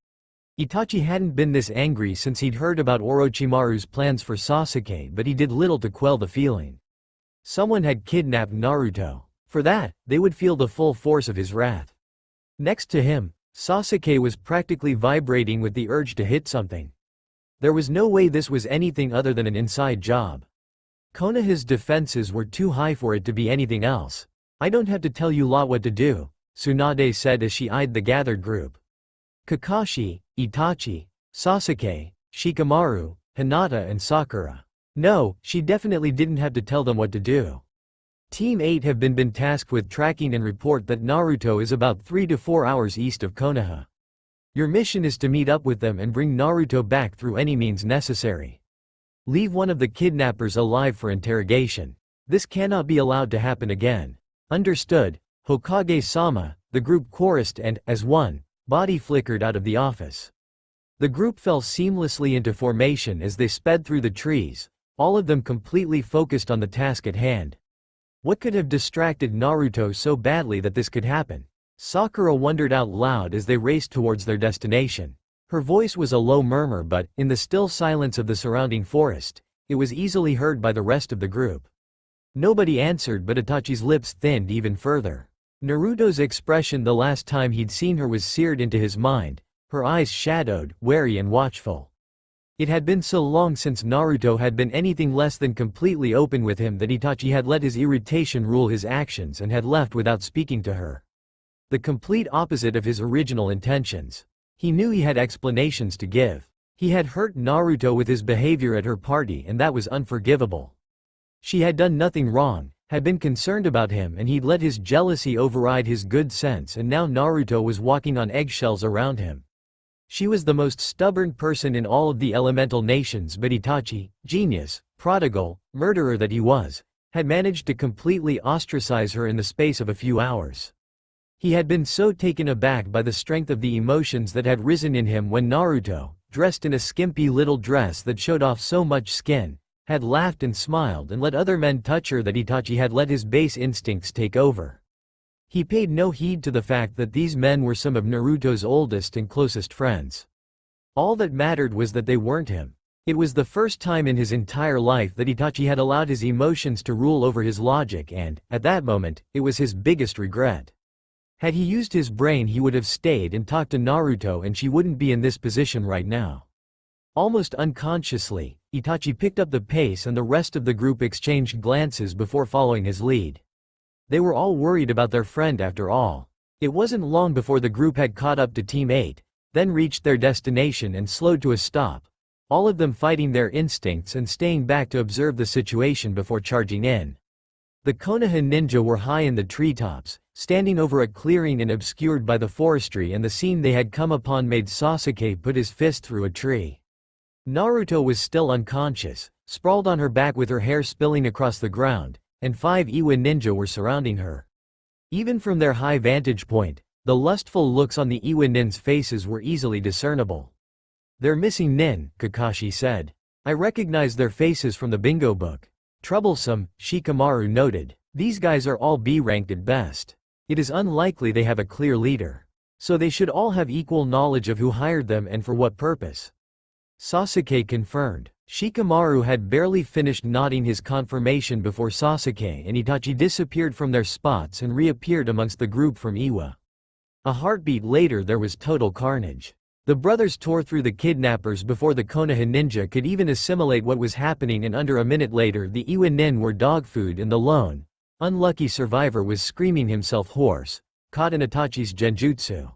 Itachi hadn't been this angry since he'd heard about Orochimaru's plans for Sasuke, but he did little to quell the feeling. Someone had kidnapped Naruto. For that, they would feel the full force of his wrath. Next to him, Sasuke was practically vibrating with the urge to hit something. There was no way this was anything other than an inside job. Konoha's defenses were too high for it to be anything else. "I don't have to tell you lot what to do," Tsunade said as she eyed the gathered group. Kakashi, Itachi, Sasuke, Shikamaru, Hinata and Sakura. No, she definitely didn't have to tell them what to do. Team 8 have been tasked with tracking and report that Naruto is about 3 to 4 hours east of Konoha. Your mission is to meet up with them and bring Naruto back through any means necessary. Leave one of the kidnappers alive for interrogation. This cannot be allowed to happen again. Understood, Hokage-sama, the group chorused and, as one, body flickered out of the office. The group fell seamlessly into formation as they sped through the trees, all of them completely focused on the task at hand. What could have distracted Naruto so badly that this could happen? Sakura wondered out loud as they raced towards their destination. Her voice was a low murmur, but, in the still silence of the surrounding forest, it was easily heard by the rest of the group. Nobody answered, but Itachi's lips thinned even further. Naruto's expression the last time he'd seen her was seared into his mind, her eyes shadowed, wary and watchful. It had been so long since Naruto had been anything less than completely open with him that Itachi had let his irritation rule his actions and had left without speaking to her. The complete opposite of his original intentions. He knew he had explanations to give. He had hurt Naruto with his behavior at her party, and that was unforgivable. She had done nothing wrong, had been concerned about him, and he'd let his jealousy override his good sense, and now Naruto was walking on eggshells around him. She was the most stubborn person in all of the elemental nations, but Itachi, genius, prodigal, murderer that he was, had managed to completely ostracize her in the space of a few hours. He had been so taken aback by the strength of the emotions that had risen in him when Naruto, dressed in a skimpy little dress that showed off so much skin, had laughed and smiled and let other men touch her, that Itachi had let his base instincts take over. He paid no heed to the fact that these men were some of Naruto's oldest and closest friends. All that mattered was that they weren't him. It was the first time in his entire life that Itachi had allowed his emotions to rule over his logic and, at that moment, it was his biggest regret. Had he used his brain he would have stayed and talked to Naruto and she wouldn't be in this position right now. Almost unconsciously, Itachi picked up the pace and the rest of the group exchanged glances before following his lead. They were all worried about their friend after all. It wasn't long before the group had caught up to Team 8, then reached their destination and slowed to a stop, all of them fighting their instincts and staying back to observe the situation before charging in. The Konoha ninja were high in the treetops, standing over a clearing and obscured by the forestry, and the scene they had come upon made Sasuke put his fist through a tree. Naruto was still unconscious, sprawled on her back with her hair spilling across the ground, and 5 Iwa ninja were surrounding her. Even from their high vantage point, the lustful looks on the Iwa nin's faces were easily discernible. "They're missing nin," Kakashi said. "I recognize their faces from the bingo book." "Troublesome," Shikamaru noted. "These guys are all B-ranked at best. It is unlikely they have a clear leader. So they should all have equal knowledge of who hired them and for what purpose." Sasuke confirmed. Shikamaru had barely finished nodding his confirmation before Sasuke and Itachi disappeared from their spots and reappeared amongst the group from Iwa. A heartbeat later there was total carnage. The brothers tore through the kidnappers before the Konoha ninja could even assimilate what was happening, and under a minute later the Iwa nin were dog food and the lone, unlucky survivor was screaming himself hoarse, caught in Itachi's genjutsu.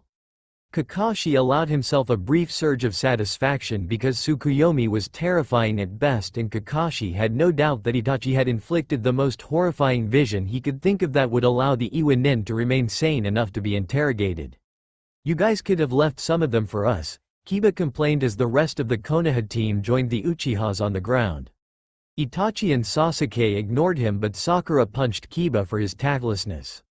Kakashi allowed himself a brief surge of satisfaction because Tsukuyomi was terrifying at best, and Kakashi had no doubt that Itachi had inflicted the most horrifying vision he could think of that would allow the Iwa nin to remain sane enough to be interrogated. "You guys could have left some of them for us," Kiba complained as the rest of the Konoha team joined the Uchihas on the ground. Itachi and Sasuke ignored him, but Sakura punched Kiba for his tactlessness.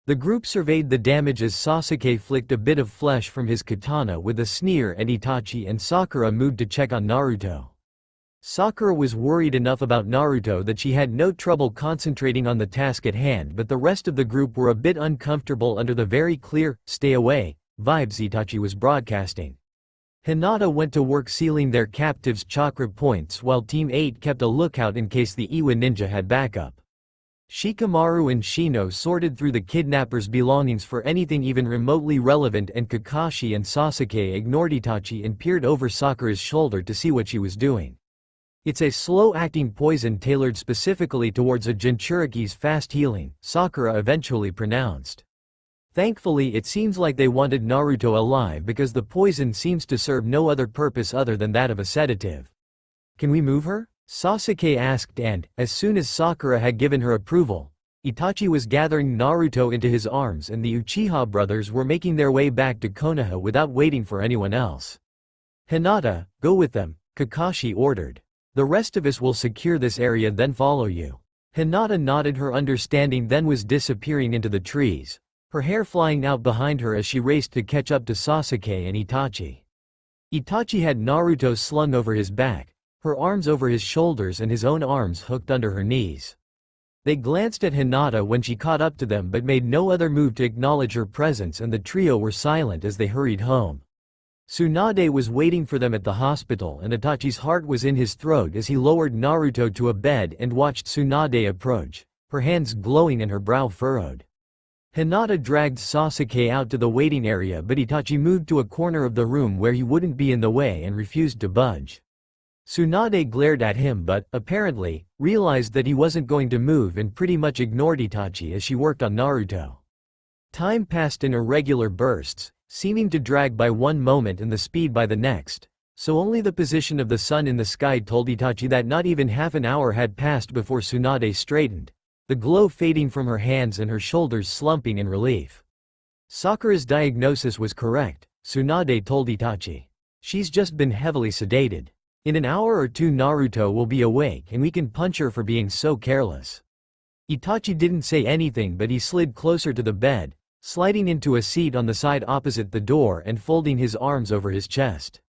The group surveyed the damage as Sasuke flicked a bit of flesh from his katana with a sneer at Itachi, and Sakura moved to check on Naruto. Sakura was worried enough about Naruto that she had no trouble concentrating on the task at hand, but the rest of the group were a bit uncomfortable under the very clear, "stay away" vibes Itachi was broadcasting. Hinata went to work sealing their captives' chakra points while Team 8 kept a lookout in case the Iwa ninja had backup. Shikamaru and Shino sorted through the kidnappers' belongings for anything even remotely relevant, and Kakashi and Sasuke ignored Itachi and peered over Sakura's shoulder to see what she was doing. "It's a slow-acting poison tailored specifically towards a Jinchuriki's fast healing," Sakura eventually pronounced. "Thankfully it seems like they wanted Naruto alive because the poison seems to serve no other purpose other than that of a sedative." "Can we move her?" Sasuke asked, and, as soon as Sakura had given her approval, Itachi was gathering Naruto into his arms and the Uchiha brothers were making their way back to Konoha without waiting for anyone else. "Hinata, go with them," Kakashi ordered. "The rest of us will secure this area then follow you." Hinata nodded her understanding, then was disappearing into the trees, her hair flying out behind her as she raced to catch up to Sasuke and Itachi. Itachi had Naruto slung over his back, her arms over his shoulders and his own arms hooked under her knees. They glanced at Hinata when she caught up to them but made no other move to acknowledge her presence, and the trio were silent as they hurried home. Tsunade was waiting for them at the hospital, and Itachi's heart was in his throat as he lowered Naruto to a bed and watched Tsunade approach, her hands glowing and her brow furrowed. Hinata dragged Sasuke out to the waiting area, but Itachi moved to a corner of the room where he wouldn't be in the way and refused to budge. Tsunade glared at him but, apparently, realized that he wasn't going to move and pretty much ignored Itachi as she worked on Naruto. Time passed in irregular bursts, seeming to drag by one moment and the speed by the next, so only the position of the sun in the sky told Itachi that not even half an hour had passed before Tsunade straightened, the glow fading from her hands and her shoulders slumping in relief. Sakura's diagnosis was correct, Tsunade told Itachi. She's just been heavily sedated. In an hour or two Naruto will be awake and we can punch her for being so careless. Itachi didn't say anything, but he slid closer to the bed, sliding into a seat on the side opposite the door and folding his arms over his chest.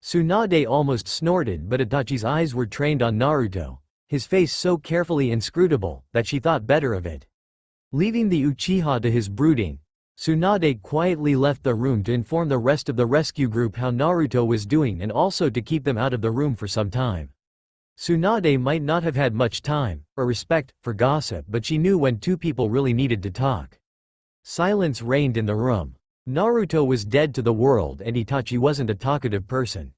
Tsunade almost snorted, but Itachi's eyes were trained on Naruto, his face so carefully inscrutable that she thought better of it. Leaving the Uchiha to his brooding, Tsunade quietly left the room to inform the rest of the rescue group how Naruto was doing and also to keep them out of the room for some time. Tsunade might not have had much time, or respect, for gossip, but she knew when two people really needed to talk. Silence reigned in the room. Naruto was dead to the world and Itachi wasn't a talkative person.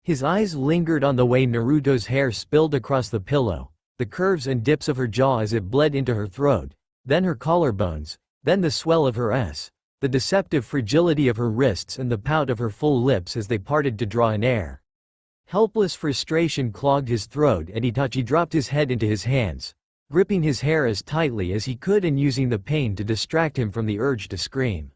His eyes lingered on the way Naruto's hair spilled across the pillow, the curves and dips of her jaw as it bled into her throat, then her collarbones, then the swell of her ass, the deceptive fragility of her wrists and the pout of her full lips as they parted to draw in air. Helpless frustration clogged his throat and Itachi dropped his head into his hands, gripping his hair as tightly as he could and using the pain to distract him from the urge to scream.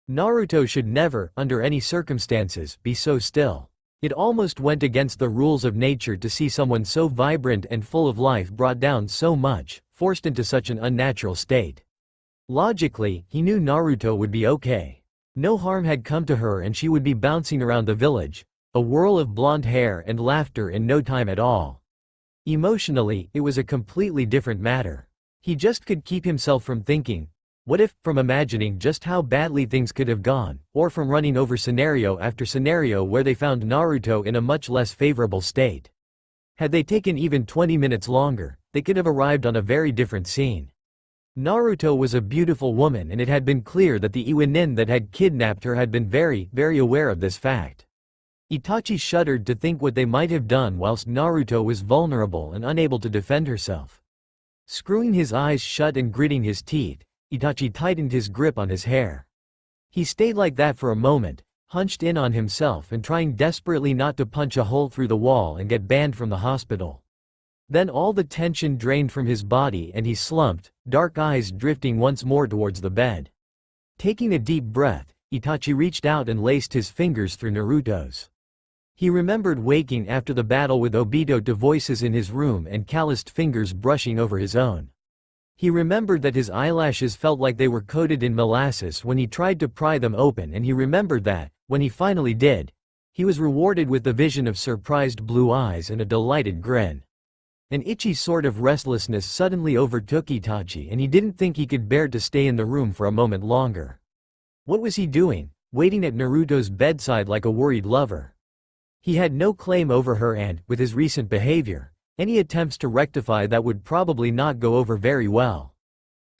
Naruto should never, under any circumstances, be so still. It almost went against the rules of nature to see someone so vibrant and full of life brought down so much, forced into such an unnatural state. Logically, he knew Naruto would be okay. No harm had come to her and she would be bouncing around the village, a whirl of blonde hair and laughter in no time at all. Emotionally, it was a completely different matter. He just could keep himself from thinking, what if, from imagining just how badly things could have gone, or from running over scenario after scenario where they found Naruto in a much less favorable state. Had they taken even 20 minutes longer, they could have arrived on a very different scene. Naruto was a beautiful woman and it had been clear that the Iwanin that had kidnapped her had been very, very aware of this fact. Itachi shuddered to think what they might have done whilst Naruto was vulnerable and unable to defend herself. Screwing his eyes shut and gritting his teeth, Itachi tightened his grip on his hair. He stayed like that for a moment, hunched in on himself and trying desperately not to punch a hole through the wall and get banned from the hospital. Then all the tension drained from his body and he slumped, dark eyes drifting once more towards the bed. Taking a deep breath, Itachi reached out and laced his fingers through Naruto's. He remembered waking after the battle with Obito to voices in his room and calloused fingers brushing over his own. He remembered that his eyelashes felt like they were coated in molasses when he tried to pry them open and he remembered that, when he finally did, he was rewarded with the vision of surprised blue eyes and a delighted grin. An itchy sort of restlessness suddenly overtook Itachi and he didn't think he could bear to stay in the room for a moment longer. What was he doing, waiting at Naruto's bedside like a worried lover? He had no claim over her and, with his recent behavior, any attempts to rectify that would probably not go over very well.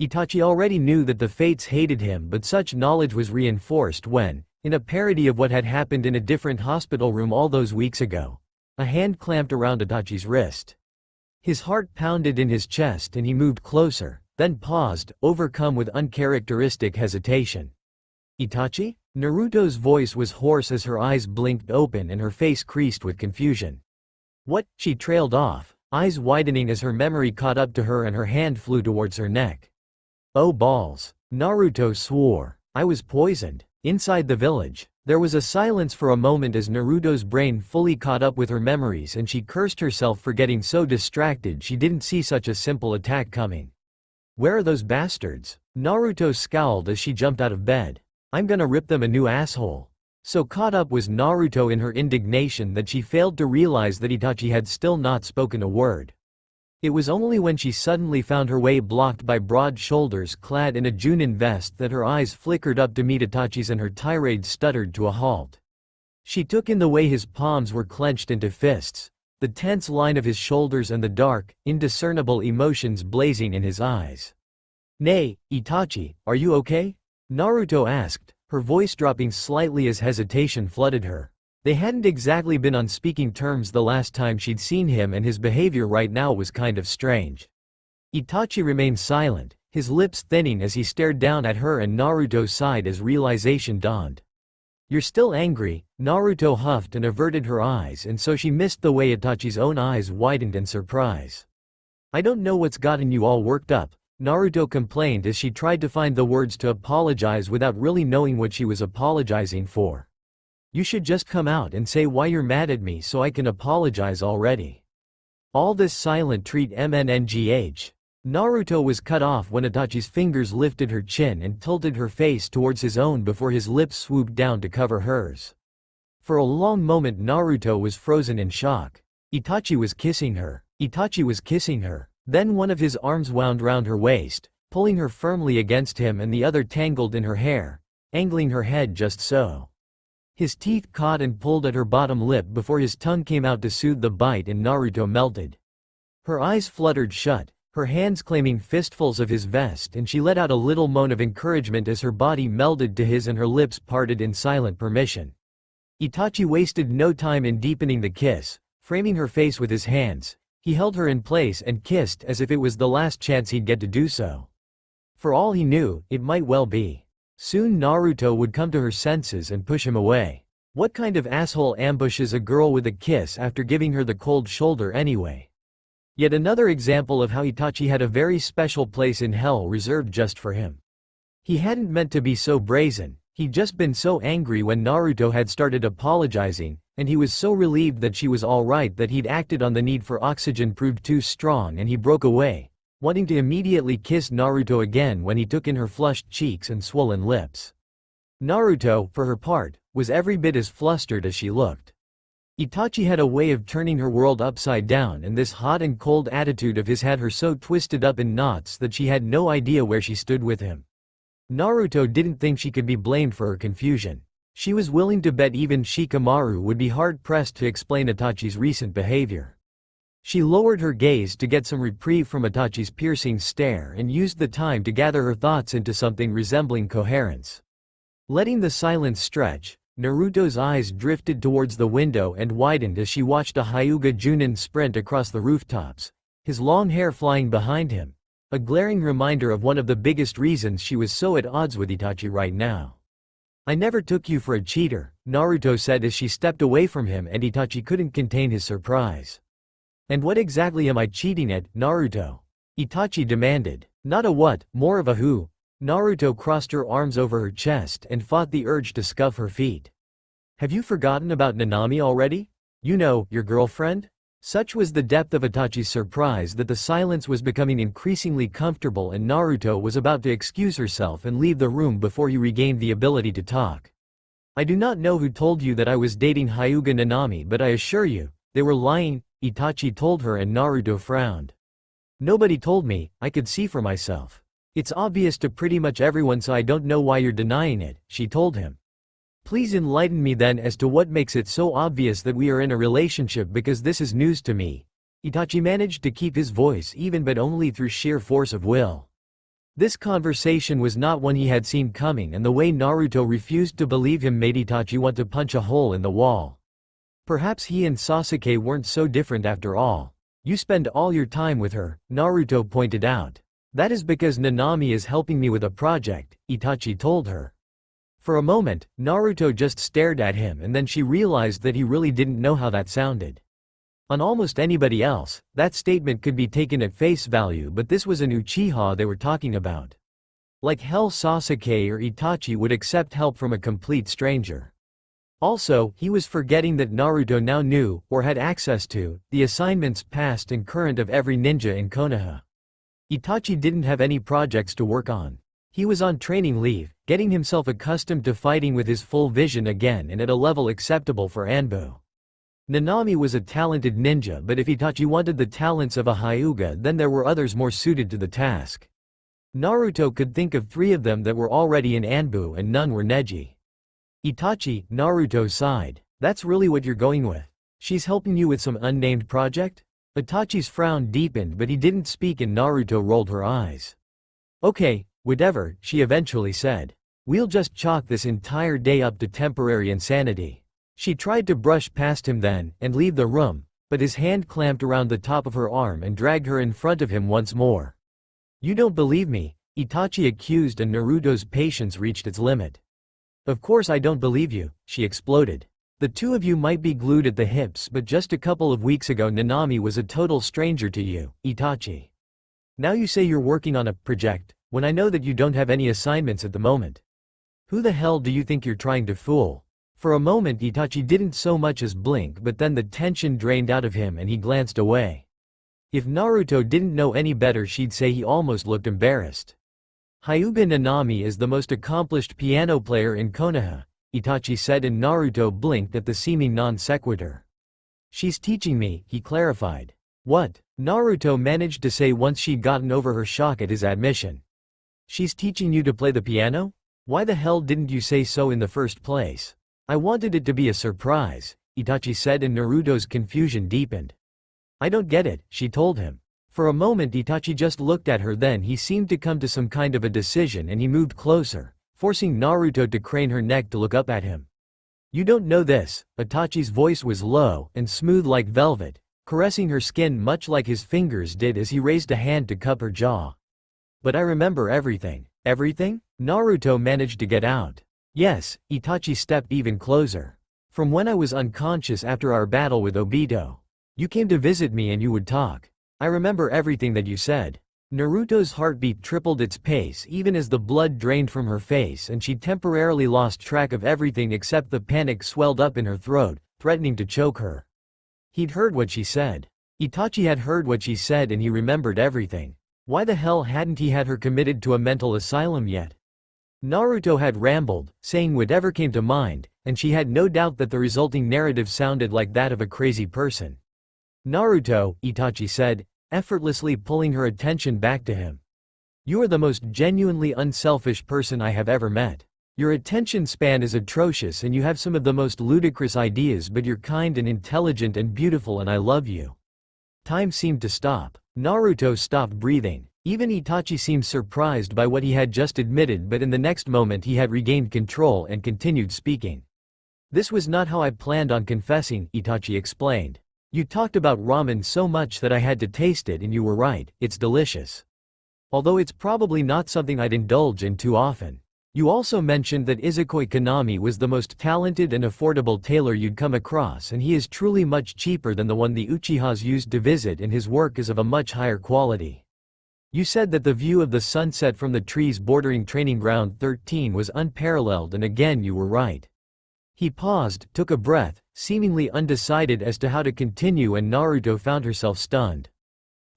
Itachi already knew that the fates hated him but such knowledge was reinforced when, in a parody of what had happened in a different hospital room all those weeks ago, a hand clamped around Itachi's wrist. His heart pounded in his chest and he moved closer, then paused, overcome with uncharacteristic hesitation. Itachi? Naruto's voice was hoarse as her eyes blinked open and her face creased with confusion. What? She trailed off, eyes widening as her memory caught up to her and her hand flew towards her neck. Oh balls. Naruto swore. I was poisoned. Inside the village, there was a silence for a moment as Naruto's brain fully caught up with her memories and she cursed herself for getting so distracted she didn't see such a simple attack coming. Where are those bastards? Naruto scowled as she jumped out of bed. I'm gonna rip them a new asshole. So caught up was Naruto in her indignation that she failed to realize that Itachi had still not spoken a word. It was only when she suddenly found her way blocked by broad shoulders clad in a Junin vest that her eyes flickered up to meet Itachi's and her tirade stuttered to a halt. She took in the way his palms were clenched into fists, the tense line of his shoulders and the dark, indiscernible emotions blazing in his eyes. Nay, Itachi, are you okay? Naruto asked, her voice dropping slightly as hesitation flooded her. They hadn't exactly been on speaking terms the last time she'd seen him and his behavior right now was kind of strange. Itachi remained silent, his lips thinning as he stared down at her and Naruto sighed as realization dawned. You're still angry, Naruto huffed and averted her eyes and so she missed the way Itachi's own eyes widened in surprise. I don't know what's gotten you all worked up, Naruto complained as she tried to find the words to apologize without really knowing what she was apologizing for. You should just come out and say why you're mad at me so I can apologize already. All this silent treat MNNGH. Naruto was cut off when Itachi's fingers lifted her chin and tilted her face towards his own before his lips swooped down to cover hers. For a long moment Naruto was frozen in shock. Itachi was kissing her. Itachi was kissing her. Then one of his arms wound round her waist, pulling her firmly against him and the other tangled in her hair, angling her head just so. His teeth caught and pulled at her bottom lip before his tongue came out to soothe the bite, and Naruto melted. Her eyes fluttered shut, her hands claiming fistfuls of his vest, and she let out a little moan of encouragement as her body melded to his and her lips parted in silent permission. Itachi wasted no time in deepening the kiss, framing her face with his hands. He held her in place and kissed as if it was the last chance he'd get to do so. For all he knew, it might well be. Soon Naruto would come to her senses and push him away. What kind of asshole ambushes a girl with a kiss after giving her the cold shoulder anyway? Yet another example of how Itachi had a very special place in hell reserved just for him. He hadn't meant to be so brazen, he'd just been so angry when Naruto had started apologizing, and he was so relieved that she was alright that he'd acted on the need for oxygen proved too strong, and he broke away, wanting to immediately kiss Naruto again when he took in her flushed cheeks and swollen lips. Naruto, for her part, was every bit as flustered as she looked. Itachi had a way of turning her world upside down, and this hot and cold attitude of his had her so twisted up in knots that she had no idea where she stood with him. Naruto didn't think she could be blamed for her confusion. She was willing to bet even Shikamaru would be hard-pressed to explain Itachi's recent behavior. She lowered her gaze to get some reprieve from Itachi's piercing stare and used the time to gather her thoughts into something resembling coherence. Letting the silence stretch, Naruto's eyes drifted towards the window and widened as she watched a Hyuga Junin sprint across the rooftops, his long hair flying behind him, a glaring reminder of one of the biggest reasons she was so at odds with Itachi right now. "I never took you for a cheater," Naruto said as she stepped away from him, and Itachi couldn't contain his surprise. "And what exactly am I cheating at, Naruto?" Itachi demanded. "Not a what, more of a who." Naruto crossed her arms over her chest and fought the urge to scuff her feet. "Have you forgotten about Nanami already? You know, your girlfriend?" Such was the depth of Itachi's surprise that the silence was becoming increasingly comfortable, and Naruto was about to excuse herself and leave the room before he regained the ability to talk. "I do not know who told you that I was dating Hyuga Nanami, but I assure you, they were lying," Itachi told her, and Naruto frowned. "Nobody told me, I could see for myself. It's obvious to pretty much everyone, so I don't know why you're denying it," she told him. "Please enlighten me then as to what makes it so obvious that we are in a relationship, because this is news to me." Itachi managed to keep his voice even, but only through sheer force of will. This conversation was not one he had seen coming, and the way Naruto refused to believe him made Itachi want to punch a hole in the wall. Perhaps he and Sasuke weren't so different after all. "You spend all your time with her," Naruto pointed out. "That is because Nanami is helping me with a project," Itachi told her. For a moment, Naruto just stared at him, and then she realized that he really didn't know how that sounded. On almost anybody else, that statement could be taken at face value, but this was an Uchiha they were talking about. Like hell, Sasuke or Itachi would accept help from a complete stranger. Also, he was forgetting that Naruto now knew, or had access to, the assignments past and current of every ninja in Konoha. Itachi didn't have any projects to work on. He was on training leave, getting himself accustomed to fighting with his full vision again and at a level acceptable for Anbu. Nanami was a talented ninja, but if Itachi wanted the talents of a Hyuga, then there were others more suited to the task. Naruto could think of 3 of them that were already in Anbu, and none were Neji. "Itachi," Naruto sighed. "That's really what you're going with? She's helping you with some unnamed project?" Itachi's frown deepened, but he didn't speak, and Naruto rolled her eyes. "Okay, whatever," she eventually said. "We'll just chalk this entire day up to temporary insanity." She tried to brush past him then, and leave the room, but his hand clamped around the top of her arm and dragged her in front of him once more. "You don't believe me?" Itachi accused, and Naruto's patience reached its limit. "Of course I don't believe you," she exploded. "The two of you might be glued at the hips, but just a couple of weeks ago Nanami was a total stranger to you, Itachi. Now you say you're working on a project, when I know that you don't have any assignments at the moment. Who the hell do you think you're trying to fool?" For a moment Itachi didn't so much as blink, but then the tension drained out of him and he glanced away. If Naruto didn't know any better, she'd say he almost looked embarrassed. "Hyuga Nanami is the most accomplished piano player in Konoha," Itachi said, and Naruto blinked at the seeming non-sequitur. "She's teaching me," he clarified. "What?" Naruto managed to say once she'd gotten over her shock at his admission. She's teaching you to play the piano? Why the hell didn't you say so in the first place? I wanted it to be a surprise, Itachi said, and Naruto's confusion deepened. I don't get it, she told him. For a moment Itachi just looked at her, then he seemed to come to some kind of a decision and he moved closer, forcing Naruto to crane her neck to look up at him. You don't know this. Itachi's voice was low and smooth like velvet, caressing her skin much like his fingers did as he raised a hand to cup her jaw. But I remember everything. Everything? Naruto managed to get out. Yes, Itachi stepped even closer. From when I was unconscious after our battle with Obito. You came to visit me and you would talk. I remember everything that you said. Naruto's heartbeat tripled its pace even as the blood drained from her face and she temporarily lost track of everything except the panic swelled up in her throat, threatening to choke her. He'd heard what she said. Itachi had heard what she said and he remembered everything. Why the hell hadn't he had her committed to a mental asylum yet? Naruto had rambled, saying whatever came to mind, and she had no doubt that the resulting narrative sounded like that of a crazy person. Naruto, Itachi said, effortlessly pulling her attention back to him. You are the most genuinely unselfish person I have ever met. Your attention span is atrocious and you have some of the most ludicrous ideas, but you're kind and intelligent and beautiful and I love you. Time seemed to stop. Naruto stopped breathing. Even Itachi seemed surprised by what he had just admitted, but in the next moment he had regained control and continued speaking. This was not how I planned on confessing, Itachi explained. You talked about ramen so much that I had to taste it and you were right, it's delicious. Although it's probably not something I'd indulge in too often. You also mentioned that Izakoi Kanami was the most talented and affordable tailor you'd come across, and he is truly much cheaper than the one the Uchihas used to visit, and his work is of a much higher quality. You said that the view of the sunset from the trees bordering Training Ground 13 was unparalleled, and again you were right. He paused, took a breath, seemingly undecided as to how to continue, and Naruto found herself stunned.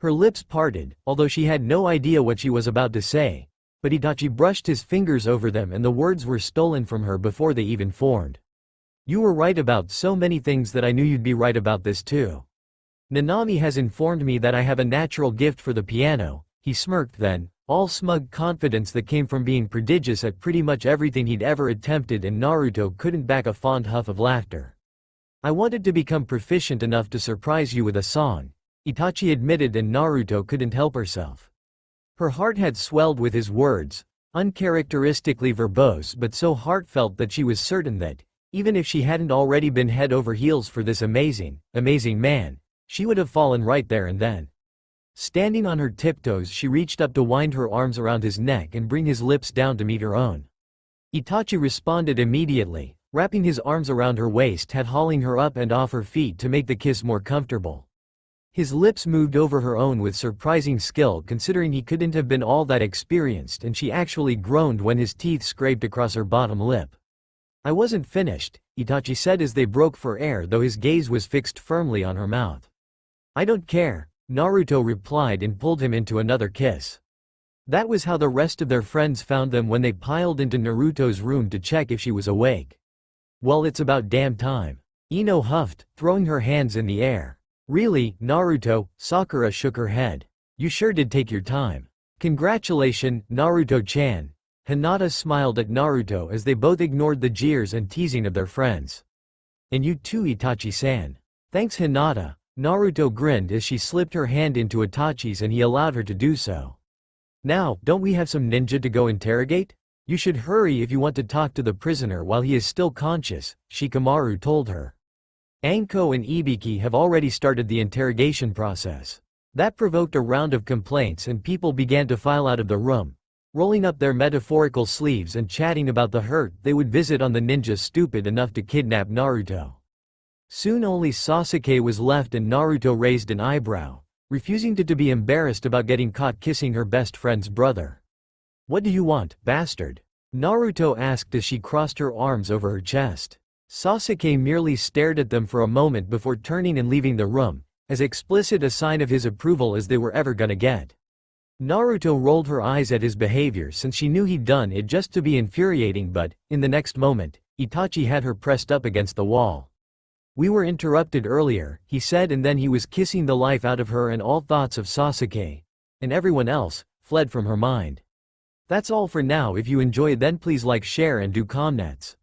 Her lips parted, although she had no idea what she was about to say, but Itachi brushed his fingers over them and the words were stolen from her before they even formed. You were right about so many things that I knew you'd be right about this too. Nanami has informed me that I have a natural gift for the piano. He smirked then, all smug confidence that came from being prodigious at pretty much everything he'd ever attempted, and Naruto couldn't back a fond huff of laughter. I wanted to become proficient enough to surprise you with a song, Itachi admitted, and Naruto couldn't help herself. Her heart had swelled with his words, uncharacteristically verbose but so heartfelt that she was certain that, even if she hadn't already been head over heels for this amazing man, she would have fallen right there and then. Standing on her tiptoes, she reached up to wind her arms around his neck and bring his lips down to meet her own. Itachi responded immediately, wrapping his arms around her waist and hauling her up and off her feet to make the kiss more comfortable. His lips moved over her own with surprising skill, considering he couldn't have been all that experienced, and she actually groaned when his teeth scraped across her bottom lip. I wasn't finished, Itachi said as they broke for air, though his gaze was fixed firmly on her mouth. I don't care, Naruto replied and pulled him into another kiss. That was how the rest of their friends found them when they piled into Naruto's room to check if she was awake. Well, it's about damn time. Ino huffed, throwing her hands in the air. Really, Naruto? Sakura shook her head. You sure did take your time. Congratulations, Naruto-chan. Hinata smiled at Naruto as they both ignored the jeers and teasing of their friends. And you too, Itachi-san. Thanks, Hinata. Naruto grinned as she slipped her hand into Itachi's and he allowed her to do so. Now, don't we have some ninja to go interrogate? You should hurry if you want to talk to the prisoner while he is still conscious, Shikamaru told her. Anko and Ibiki have already started the interrogation process. That provoked a round of complaints and people began to file out of the room, rolling up their metaphorical sleeves and chatting about the hurt they would visit on the ninja stupid enough to kidnap Naruto. Soon only Sasuke was left and Naruto raised an eyebrow, refusing to be embarrassed about getting caught kissing her best friend's brother. What do you want, bastard? Naruto asked as she crossed her arms over her chest. Sasuke merely stared at them for a moment before turning and leaving the room, as explicit a sign of his approval as they were ever gonna get. Naruto rolled her eyes at his behavior since she knew he'd done it just to be infuriating, but, in the next moment, Itachi had her pressed up against the wall. We were interrupted earlier, he said, and then he was kissing the life out of her, and all thoughts of Sasuke, and everyone else, fled from her mind. That's all for now. If you enjoy then please like, share and do comments.